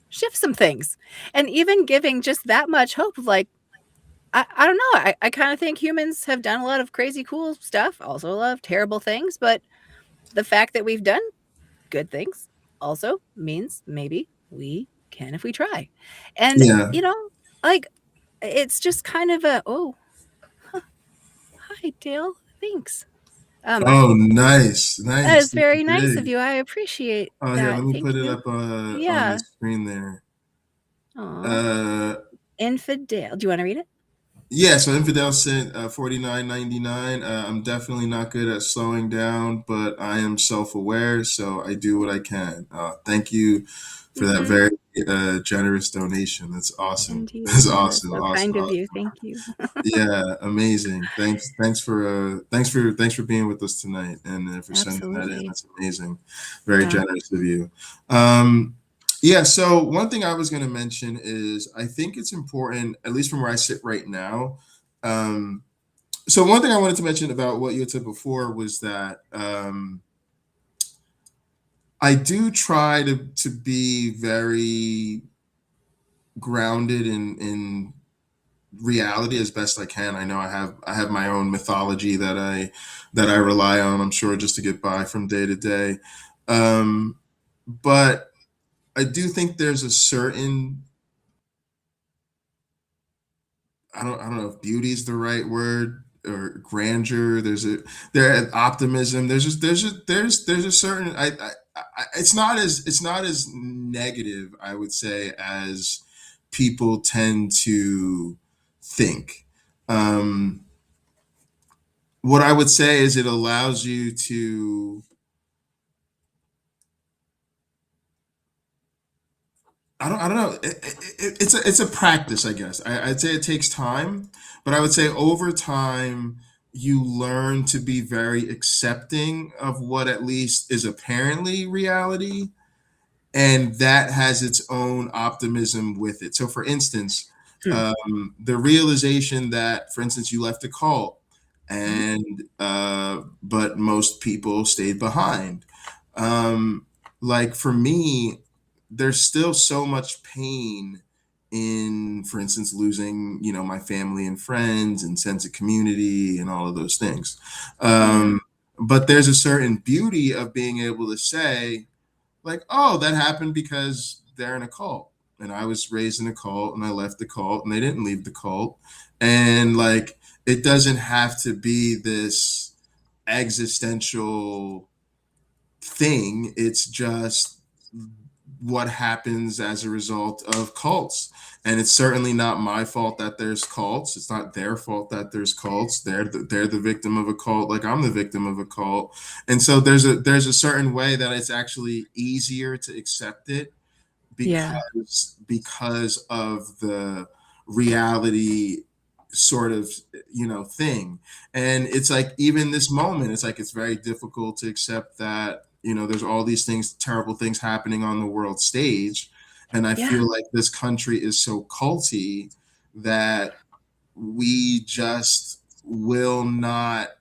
shift some things. And even giving just that much hope of like, I don't know, I kind of think humans have done a lot of crazy cool stuff, also a lot of terrible things, but the fact that we've done good things also means maybe we can if we try. And, Yeah. like, it's just kind of a, oh, huh, hi, Dale. Thanks. Oh, nice, That is nice. very nice of Big. you. I appreciate Oh, here, that. let me Thank put it you. up on the Yeah. screen there. Aw. Uh, Infidel. Do you want to read it? yeah, so Infidel sent $49.99. I'm definitely not good at slowing down, but I am self-aware, so I do what I can. Thank you for that Mm-hmm. very generous donation. That's awesome. Indeed. That's Oh, that's awesome. so Awesome. kind of Awesome. you. Thank you. Yeah, amazing. Thanks for being with us tonight, and for sending that in. Absolutely. That's amazing. Very Yeah. generous of you. Yeah, so one thing I was going to mention is I think it's important, at least from where I sit right now. So one thing I wanted to mention about what you had said before was that I do try to be very grounded in reality as best I can. I know I have my own mythology that I rely on, I'm sure, just to get by from day to day. But I do think there's a certain, I don't know if beauty is the right word, or grandeur. There optimism. There's a certain, it's not as negative, I would say, as people tend to think. Um, what I would say is it allows you to, I don't know. It's a practice, I guess. I'd say it takes time, but I would say over time you learn to be very accepting of what at least is apparently reality, and that has its own optimism with it. So, for instance, Hmm. the realization that, for instance, you left a cult, Mhm. and but most people stayed behind. Um, like for me, there's still so much pain in, for instance, losing, my family and friends and sense of community and all of those things. Yeah. But there's a certain beauty of being able to say, like, oh, that happened because they're in a cult. And I was raised in a cult and I left the cult and they didn't leave the cult. And like, it doesn't have to be this existential thing. It's just what happens as a result of cults. And it's certainly not my fault that there's cults. It's not their fault that there's cults. They're the victim of a cult, like I'm the victim of a cult. And so there's a certain way that it's actually easier to accept it Yeah. because of the reality sort of thing. And it's like, even this moment, it's like it's very difficult to accept that there's all these things, terrible things happening on the world stage, and I Yeah. feel like this country is so culty that we just will not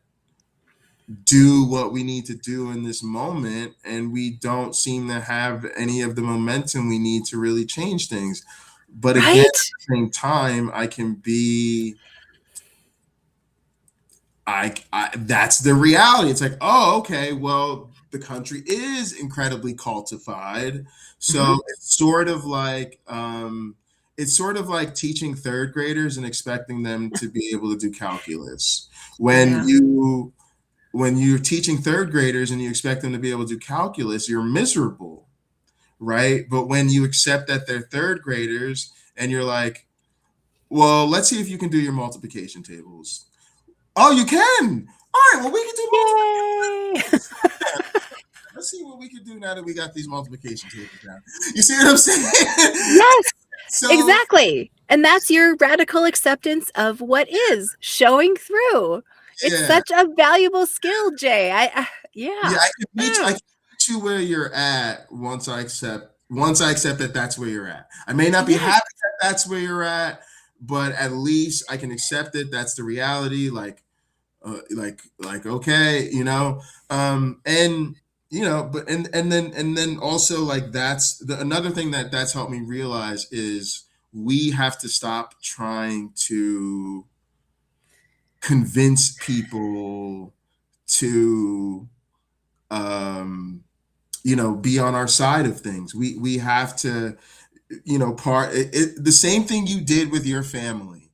do what we need to do in this moment, and we don't seem to have any of the momentum we need to really change things. But again, at Right? the same time, I can be I that's the reality. It's like, oh, okay, well, the country is incredibly cultified. Hmm. So it's sort of like teaching third graders and expecting them to be able to do calculus. When Yeah. you're teaching third graders and you expect them to be able to do calculus, you're miserable, right? But when you accept that they're third graders and you're like, well, let's see if you can do your multiplication tables. Oh, you can. All right. Well, we can do multiplication. Yay! Let's see what we can do now that we got these multiplication tables down. You see what I'm saying? Yes, So exactly. And that's your radical acceptance of what is showing through. It's yeah, such a valuable skill, Jay. yeah. Yeah. I can meet you where you're at once I accept that that's where you're at. I may not be Yes. happy that that's where you're at, but at least I can accept it. That's the reality. Like okay, and but and then also, like, that's another thing that's helped me realize is we have to stop trying to convince people to be on our side of things. We have to, the same thing you did with your family,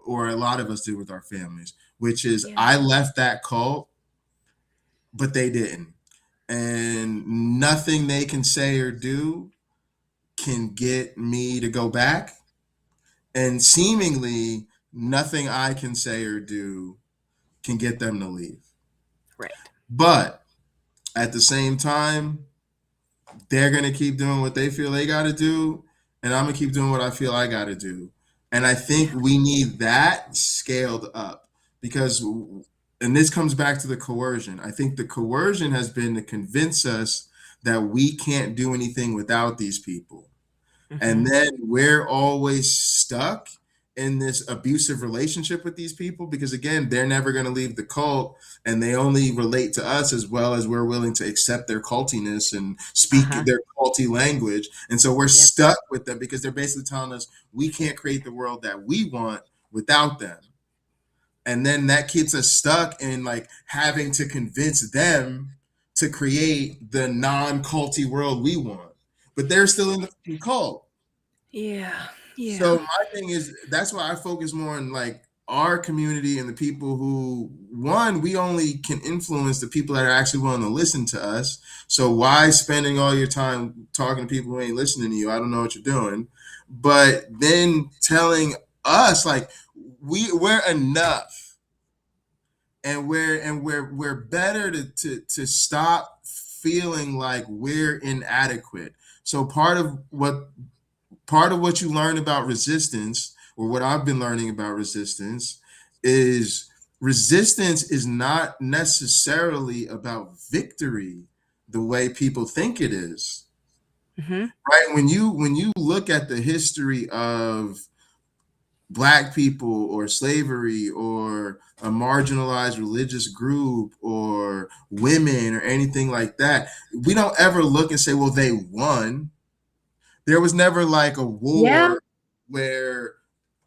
or a lot of us did with our families, which is, Yeah. I left that cult, but they didn't. And nothing they can say or do can get me to go back. And seemingly nothing I can say or do can get them to leave. Right. But at the same time, they're going to keep doing what they feel they got to do. And I'm going to keep doing what I feel I got to do. And I think Yeah. we need that scaled up, because, and this comes back to the coercion. I think the coercion has been to convince us that we can't do anything without these people. And Mhm. then we're always stuck in this abusive relationship with these people, because, again, they're never going to leave the cult, and they only relate to us as well as we're willing to accept their cultiness and speak Uh-huh. their culty language. And so we're Yep. stuck with them because they're basically telling us we can't create the world that we want without them. And then that keeps us stuck in, like, having to convince them to create the non-culty world we want, but they're still in the cult. Yeah. So Yeah. my thing is, that's why I focus more on, like, our community and the people who, one, we only can influence the people that are actually willing to listen to us. So why spending all your time talking to people who ain't listening to you? I don't know what you're doing. But then telling us, like, we're enough, and we're better to stop feeling like we're inadequate. So part of what you learn about resistance, or what I've been learning about resistance is not necessarily about victory the way people think it is. Mhm. Right? When you look at the history of Black people, or slavery, or a marginalized religious group, or women, or anything like that, we don't ever look and say, well, they won. There was never like a Yeah. war where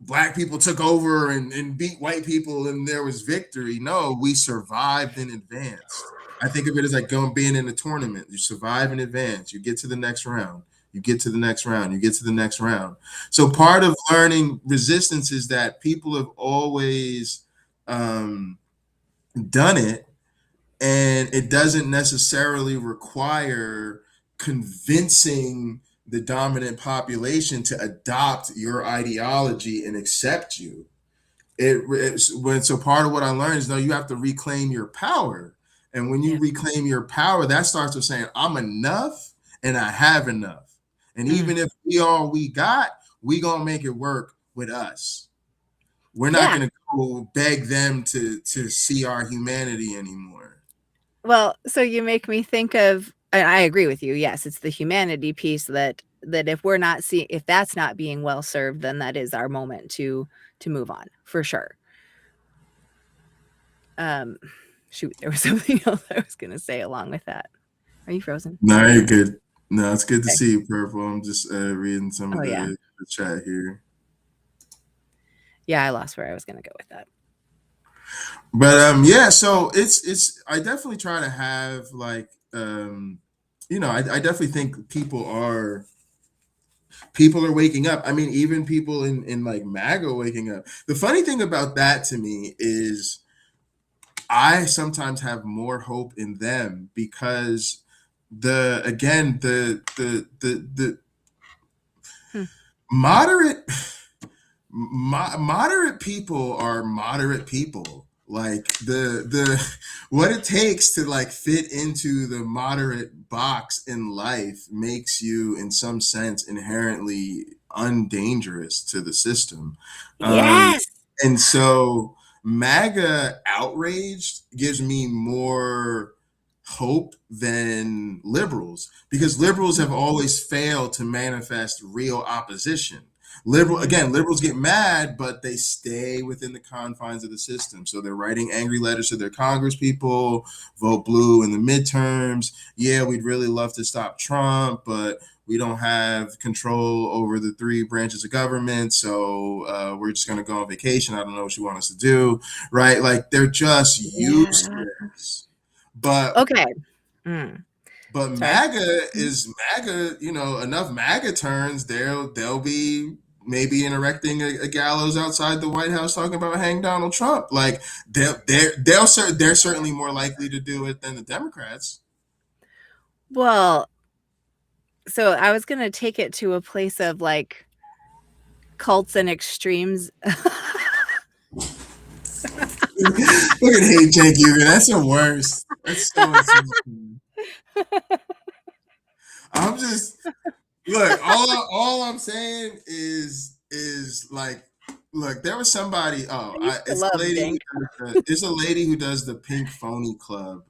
Black people took over and beat white people and there was victory. No, we survived and advanced. I think of it as like being in a tournament. You survive and advance. You get to the next round. You get to the next round. You get to the next round. So part of learning resistance is that people have always done it, And it doesn't necessarily require convincing the dominant population to adopt your ideology and accept you. So part of what I learned is, no, you have to reclaim your power. And when you Yeah. reclaim your power, that starts with saying, I'm enough and I have enough. And even if we all we got, we gonna make it work with us. We're not Yeah. gonna go beg them to see our humanity anymore. Well, so you make me think of, and I agree with you. Yes, it's the humanity piece that if that's not being well served, then that is our moment to move on, for sure. Shoot, there was something else I was gonna say along with that. Are you frozen? No, you're good. No, it's good to Okay. see you, Purple. I'm just reading some of Oh, yeah. the chat here. Yeah, I lost where I was gonna go with that. But yeah, so it's I definitely try to have like I definitely think people are waking up. I mean, even people in like MAGA waking up. The funny thing about that to me is I sometimes have more hope in them because the Hmm. moderate moderate people are moderate people. Like the what it takes to like fit into the moderate box in life makes you in some sense inherently undangerous to the system. Yes. And so MAGA outraged gives me more hope than liberals, because liberals have always failed to manifest real opposition. Liberals get mad, but they stay within the confines of the system. So they're writing angry letters to their Congress people, vote blue in the midterms. Yeah, we'd really love to stop Trump, but we don't have control over the three branches of government. So we're just going to go on vacation. I don't know what you want us to do. Right. Like they're just useless. But Okay. but Sorry. MAGA, enough MAGA turns, they'll be maybe erecting a gallows outside the White House talking about hang Donald Trump. Like they're certainly more likely to do it than the Democrats. Well, so I was gonna take it to a place of like cults and extremes. Look at Hey Jake Huger. That's the worst. That's so insulting. I'm just look. All I'm saying is like, look. There was somebody. I used to love Dank. It's a lady who does the Pink Phony Club.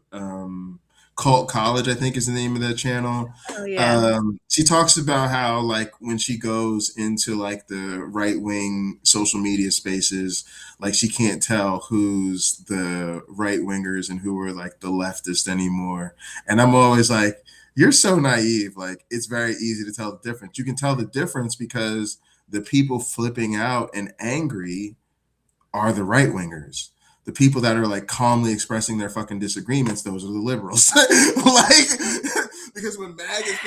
Cult College, I think, is the name of that channel. Oh yeah. She talks about how like when she goes into like the right wing social media spaces, like she can't tell who's the right wingers and who are like the leftist anymore. And I'm always like, you're so naive. Like it's very easy to tell the difference. You can tell the difference because the people flipping out and angry are the right wingers. The people that are like calmly expressing their fucking disagreements, those are the liberals. Like, because when MAGA,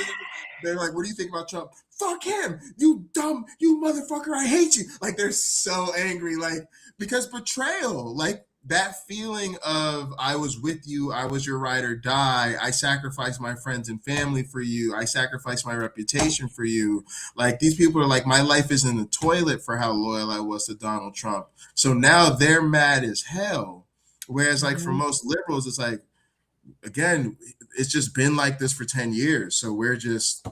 they're like, what do you think about Trump? Fuck him, you dumb, you motherfucker, I hate you. Like, they're so angry, like, because betrayal, like, that feeling of I was with you, I was your ride or die, I sacrificed my friends and family for you, I sacrificed my reputation for you. Like these people are like, my life is in the toilet for how loyal I was to Donald Trump. So now they're mad as hell. Whereas like for most liberals, it's like, again, it's just been like this for 10 years. So it's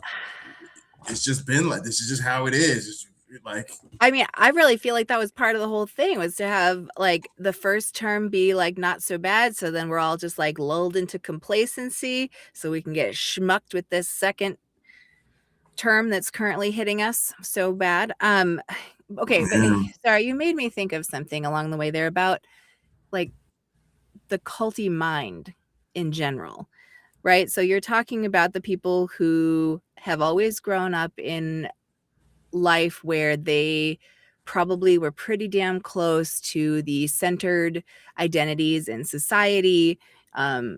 just been like, this is just how it is. It's like, I mean, I really feel like that was part of the whole thing, was to have like the first term be like not so bad. So then we're all just like lulled into complacency so we can get schmucked with this second term that's currently hitting us so bad. Okay, but sorry, you made me think of something along the way there about like the culty mind in general, right? So you're talking about the people who have always grown up in life where they probably were pretty damn close to the centered identities in society.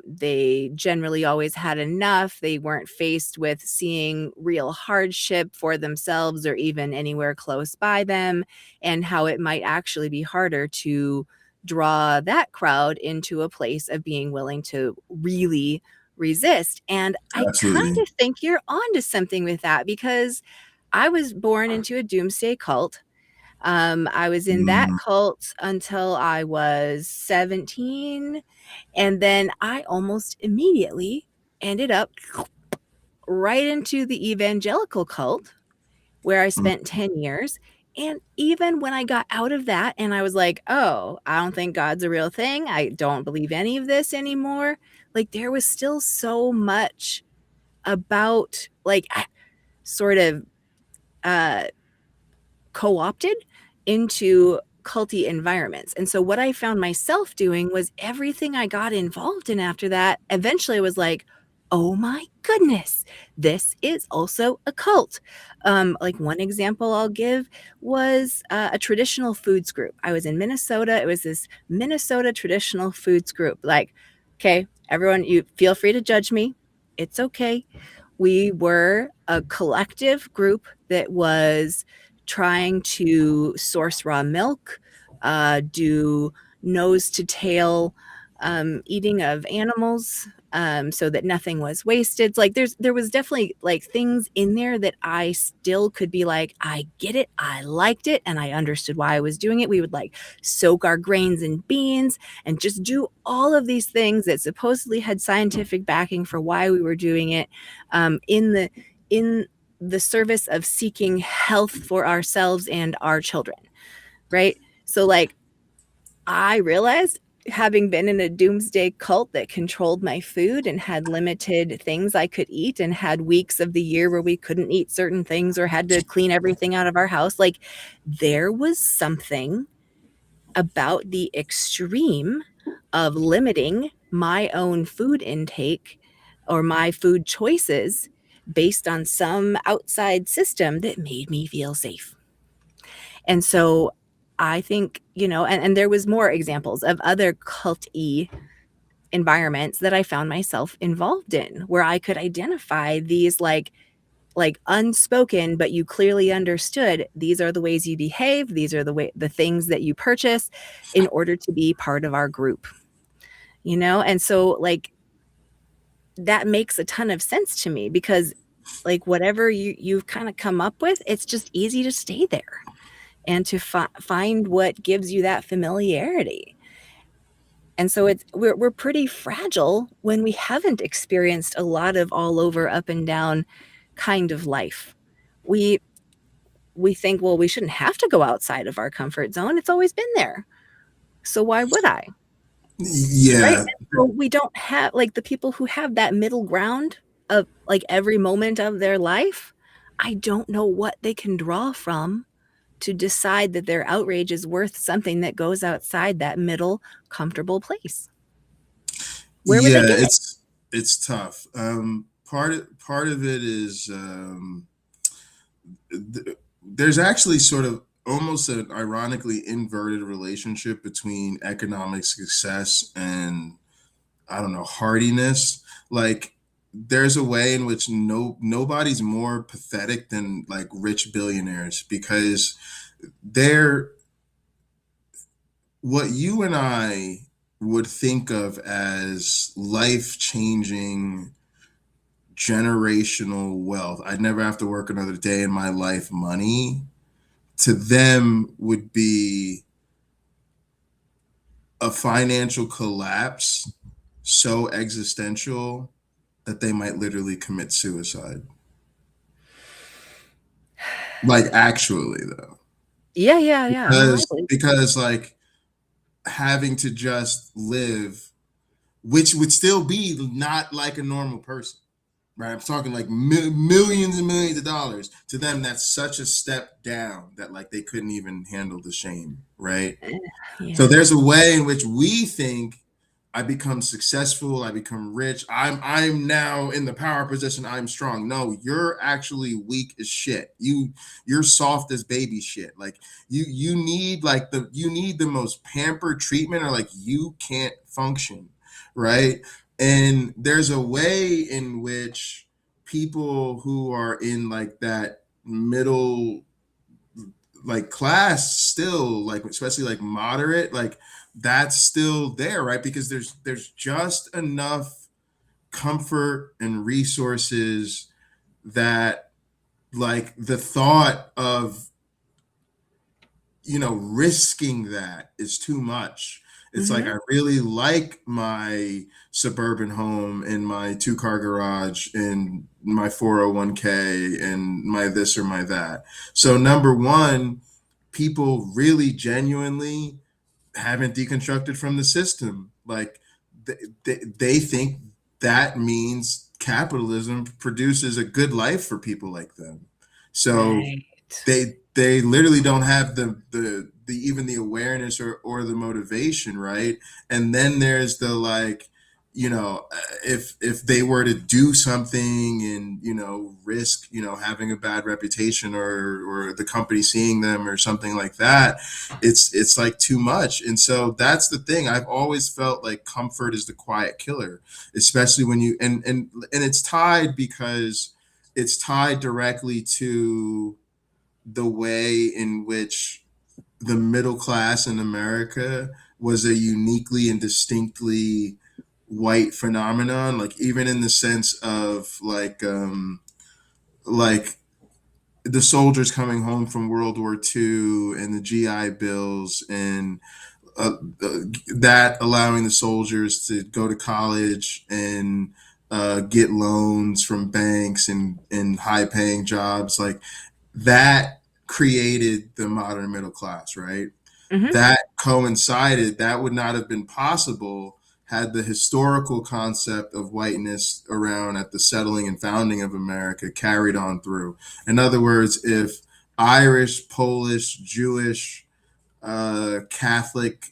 They generally always had enough. They weren't faced with seeing real hardship for themselves or even anywhere close by them, and how it might actually be harder to draw that crowd into a place of being willing to really resist. And I kind Absolutely. of think you're onto something with that, because I was born into a doomsday cult. I was in that Mm, cult until I was 17. And then I almost immediately ended up right into the evangelical cult, where I mm. spent 10 years. And even when I got out of that and I was like, oh, I don't think God's a real thing, I don't believe any of this anymore, like there was still so much about like sort of uh co-opted into culty environments. And so what I found myself doing was everything I got involved in after that eventually was like, oh my goodness, this is also a cult. Like one example I'll give was a traditional foods group. I was in Minnesota. It was this Minnesota traditional foods group. Like, okay, everyone, you feel free to judge me. It's okay. We were a collective group that was trying to source raw milk, do nose to tail eating of animals, so that nothing was wasted. It's like there was definitely like things in there that I still could be like, I get it, I liked it, and I understood why I was doing it. We would like soak our grains in beans and just do all of these things that supposedly had scientific backing for why we were doing it, in the service of seeking health for ourselves and our children, right? So like I realized, having been in a doomsday cult that controlled my food and had limited things I could eat and had weeks of the year where we couldn't eat certain things or had to clean everything out of our house, like there was something about the extreme of limiting my own food intake or my food choices based on some outside system that made me feel safe. And so I think, and there was more examples of other cult-y environments that I found myself involved in, where I could identify these like unspoken, but you clearly understood, these are the ways you behave, these are the things that you purchase in order to be part of our group. And so like that makes a ton of sense to me, because like whatever you've kind of come up with, it's just easy to stay there and to find what gives you that familiarity. And so we're pretty fragile when we haven't experienced a lot of all over, up and down kind of life. We think, well, we shouldn't have to go outside of our comfort zone. It's always been there. So why would I? Right? Yeah, And so we don't have like the people who have that middle ground of like every moment of their life. I don't know what they can draw from to decide that their outrage is worth something that goes outside that middle comfortable place. Where would yeah, they get it? it's tough. Part of it is there's actually sort of almost an ironically inverted relationship between economic success and, I don't know, hardiness. Like there's a way in which nobody's more pathetic than like rich billionaires, because they're what you and I would think of as life changing generational wealth. I'd never have to work another day in my life money, to them would be a financial collapse so existential that they might literally commit suicide. Like actually though. Yeah. No, I Because believe. because like having to just live, which would still be not like a normal person. Right, I'm talking like millions and millions of dollars. To them, that's such a step down that like they couldn't even handle the shame, right? So Yeah. there's a way in which we think, I become successful, I become rich, I'm now in the power position, I'm strong. No, you're actually weak as shit. You're soft as baby shit. Like you need like you need the most pampered treatment, or like you can't function, right? And there's a way in which people who are in like that middle like class still, like especially like moderate, like that's still there, right? Because there's just enough comfort and resources that like the thought of risking that is too much. It's like I really like my suburban home and my 2-car garage and my 401k and my this or my that. So number one, people really genuinely haven't deconstructed from the system. Like they think that means capitalism produces a good life for people like them. So Right. they literally don't have the even the awareness or the motivation, right? And then there's the like, if they were to do something and risk having a bad reputation or the company seeing them or something like that, it's like too much. And so that's the thing. I've always felt like comfort is the quiet killer, especially when you and it's tied because it's tied directly to the way in which the middle class in America was a uniquely and distinctly white phenomenon, like even in the sense of like the soldiers coming home from World War II and the GI Bills and that allowing the soldiers to go to college and get loans from banks and high paying jobs, like that created the modern middle class, right? That coincided, that would not have been possible had the historical concept of whiteness around at the settling and founding of America carried on through. In other words, if Irish, Polish, Jewish, Catholic,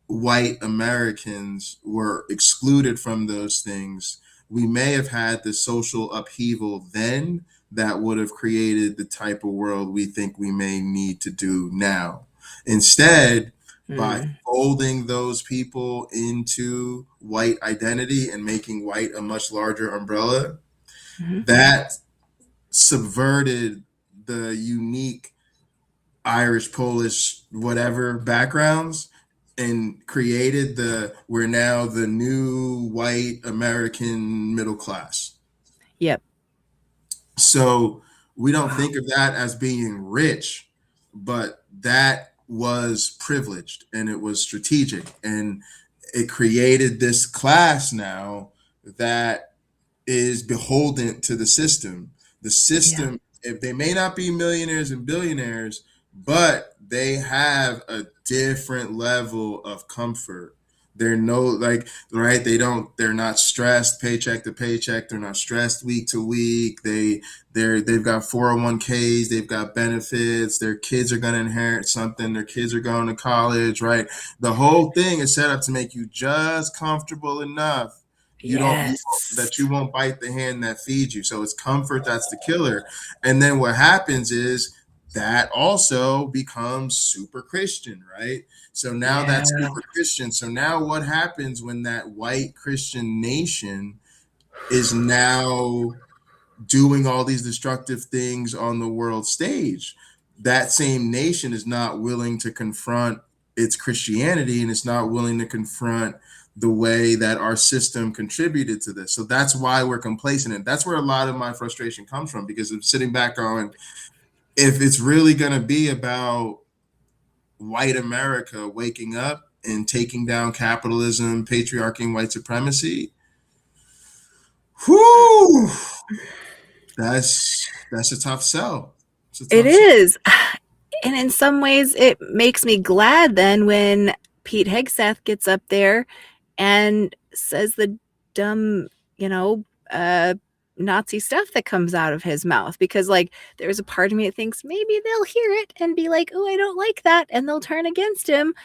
white Americans were excluded from those things, we may have had the social upheaval then that would have created the type of world we think we may need to do now. Instead, by folding those people into white identity and making white a much larger umbrella, that subverted the unique Irish, Polish, whatever backgrounds and created we're now the new white American middle class. Yep. So we don't think of that as being rich, but that was privileged and it was strategic and it created this class now that is beholden to the system. The system, if they may not be millionaires and billionaires, but they have a different level of comfort. They're right. They're not stressed paycheck to paycheck. They're not stressed week to week. They've got 401ks. They've got benefits. Their kids are going to inherit something. Their kids are going to college, right? The whole thing is set up to make you just comfortable enough. That you won't bite the hand that feeds you. So it's comfort that's the killer. And then what happens is that also becomes super Christian, right? So now that's super Christian. So now what happens when that white Christian nation is now doing all these destructive things on the world stage? That same nation is not willing to confront its Christianity and it's not willing to confront the way that our system contributed to this. So that's why we're complacent. And that's where a lot of my frustration comes from, because I'm sitting back going, if it's really going to be about white America waking up and taking down capitalism, patriarchy, and white supremacy, whew, that's a tough sell. It is. And in some ways, it makes me glad then when Pete Hegseth gets up there and says the dumb, Nazi stuff that comes out of his mouth, because like there's a part of me that thinks maybe they'll hear it and be like, oh, I don't like that, and they'll turn against him,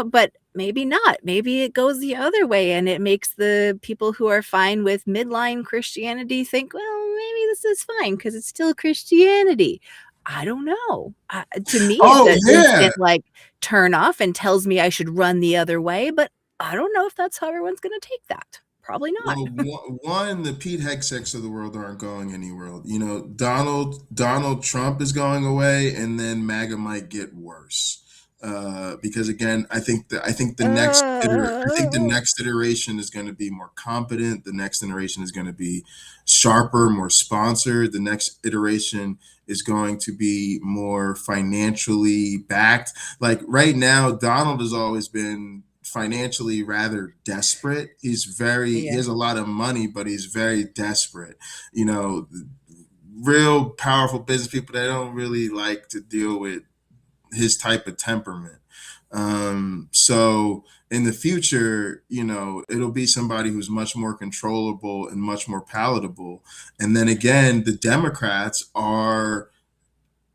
but maybe not. Maybe it goes the other way and it makes the people who are fine with midline Christianity think, well, maybe this is fine because it's still Christianity. I don't know. To me, it's an instant like turn off and tells me I should run the other way, but I don't know if that's how everyone's going to take that. Probably not. One, the Pete Hegseths of the world aren't going anywhere. You know, Donald Trump is going away, and then MAGA might get worse. Because again, I think the next iteration is going to be more competent. The next iteration is going to be sharper, more sponsored. The next iteration is going to be more financially backed. Like right now, Donald has always been financially rather desperate. He has a lot of money, but he's very desperate. You know, real powerful business people, they don't really like to deal with his type of temperament. So in the future, you know, it'll be somebody who's much more controllable and much more palatable. And then again, the Democrats are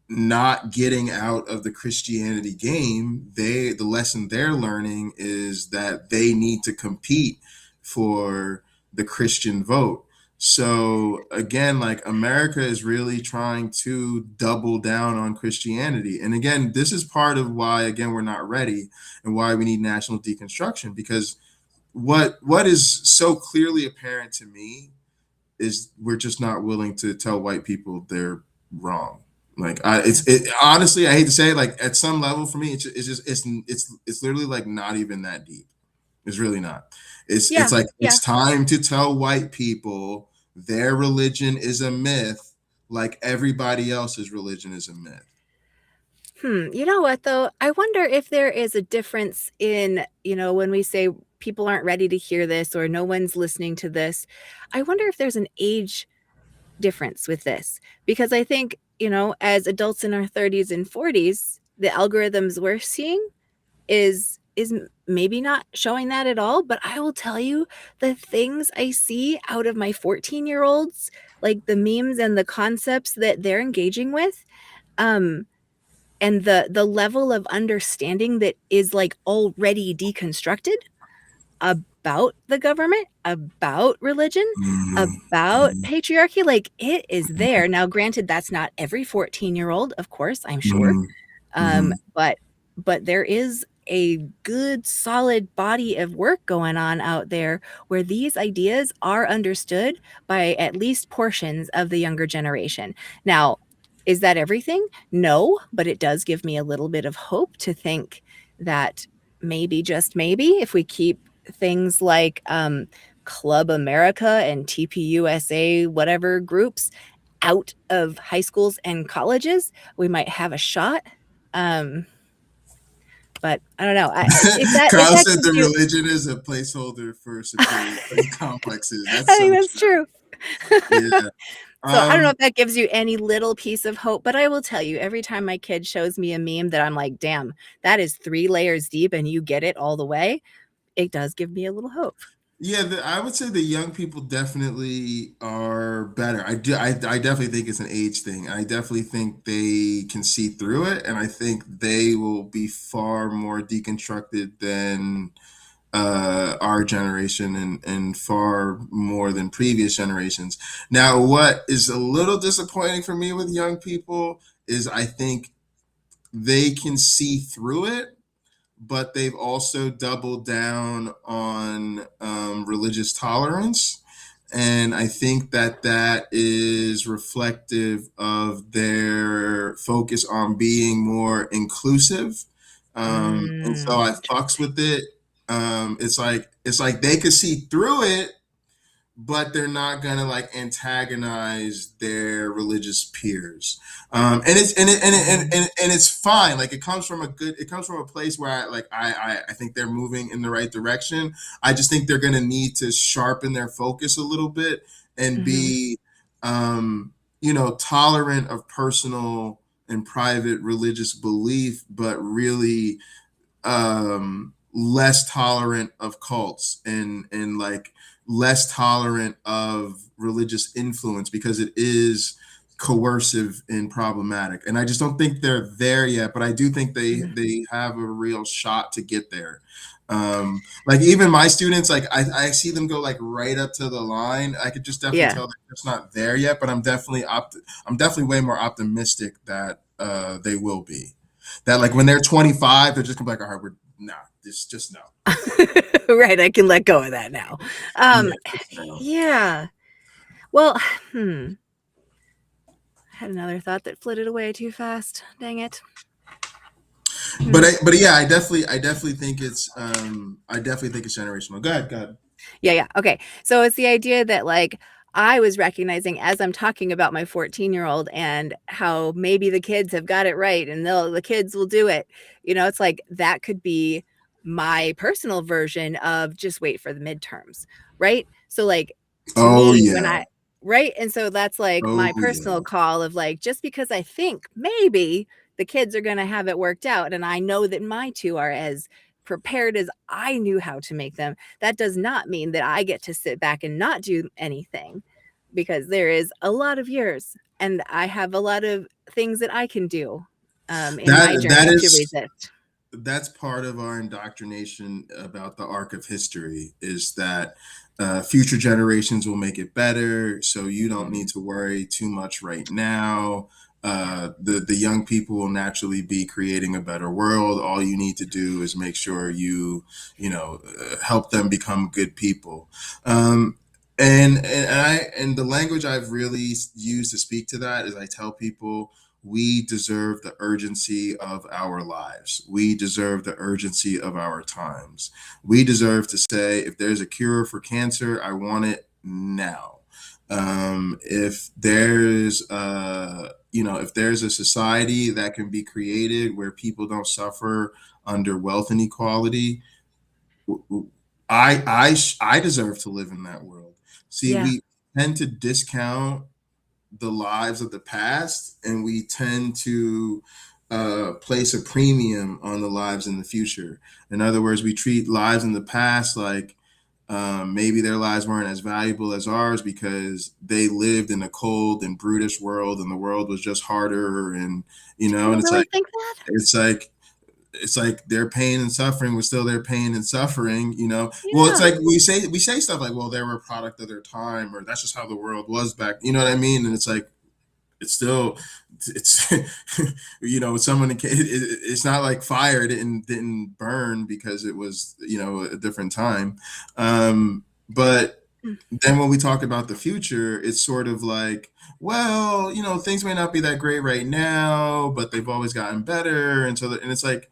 not getting out of the Christianity game. The lesson they're learning is that they need to compete for the Christian vote. So again, like America is really trying to double down on Christianity. And again, this is part of why, again, we're not ready and why we need national deconstruction, because what is so clearly apparent to me is we're just not willing to tell white people they're wrong. Like honestly, I hate to say it, like at some level for me, it's literally like not even that deep. It's really not. It's like it's time to tell white people their religion is a myth, like everybody else's religion is a myth. You know what, though? I wonder if there is a difference in, you know, when we say people aren't ready to hear this or no one's listening to this. I wonder if there's an age difference with this, because I think, you know, as adults in our 30s and 40s, the algorithms we're seeing is maybe not showing that at all. But I will tell you, the things I see out of my 14-year-olds, like the memes and the concepts that they're engaging with, and the level of understanding that is like already deconstructed about the government, about religion, about patriarchy, like it is there. Now, granted, that's not every 14-year-old, of course, I'm sure. But there is a good, solid body of work going on out there where these ideas are understood by at least portions of the younger generation. Now, is that everything? No, but it does give me a little bit of hope to think that maybe, just maybe, if we keep things like Club America and TPUSA, whatever groups, out of high schools and colleges, we might have a shot. But I don't know. Carl said the religion is a placeholder for superior complexes. I think that's true. Yeah. So I don't know if that gives you any little piece of hope, but I will tell you, every time my kid shows me a meme that I'm like, damn, that is 3 layers deep and you get it all the way, it does give me a little hope. Yeah, I would say the young people definitely are better. I definitely think it's an age thing. I definitely think they can see through it, and I think they will be far more deconstructed than our generation and far more than previous generations. Now, what is a little disappointing for me with young people is I think they can see through it, but they've also doubled down on religious tolerance. And I think that is reflective of their focus on being more inclusive. And so I fucks with it. It's like they could see through it, but they're not gonna like antagonize their religious peers. And it's fine. Like it comes from a place where I think they're moving in the right direction. I just think they're gonna need to sharpen their focus a little bit and be tolerant of personal and private religious belief, but really less tolerant of cults and like less tolerant of religious influence, because it is coercive and problematic. And I just don't think they're there yet, but I do think they have a real shot to get there. Like even my students, like I see them go like right up to the line. I could just definitely tell that it's not there yet, but I'm definitely way more optimistic that they will be. That like when they're 25, they're just gonna be like, all right, it's just no. Right, I can let go of that now. Yeah, just no. Yeah. Well, I had another thought that flitted away too fast. Dang it. But yeah, I definitely think it's generational. Go ahead, go ahead. Yeah. Okay. So it's the idea that like I was recognizing as I'm talking about my 14-year-old and how maybe the kids have got it right and the kids will do it. It's like that could be my personal version of just wait for the midterms, right? So like to Oh me when yeah. I right? And so that's like Oh my personal yeah. call of like just because I think maybe the kids are going to have it worked out and I know that my two are as prepared as I knew how to make them, that does not mean that I get to sit back and not do anything because there is a lot of years and I have a lot of things that I can do in my That journey to is resist. that's part of our indoctrination about the arc of history is that future generations will make it better, so you don't need Mhm. to worry too much right now. Yeah. The young people will naturally be creating a better world. All you need to do is make sure help them become good people. And the language I've really used to speak to that is I tell people we deserve the urgency of our lives. We deserve the urgency of our times. We deserve to say, if there's a cure for cancer, I want it now. If there's a society that can be created where people don't suffer under wealth inequality, I deserve to live in that world. See, Yeah. we tend to discount the lives of the past, and we tend to place a premium on the lives in the future. In other words, we treat lives in the past like maybe their lives weren't as valuable as ours because they lived in a cold and brutish world, and the world was just harder. And You it's really like think that? it's like it's like their pain and suffering was still their pain and suffering. Well, it's Yeah. like we say stuff like, well, they were a product of their time, or that's just how the world was back, you know what I mean? And it's like it's it's not like fire didn't burn because it was a different time. But Mm. then when we talk about the future, it's sort of like, well, things may not be that great right now, but they've always gotten better. And it's like,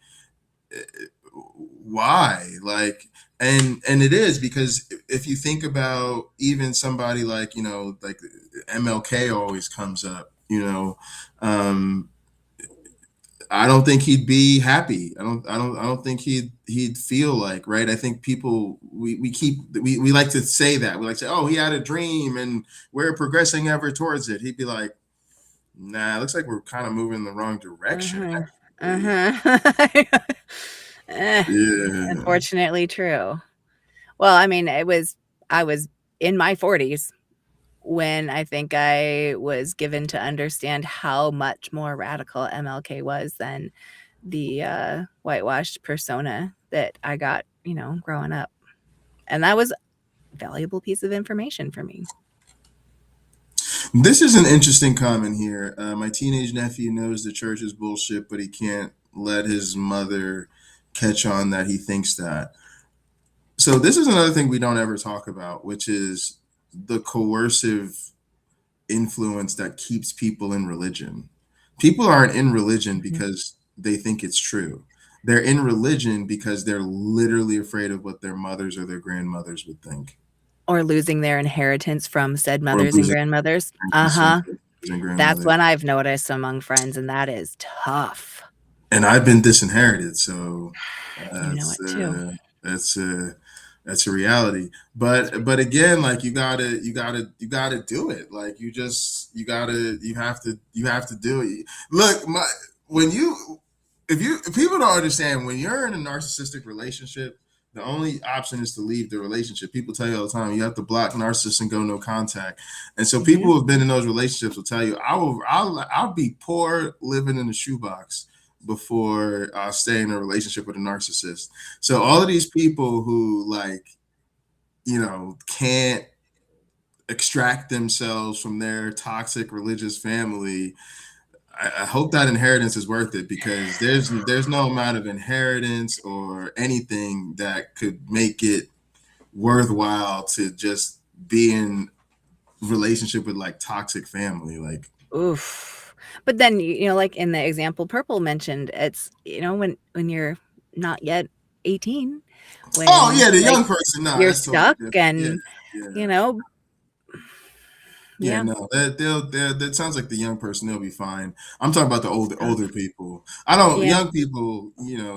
why? Like, and it is because if you think about even somebody like like MLK always comes up. um I don't think he'd be happy. I don't think he'd feel like, right. I think people we like to say that. We like to say, oh, he had a dream and we're progressing ever towards it. He'd be like, nah, it looks like we're kind of moving in the wrong direction, Uh-huh. actually. Uh-huh. Eh, Yeah. unfortunately true. Well, I mean, I was in my 40s when I think I was given to understand how much more radical MLK was than the whitewashed persona that I got, growing up. And that was a valuable piece of information for me. This is an interesting comment here. My teenage nephew knows the church is bullshit, but he can't let his mother catch on that he thinks that. So this is another thing we don't ever talk about, which is the coercive influence that keeps people in religion. People aren't in religion Mhm. because they think it's true. They're in religion because they're literally afraid of what their mothers or their grandmothers would think, Or losing their inheritance from said or mothers and losing grandmothers. inheritance from Uh-huh. their mothers and That's grandmothers. what I've noticed among friends, and that is tough. And I've been disinherited, so You know that's it too. that's that's a reality. But again, like you gotta do it. Like you have to do it. Look, when you if people don't understand, when you're in a narcissistic relationship, the only option is to leave the relationship. People tell you all the time, you have to block narcissists and go no contact. And so people Mhm. who have been in those relationships will tell you, I'll be poor living in a shoebox before stay in a relationship with a narcissist. So all of these people who can't extract themselves from their toxic religious family, I hope that inheritance is worth it, because there's no amount of inheritance or anything that could make it worthwhile to just be in relationship with like toxic family. Like, Oof. But then, like in the example Purple mentioned, it's, when you're not yet 18, oh when yeah, the like young person, no, you're that's totally stuck different. and, Yeah. you know, Yeah, yeah. no, that sounds like the young person, they'll be fine. I'm talking about the Oh, older people. I don't, yeah. young people,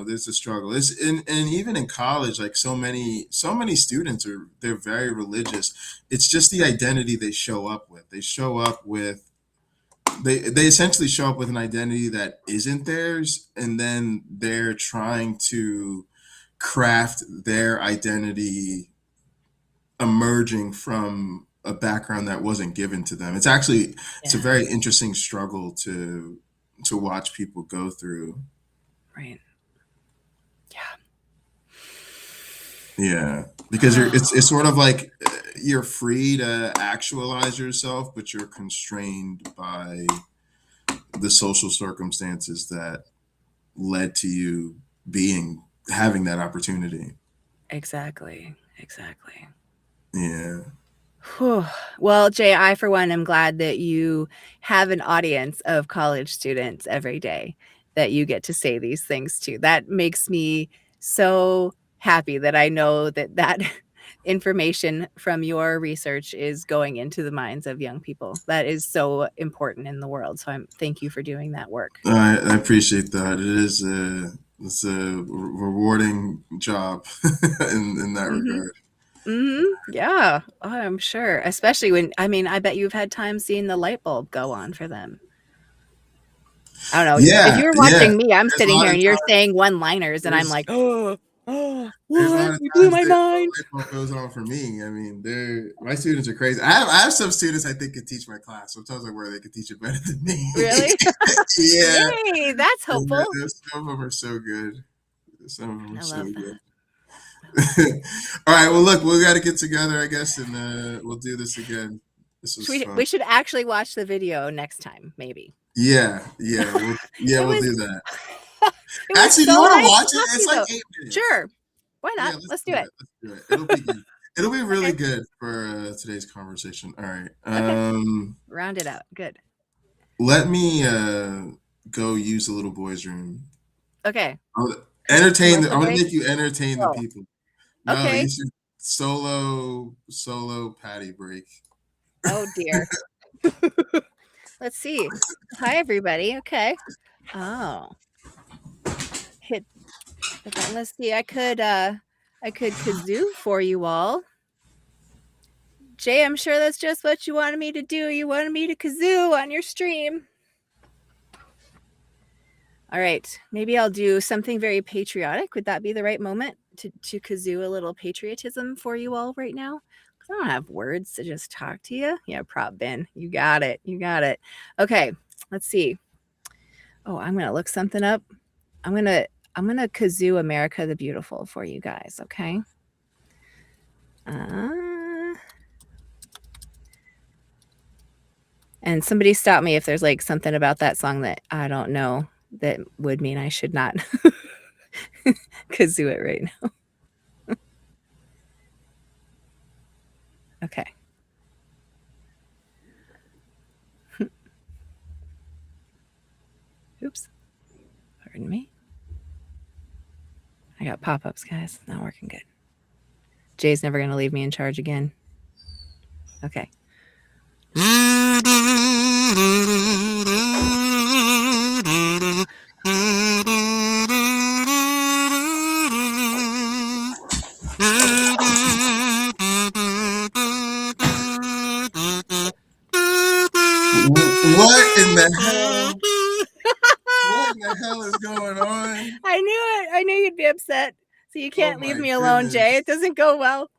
there's a struggle. It's and even in college, like so many students they're very religious. It's just the identity they show up with. They essentially show up with an identity that isn't theirs, and then they're trying to craft their identity emerging from a background that wasn't given to them. It's a Yeah. very interesting struggle to watch people go through. Right. Yeah, because it's sort of like you're free to actualize yourself, but you're constrained by the social circumstances that led to you having that opportunity. Exactly. Yeah. Whew. Well, Jay, I, for one, am glad that you have an audience of college students every day that you get to say these things to. That makes me so happy that I know that information from your research is going into the minds of young people. That is so important in the world. So thank you for doing that work. I appreciate that. It's a rewarding job in that regard. Yeah, I'm sure. Especially when, I bet you've had time seeing the light bulb go on for them. I don't know. If Yeah, you're yeah. watching me, I'm There's a sitting lot here of and you're times. saying one-liners, and I'm There's, like, there's a lot what? of You blew times my that mind. light bulb goes on for me. I mean, my students are crazy. I have some students I think could teach my class. Sometimes I worry they could teach it better than me. Really? Yeah. Yay, that's hopeful. Some of them are so good. Some of them I are so love good. that. All right. Well, look, we got to get together, I guess, and we'll do this again. This was fun. We should actually watch the video next time, maybe. Yeah, we'll was do that. It was Actually, do so you want to nice watch to it? talk to It's you, like though. 8 minutes. Sure. Why not? Yeah, Let's do it. Let's do it. It'll be good. It'll be really Okay. good for today's conversation. All right. Okay. Round it out. Good. Let me go use the little boy's room. Okay. I'm gonna break? make you entertain the Oh. people. No, Okay. you should solo Patty break. Oh dear. Let's see. Hi everybody. Okay. Oh. Hit the button. Let's see. I could kazoo for you all. Jay, I'm sure that's just what you wanted me to do. You wanted me to kazoo on your stream. All right. Maybe I'll do something very patriotic. Would that be the right moment to kazoo a little patriotism for you all right now? I don't have words to just talk to you. Yeah, prop Ben. You got it. Okay, let's see. Oh, I'm gonna look something up. I'm gonna kazoo America the Beautiful for you guys, okay? And somebody stop me if there's like something about that song that I don't know that would mean I should not kazoo it right now. Okay. Oops. Pardon me. I got pop-ups, guys. Not working good. Jay's never going to leave me in charge again. Okay. What in the hell? What in the hell is going on? I knew it. I knew you'd be upset. So you can't leave my me alone, goodness. Jay. It doesn't go well.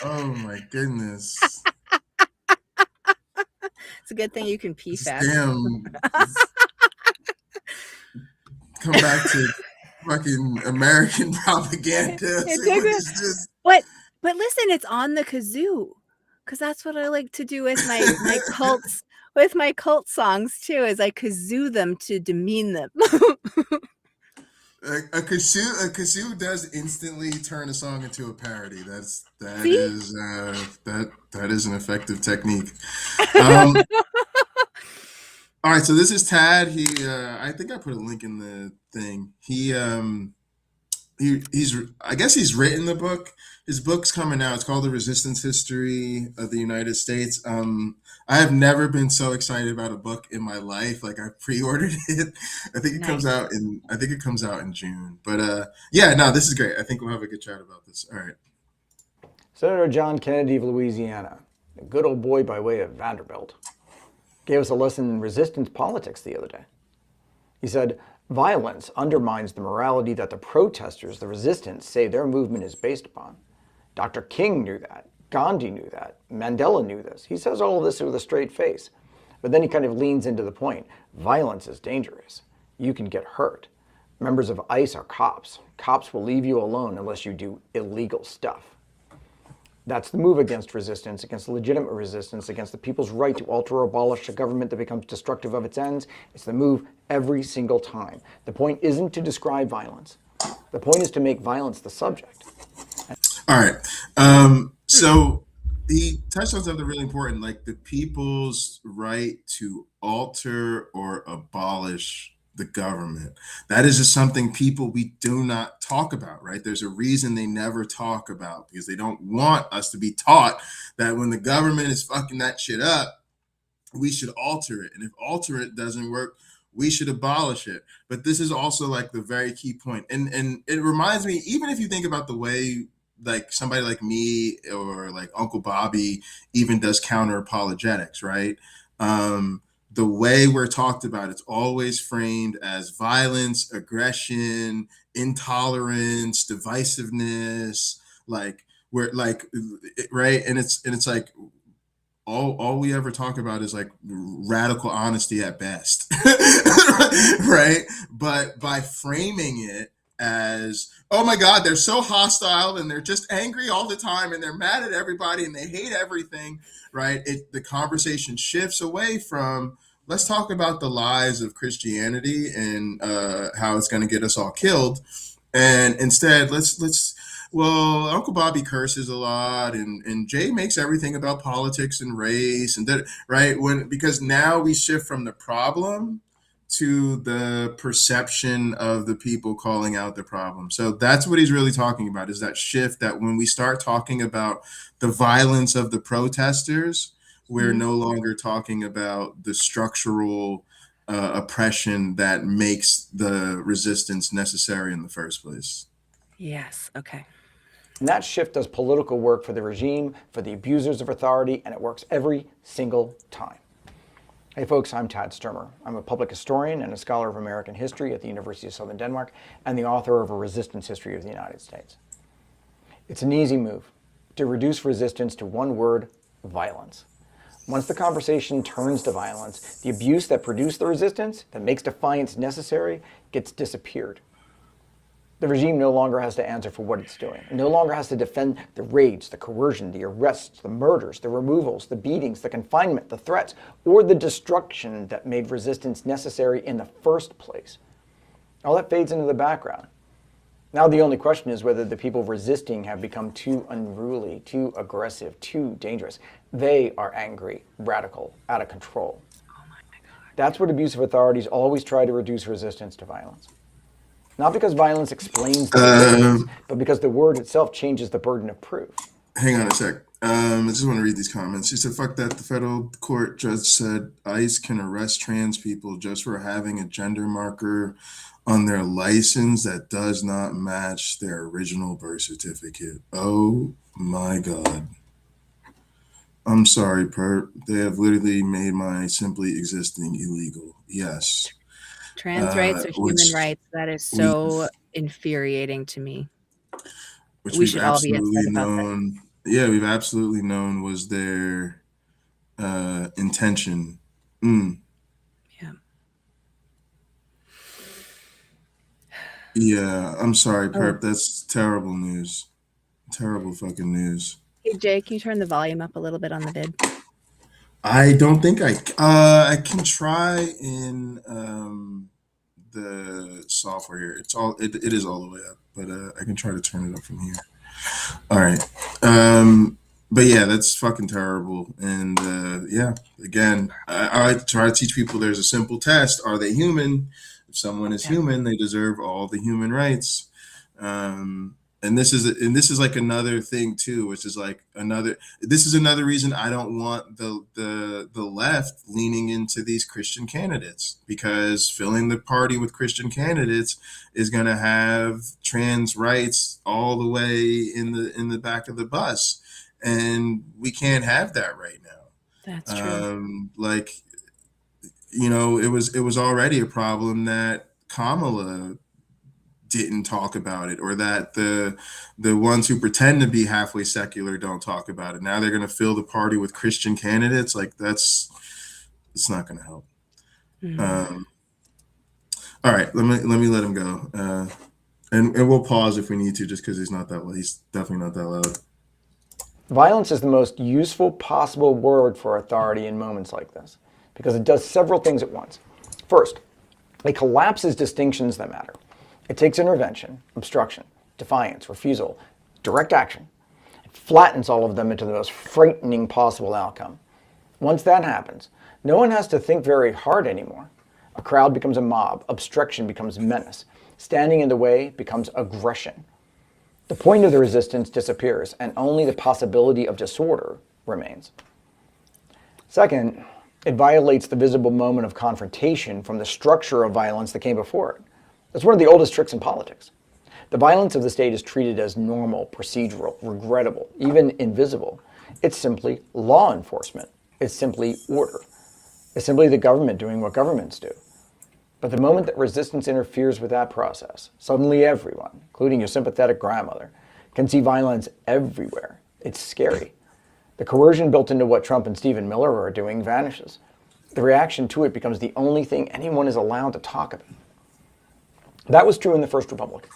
Oh my goodness. It's a good thing you can pee fast. Damn. Come back to fucking American propaganda. But listen, it's on the kazoo. because that's what I like to do with my cults, with my cult songs too, is I kazoo them to demean them. A kazoo does instantly turn a song into a parody. See? That is an effective technique. Um, all right, so this is Tad. I think I put a link in the thing. He's I guess he's written the book. His book's coming out. It's called The Resistance History of the United States. I have never been so excited about a book in my life. Like, I pre-ordered it. I think it comes Nice. out in June. But yeah, no, this is great. I think we'll have a good chat about this. All right. Senator John Kennedy of Louisiana, a good old boy by way of Vanderbilt, gave us a lesson in resistance politics the other day. He said, violence undermines the morality that the protesters, the resistance, say their movement is based upon. Dr. King knew that. Gandhi knew that. Mandela knew this. He says all of this with a straight face. But then he kind of leans into the point. Violence is dangerous. You can get hurt. Members of ICE are cops. Cops will leave you alone unless you do illegal stuff. That's the move against resistance, against legitimate resistance, against the people's right to alter or abolish a government that becomes destructive of its ends. It's the move every single time. The point isn't to describe violence. The point is to make violence the subject. All right. So he touched on something really important, like the people's right to alter or abolish the government. That is just something we do not talk about, right? There's a reason they never talk about, because they don't want us to be taught that when the government is fucking that shit up, we should alter it. And if alter it doesn't work, we should abolish it. But this is also like the very key point. And it reminds me, even if you think about the way like somebody like me or like Uncle Bobby even does counter apologetics, right? The way we're talked about, it's always framed as violence, aggression, intolerance, divisiveness, like we're like, right? And it's like all we ever talk about is like radical honesty at best, right? But by framing it as, oh my God, they're so hostile and they're just angry all the time and they're mad at everybody and they hate everything, right? The conversation shifts away from, let's talk about the lies of Christianity and how it's going to get us all killed, and instead well, Uncle Bobby curses a lot, and Jay makes everything about politics and race, and that, right? Because now we shift from the problem to the perception of the people calling out the problem. So that's what he's really talking about, is that shift, that when we start talking about the violence of the protesters, we're no longer talking about the structural oppression that makes the resistance necessary in the first place. Yes. Okay. And that shift does political work for the regime, for the abusers of authority, and it works every single time. Hey folks, I'm Tad Sturmer. I'm a public historian and a scholar of American history at the University of Southern Denmark and the author of A Resistance History of the United States. It's an easy move to reduce resistance to one word: violence. Once the conversation turns to violence, the abuse that produced the resistance, that makes defiance necessary, gets disappeared. The regime no longer has to answer for what it's doing. It no longer has to defend the raids, the coercion, the arrests, the murders, the removals, the beatings, the confinement, the threats, or the destruction that made resistance necessary in the first place. All that fades into the background. Now the only question is whether the people resisting have become too unruly, too aggressive, too dangerous. They are angry, radical, out of control. Oh my God. That's what abusive authorities always try to reduce resistance to violence. Not because violence explains the resistance, but because the word itself changes the burden of proof. Hang on a sec. I just want to read these comments. She said, fuck that. The federal court judge said ICE can arrest trans people just for having a gender marker on their license that does not match their original birth certificate. Oh my God. I'm sorry, Perp. They have literally made my simply existing illegal. Yes. Trans rights are human which rights. That is so infuriating to me. Which We we've should all be upset absolutely about that. known. Yeah, we've absolutely known was their intention. Yeah. Yeah, I'm sorry, Perp. That's terrible news. Terrible fucking news. Hey, Jay, can you turn the volume up a little bit on the vid? I don't think I can try in the software here. It is all the way up, but I can try to turn it up from here. All right. But yeah, that's fucking terrible. And yeah, again, I try to teach people there's a simple test. Are they human? If someone is human, they deserve all the human rights. And this is like another thing too, which is like this is another reason I don't want the left leaning into these Christian candidates, because filling the party with Christian candidates is going to have trans rights all the way in the back of the bus, and we can't have that right now. That's true. Like, it was already a problem that Kamala didn't talk about it, or that the ones who pretend to be halfway secular don't talk about it. Now they're going to fill the party with Christian candidates. Like, it's not going to help. All right, let me let him go, and we'll pause if we need to, just because he's definitely not that loud. Violence is the most useful possible word for authority in moments like this, because it does several things at once. First, it collapses distinctions that matter. It takes intervention, obstruction, defiance, refusal, direct action. It flattens all of them into the most frightening possible outcome. Once that happens, no one has to think very hard anymore. A crowd becomes a mob, obstruction becomes menace, standing in the way becomes aggression. The point of the resistance disappears, and only the possibility of disorder remains. Second, it violates the visible moment of confrontation from the structure of violence that came before it. That's one of the oldest tricks in politics. The violence of the state is treated as normal, procedural, regrettable, even invisible. It's simply law enforcement. It's simply order. It's simply the government doing what governments do. But the moment that resistance interferes with that process, suddenly everyone, including your sympathetic grandmother, can see violence everywhere. It's scary. The coercion built into what Trump and Stephen Miller are doing vanishes. The reaction to it becomes the only thing anyone is allowed to talk about. That was true in the First Republic.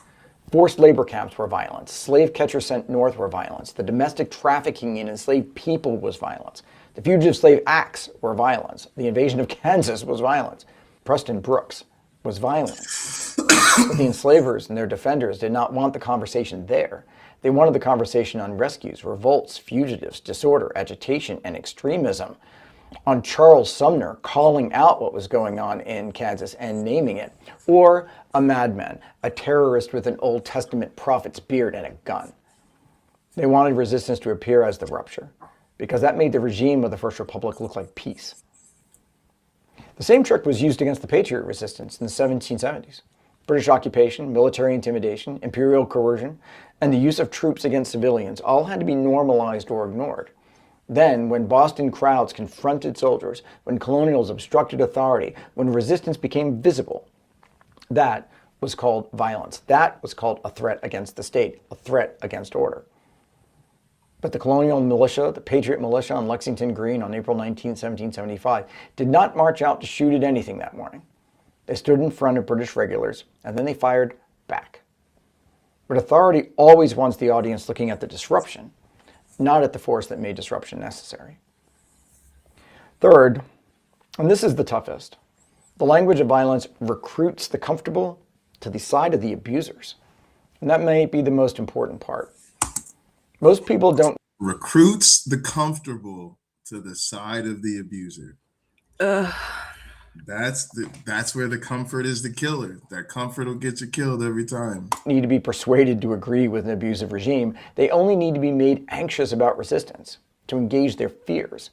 Forced labor camps were violence. Slave catchers sent north were violence. The domestic trafficking in enslaved people was violence. The Fugitive Slave Acts were violence. The invasion of Kansas was violence. Preston Brooks was violence. But the enslavers and their defenders did not want the conversation there. They wanted the conversation on rescues, revolts, fugitives, disorder, agitation, and extremism. On Charles Sumner calling out what was going on in Kansas and naming it, or a madman, a terrorist with an Old Testament prophet's beard and a gun. They wanted resistance to appear as the rupture, because that made the regime of the First Republic look like peace. The same trick was used against the Patriot resistance in the 1770s. British occupation, military intimidation, imperial coercion, and the use of troops against civilians all had to be normalized or ignored. Then, when Boston crowds confronted soldiers, when colonials obstructed authority, when resistance became visible, that was called violence. That was called a threat against the state, a threat against order. But the colonial militia, the Patriot militia on Lexington Green on April 19, 1775, did not march out to shoot at anything that morning. They stood in front of British regulars, and then they fired back. But authority always wants the audience looking at the disruption, not at the force that made disruption necessary. Third, and this is the toughest, the language of violence recruits the comfortable to the side of the abusers. And that may be the most important part. Most people don't. Recruits the comfortable to the side of the abuser. That's where the comfort is the killer. That comfort will get you killed every time. Need to be persuaded to agree with an abusive regime. They only need to be made anxious about resistance, to engage their fears.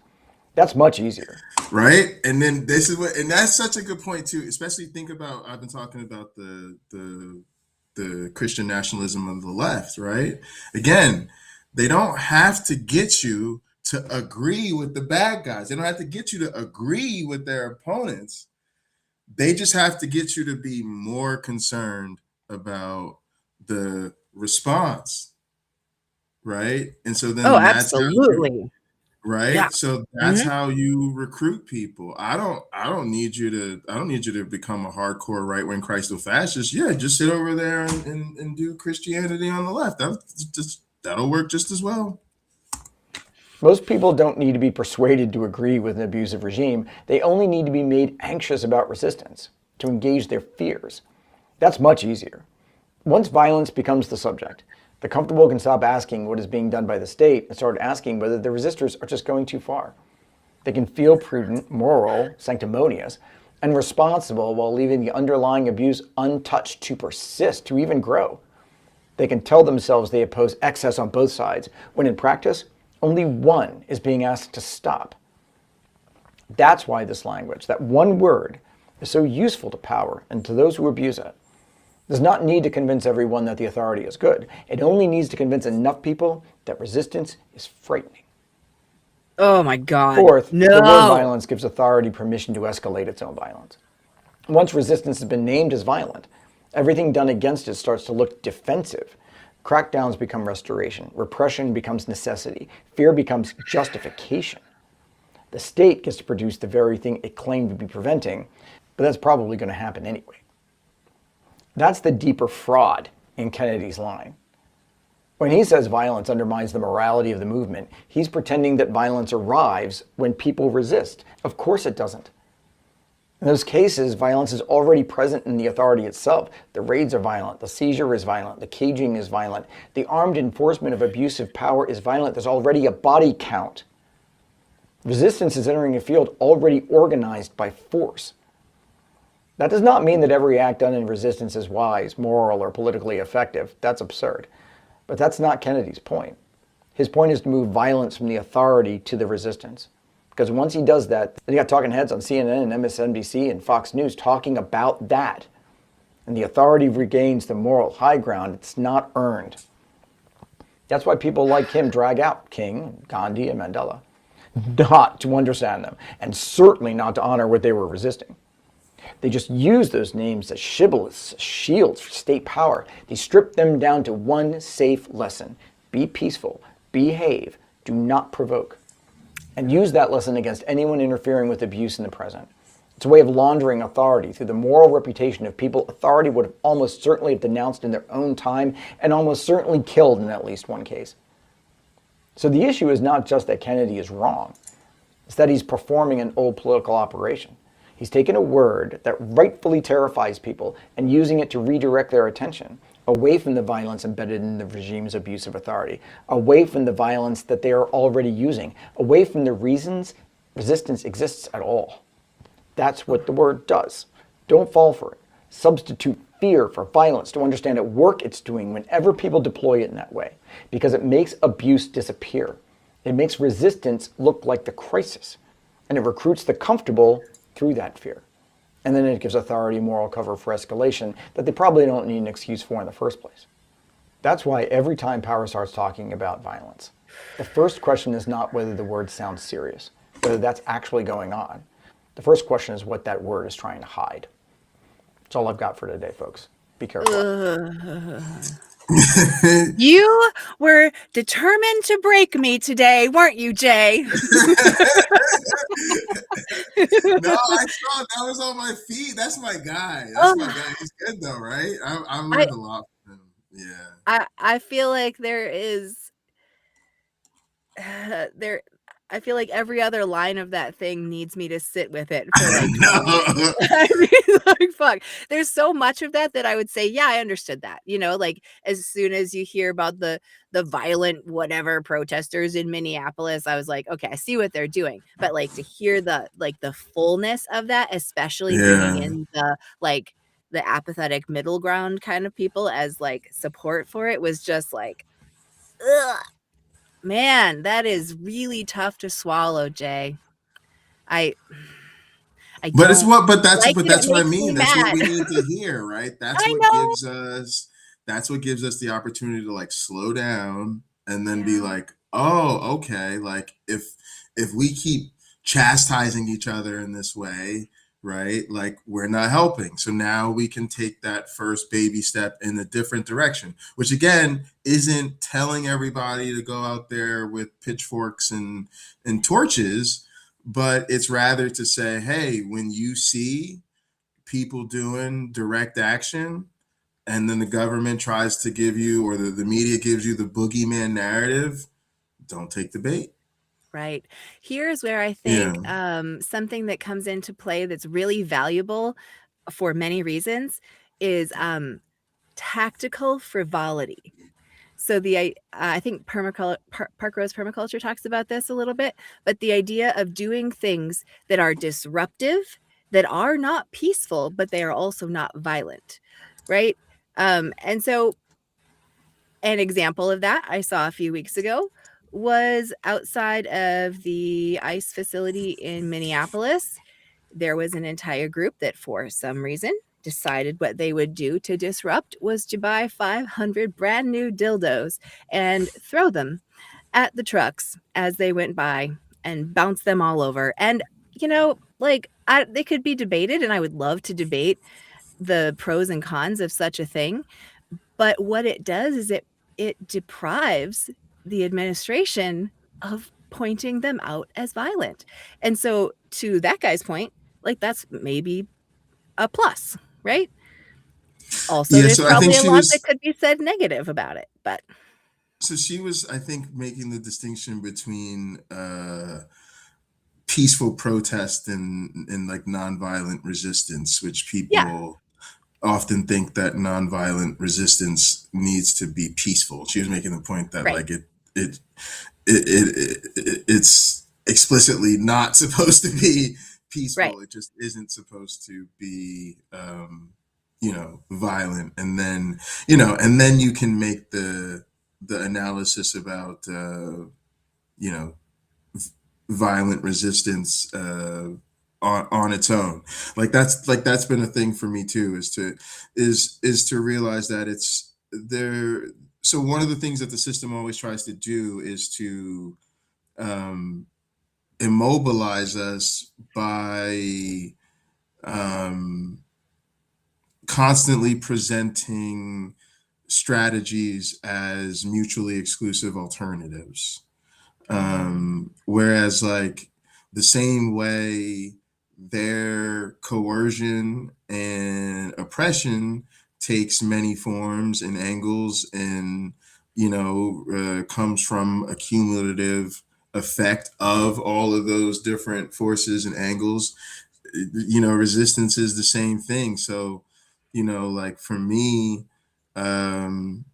That's much easier. Right? And then and that's such a good point too, especially think about, I've been talking about the Christian nationalism of the left, right? Again, they don't have to get you to agree with the bad guys. They don't have to get you to agree with their opponents. They just have to get you to be more concerned about the response, right? And so then that's absolutely. Right. Yeah. So that's how you recruit people. I don't need you to become a hardcore right-wing Christo-fascist. Yeah, just sit over there and do Christianity on the left. That'll work just as well. Most people don't need to be persuaded to agree with an abusive regime. They only need to be made anxious about resistance, to engage their fears. That's much easier. Once violence becomes the subject, the comfortable can stop asking what is being done by the state and start asking whether the resistors are just going too far. They can feel prudent, moral, sanctimonious, and responsible while leaving the underlying abuse untouched to persist, to even grow. They can tell themselves they oppose excess on both sides, when in practice, only one is being asked to stop. That's why this language, that one word, is so useful to power and to those who abuse it. It does not need to convince everyone that the authority is good. It only needs to convince enough people that resistance is frightening. Oh my God. Fourth, no. the word violence gives authority permission to escalate its own violence. Once resistance has been named as violent, everything done against it starts to look defensive. Crackdowns become restoration. Repression becomes necessity. Fear becomes justification. The state gets to produce the very thing it claimed to be preventing, but that's probably going to happen anyway. That's the deeper fraud in Kennedy's line. When he says violence undermines the morality of the movement, he's pretending that violence arrives when people resist. Of course it doesn't. In those cases, violence is already present in the authority itself. The raids are violent, the seizure is violent, the caging is violent, the armed enforcement of abusive power is violent. There's already a body count. Resistance is entering a field already organized by force. That does not mean that every act done in resistance is wise, moral, or politically effective. That's absurd. But that's not Kennedy's point. His point is to move violence from the authority to the resistance. Because once he does that, then you got talking heads on CNN and MSNBC and Fox News talking about that. And the authority regains the moral high ground. It's not earned. That's why people like him drag out King, Gandhi, and Mandela. Not to understand them, and certainly not to honor what they were resisting. They just use those names as shibboleths, shields for state power. They strip them down to one safe lesson. Be peaceful, behave, do not provoke. And use that lesson against anyone interfering with abuse in the present. It's a way of laundering authority through the moral reputation of people authority would have almost certainly have denounced in their own time and almost certainly killed in at least one case. So the issue is not just that Kennedy is wrong. It's that he's performing an old political operation. He's taken a word that rightfully terrifies people and using it to redirect their attention away from the violence embedded in the regime's abuse of authority, away from the violence that they are already using, away from the reasons resistance exists at all. That's what the word does. Don't fall for it. Substitute fear for violence to understand at work it's doing whenever people deploy it in that way, because it makes abuse disappear. It makes resistance look like the crisis, and it recruits the comfortable through that fear. And then it gives authority moral cover for escalation that they probably don't need an excuse for in the first place. That's why every time power starts talking about violence, the first question is not whether the word sounds serious, whether that's actually going on. The first question is what that word is trying to hide. That's all I've got for today, folks. Be careful. You were determined to break me today, weren't you, Jay? No, I saw that was on my feed. That's my guy. That's my guy. He's good though, right? I learned a lot from him. Yeah. I feel like there is I feel like every other line of that thing needs me to sit with it for like 20 minutes. I mean, like, fuck. There's so much of that I would say, yeah, I understood that. You know, like as soon as you hear about the violent whatever protesters in Minneapolis, I was like, okay, I see what they're doing. But like to hear the fullness of that, especially bringing in the apathetic middle ground kind of people as like support for it was just like, ugh. Man, that is really tough to swallow, Jay. I But it's don't what but that's like but it. It that's what I makes me mean. That's what mad. we need to hear, right? That's I what know. gives us the opportunity to like slow down and then be Yeah. like, oh, okay, like if we keep chastising each other in this way, right? Like we're not helping. So now we can take that first baby step in a different direction, which again isn't telling everybody to go out there with pitchforks and torches, but it's rather to say, hey, when you see people doing direct action and then the government tries to give you or the media gives you the boogeyman narrative, don't take the bait. Right. Here's where I Yeah. think something that comes into play that's really valuable for many reasons is tactical frivolity. So I think Park Rose permaculture talks about this a little bit, but the idea of doing things that are disruptive, that are not peaceful, but they are also not violent, right? And so an example of that I saw a few weeks ago was outside of the ICE facility in Minneapolis. There was an entire group that, for some reason, decided what they would do to disrupt was to buy 500 brand new dildos and throw them at the trucks as they went by and bounce them all over. And, they could be debated, and I would love to debate the pros and cons of such a thing. But what it does is it deprives the administration of pointing them out as violent. And so to that guy's point, like, that's maybe a plus, right? Also, Yeah. there's So I think probably a she lot that was. could be said negative about it, but So she was, I think, making the distinction between peaceful protest and like nonviolent resistance, which yeah, people often think that nonviolent resistance needs to be peaceful. She was making the point that right, like it's explicitly not supposed to be right. peaceful. It just isn't supposed to be violent. And then you can make the analysis about you know violent resistance on its own. That's been a thing for me too, is to realize that it's there. So one of the things that the system always tries to do is to um, immobilize us by um, constantly presenting strategies as mutually exclusive alternatives. Whereas, like, the same way their coercion and oppression takes many forms and angles and, comes from a cumulative effect of all of those different forces and angles, resistance is the same thing. So, like for me, um,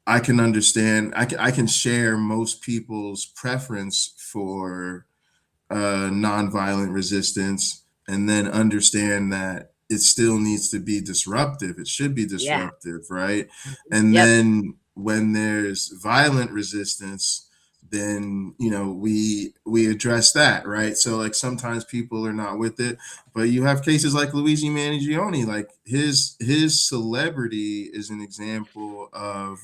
I can understand. I can share most people's preference for nonviolent resistance, and then understand that it still needs to be disruptive. It should be Yeah. disruptive, right? And Yep. then when there's violent resistance, then we address that, right? So like sometimes people are not with it, but you have cases like Luigi Mangione. Like his celebrity is an example of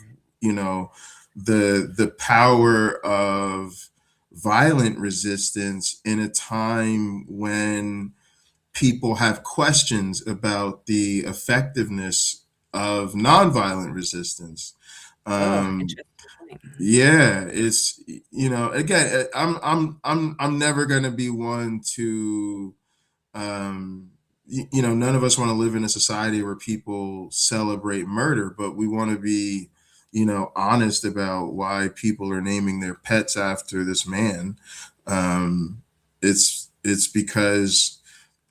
the power of violent resistance in a time when people have questions about the effectiveness of nonviolent resistance. Oh, Um, interesting point. yeah, it's again, I'm never gonna be one to none of us want to live in a society where people celebrate murder, but we want to be honest about why people are naming their pets after this man. um it's because,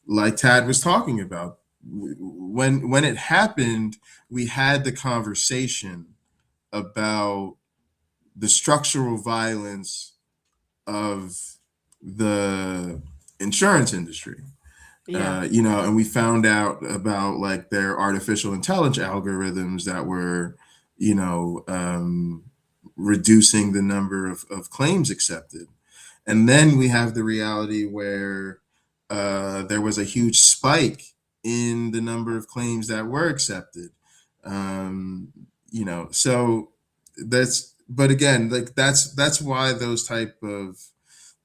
like Tad was talking about, when it happened, we had the conversation about the structural violence of the insurance industry. Yeah. And we found out about like their artificial intelligence algorithms that were, reducing the number of claims accepted. And then we have the reality where there was a huge spike in the number of claims that were accepted. So but again, like that's why those type of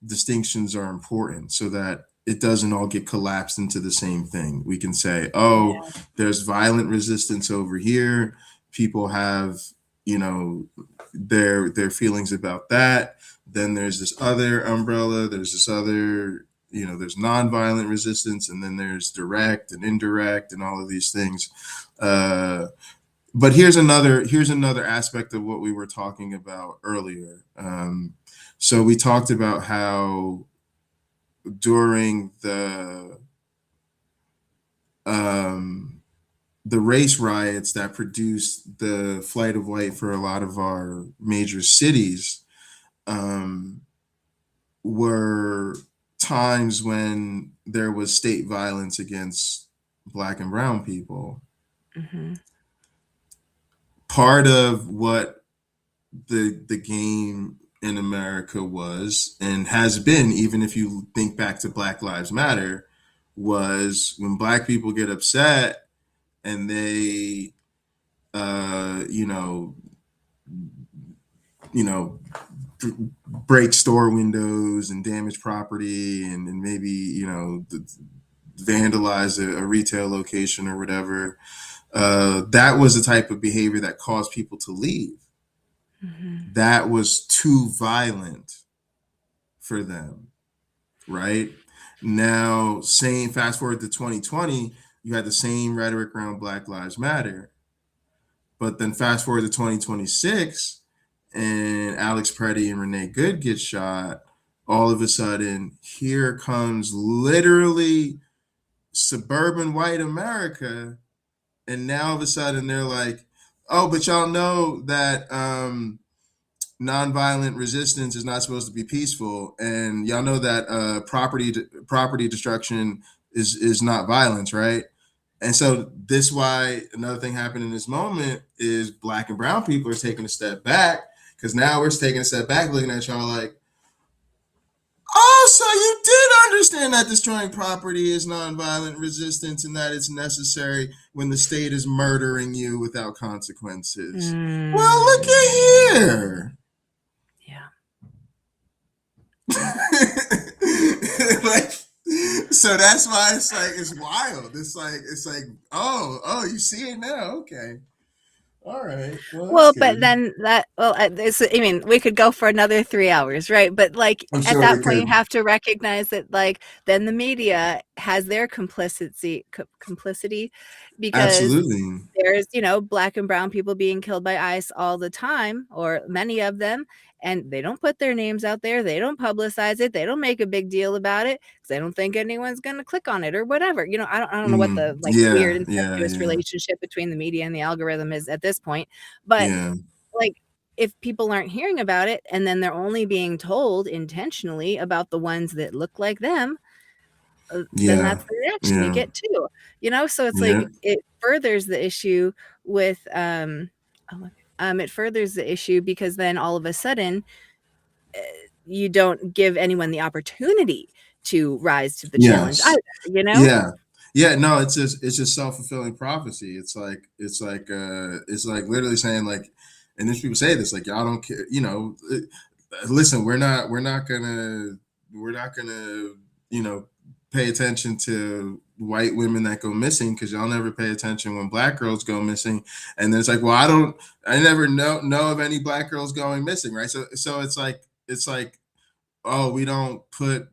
distinctions are important, so that it doesn't all get collapsed into the same thing. We can say, oh, Yeah. there's violent resistance over here. People have, their feelings about that. Then there's this other umbrella. There's this other, there's nonviolent resistance, and then there's direct and indirect and all of these things. But here's another aspect of what we were talking about earlier. So we talked about how during the race riots that produced the flight of white for a lot of our major cities, um, were times when there was state violence against Black and brown people. Mm-hmm. Part of what the game in America was and has been, even if you think back to Black Lives Matter, was when Black people get upset and they, you know, break store windows and damage property and maybe vandalize a retail location or whatever. That was the type of behavior that caused people to leave. Mm-hmm. That was too violent for them, right? Now, fast forward to 2020, you had the same rhetoric around Black Lives Matter. But then fast forward to 2026, and Alex Preddy and Renee Good get shot. All of a sudden, here comes literally suburban white America. And now all of a sudden they're like, oh, but y'all know that nonviolent resistance is not supposed to be peaceful. And y'all know that property destruction is not violence, right? And so this why another thing happened in this moment is Black and brown people are taking a step back, because now we're taking a step back looking at y'all like, oh, so you did understand that destroying property is nonviolent resistance and that it's necessary when the state is murdering you without consequences. Well, look at here. Yeah. Like, so that's why it's wild. It's like, oh, you see it now. Okay. All right. Well, That's but good. then I mean, we could go for another 3 hours, right? But like I'm at sure that we point, you could. have to recognize that like then the media has their complicity because Absolutely. there's, Black and brown people being killed by ICE all the time, or many of them, and they don't put their names out there. They don't publicize it. They don't make a big deal about it because they don't think anyone's going to click on it or whatever. I don't know what the like weird Yeah, yeah, incestuous yeah, relationship between the media and the algorithm is at this point. But yeah, like if people aren't hearing about it and then they're only being told intentionally about the ones that look like them, then yeah, that's the reaction you yeah, get too, so it's yeah, like it furthers the issue with it furthers the issue because then all of a sudden you don't give anyone the opportunity to rise to the challenge yes, either. yeah, yeah. No, it's just self-fulfilling prophecy. It's like literally saying like, and there's people say this like y'all don't care. Listen, we're not gonna pay attention to white women that go missing because y'all never pay attention when Black girls go missing. And then it's like, well, I never know of any Black girls going missing, right? So it's like, oh, we don't put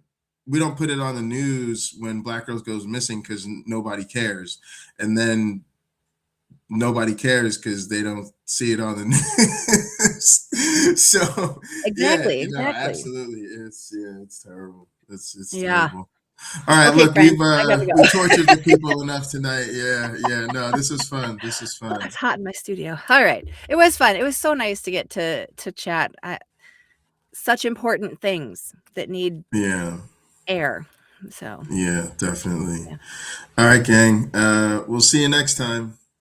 it on the news when Black girls goes missing because nobody cares, and then nobody cares because they don't see it on the news. So yeah, Exactly. absolutely, it's terrible. It's Yeah. terrible. All right, Okay, look, friend, I gotta we go. tortured the people enough tonight. Yeah, yeah. No, this is fun. This is Well, fun. it's hot in my studio. All right, it was fun. It was so nice to get to chat. Such important things that need Yeah, air. So yeah, definitely. yeah. All right, gang. We'll see you next time.